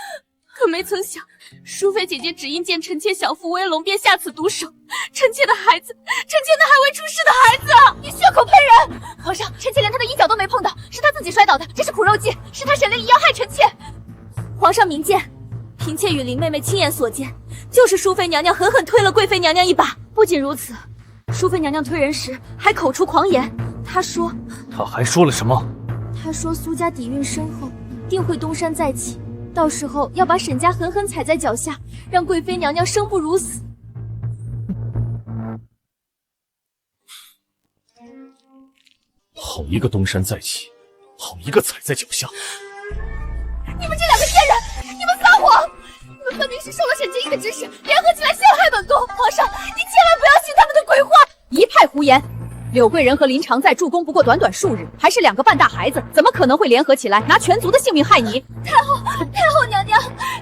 可没曾想，淑妃姐姐只因见臣妾小腹微隆，便下此毒手。臣妾的孩子，臣妾那还未出世的孩子，你血口喷人！皇上，臣妾连他的衣角都没碰到，是他自己摔倒的，这是苦肉计，是他沈灵仪要害臣妾。皇上明鉴，嫔妾与林妹妹亲眼所见，就是淑妃娘娘狠狠推了贵妃娘娘一把。不仅如此，淑妃娘娘推人时还口出狂言，她还说了什么？她说苏家底蕴深厚，定会东山再起，到时候要把沈家狠狠踩在脚下，让贵妃娘娘生不如死。好一个东山再起，好一个踩在脚下！你们这两个贱人，你们撒谎！你们分明是受了沈结义的指使，联合起来陷害本宫。皇上，你千万不要信他们的鬼话！一派胡言！柳贵人和林常在驻宫不过短短数日，还是2个半大孩子，怎么可能会联合起来拿全族的性命害你？太后娘娘，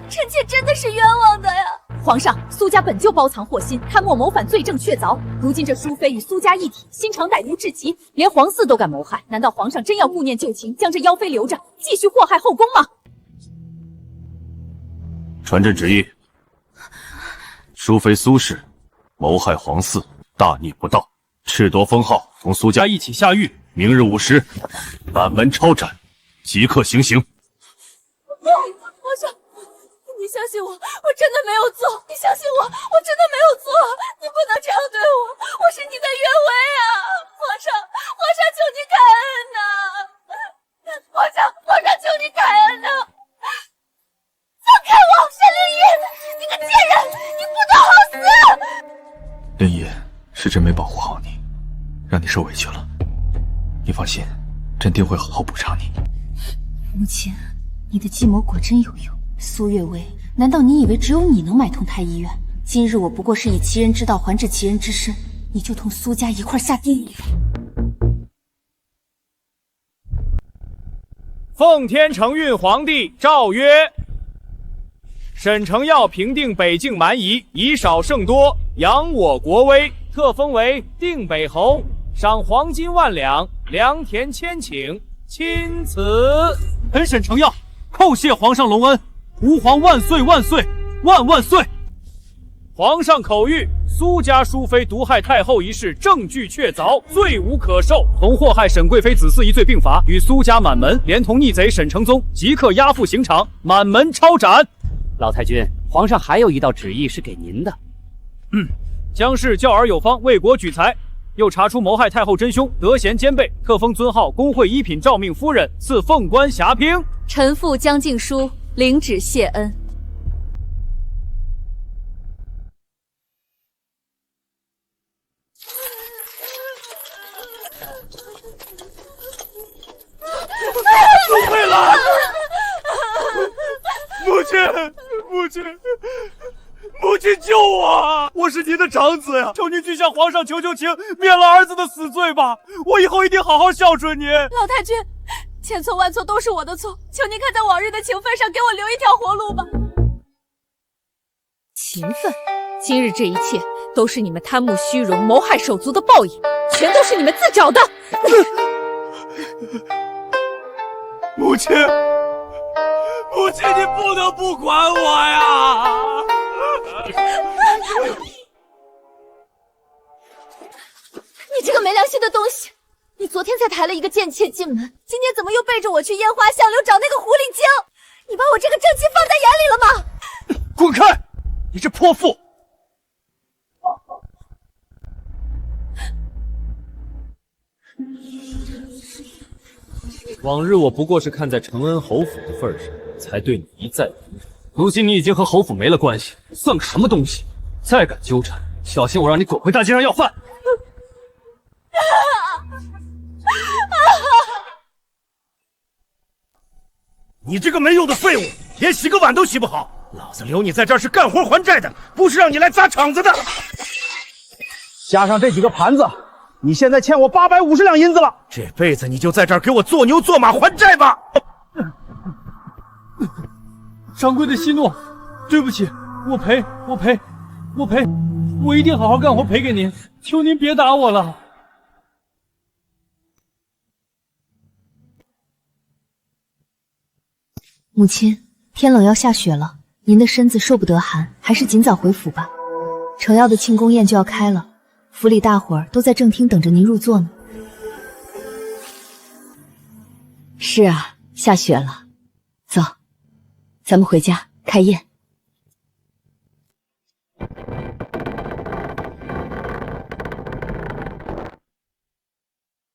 臣妾真的是冤枉的呀！皇上，苏家本就包藏祸心，贪墨谋反，罪证确凿。如今这淑妃与苏家一体，心肠歹毒至极，连皇嗣都敢谋害。难道皇上真要顾念旧情，将这妖妃留着，继续祸害后宫吗？传朕旨意，淑妃苏氏谋害皇嗣，大逆不道，褫夺封号，同苏家一起下狱。明日午时，满门抄斩，即刻行刑。皇上，你相信我，我真的没有做。你相信我，我真的没有做。你不能这样对我，我是你的岳维啊！皇上，求你开恩呐！皇上，求你开恩呐！放开我，沈灵仪！你个贱人，你不得好死！灵仪，是朕没保护好你。让你受委屈了。你放心，朕定会好好补偿你。母亲，你的计谋果真有用。苏月薇，难道你以为只有你能买通太医院？今日我不过是以其人之道还治其人之身，你就同苏家一块下地狱了。奉天承运皇帝诏曰：沈承耀平定北境蛮夷，以少胜多，扬我国威，特封为定北侯，赏黄金1万两，良田1000顷，钦此。臣沈承耀叩谢皇上隆恩，吾皇万岁万岁万万岁！皇上口谕：苏家淑妃毒害太后一事证据确凿，罪无可赦，同祸害沈贵妃子嗣一罪并罚，与苏家满门连同逆贼沈承宗即刻押赴刑场，满门抄斩。老太君，皇上还有一道旨意是给您的。将士教儿有方，为国举才。又查出谋害太后真凶，德贤兼备，特封尊号工会一品诏命夫人，赐凤冠霞帔。臣父江静书领旨谢恩。苏佩兰，母亲，母亲，母亲救我！我是您的长子呀，求您去向皇上求求情，免了儿子的死罪吧！我以后一定好好孝顺您。老太君，千错万错都是我的错，求您看在往日的情分上，给我留一条活路吧。情分？今日这一切都是你们贪慕虚荣、谋害手足的报应，全都是你们自找的。母亲，母亲，你不能不管我呀！你这个没良心的东西！你昨天才抬了一个贱妾进门，今天怎么又背着我去烟花巷柳找那个狐狸精？你把我这个正妻放在眼里了吗？滚开！你这泼妇！往日我不过是看在承恩侯府的份上，才对你一再服从。如今你已经和侯府没了关系，算个什么东西？再敢纠缠，小心我让你滚回大街上要饭！你这个没用的废物，连洗个碗都洗不好！老子留你在这儿是干活还债的，不是让你来砸场子的。加上这几个盘子，你现在欠我850两银子了。这辈子你就在这儿给我做牛做马还债吧！掌柜的息怒，对不起，我赔，我一定好好干活赔给您，求您别打我了。母亲，天冷要下雪了，您的身子受不得寒，还是尽早回府吧。程耀的庆功宴就要开了，府里大伙儿都在正厅等着您入座呢。是啊，下雪了，走，咱们回家开宴。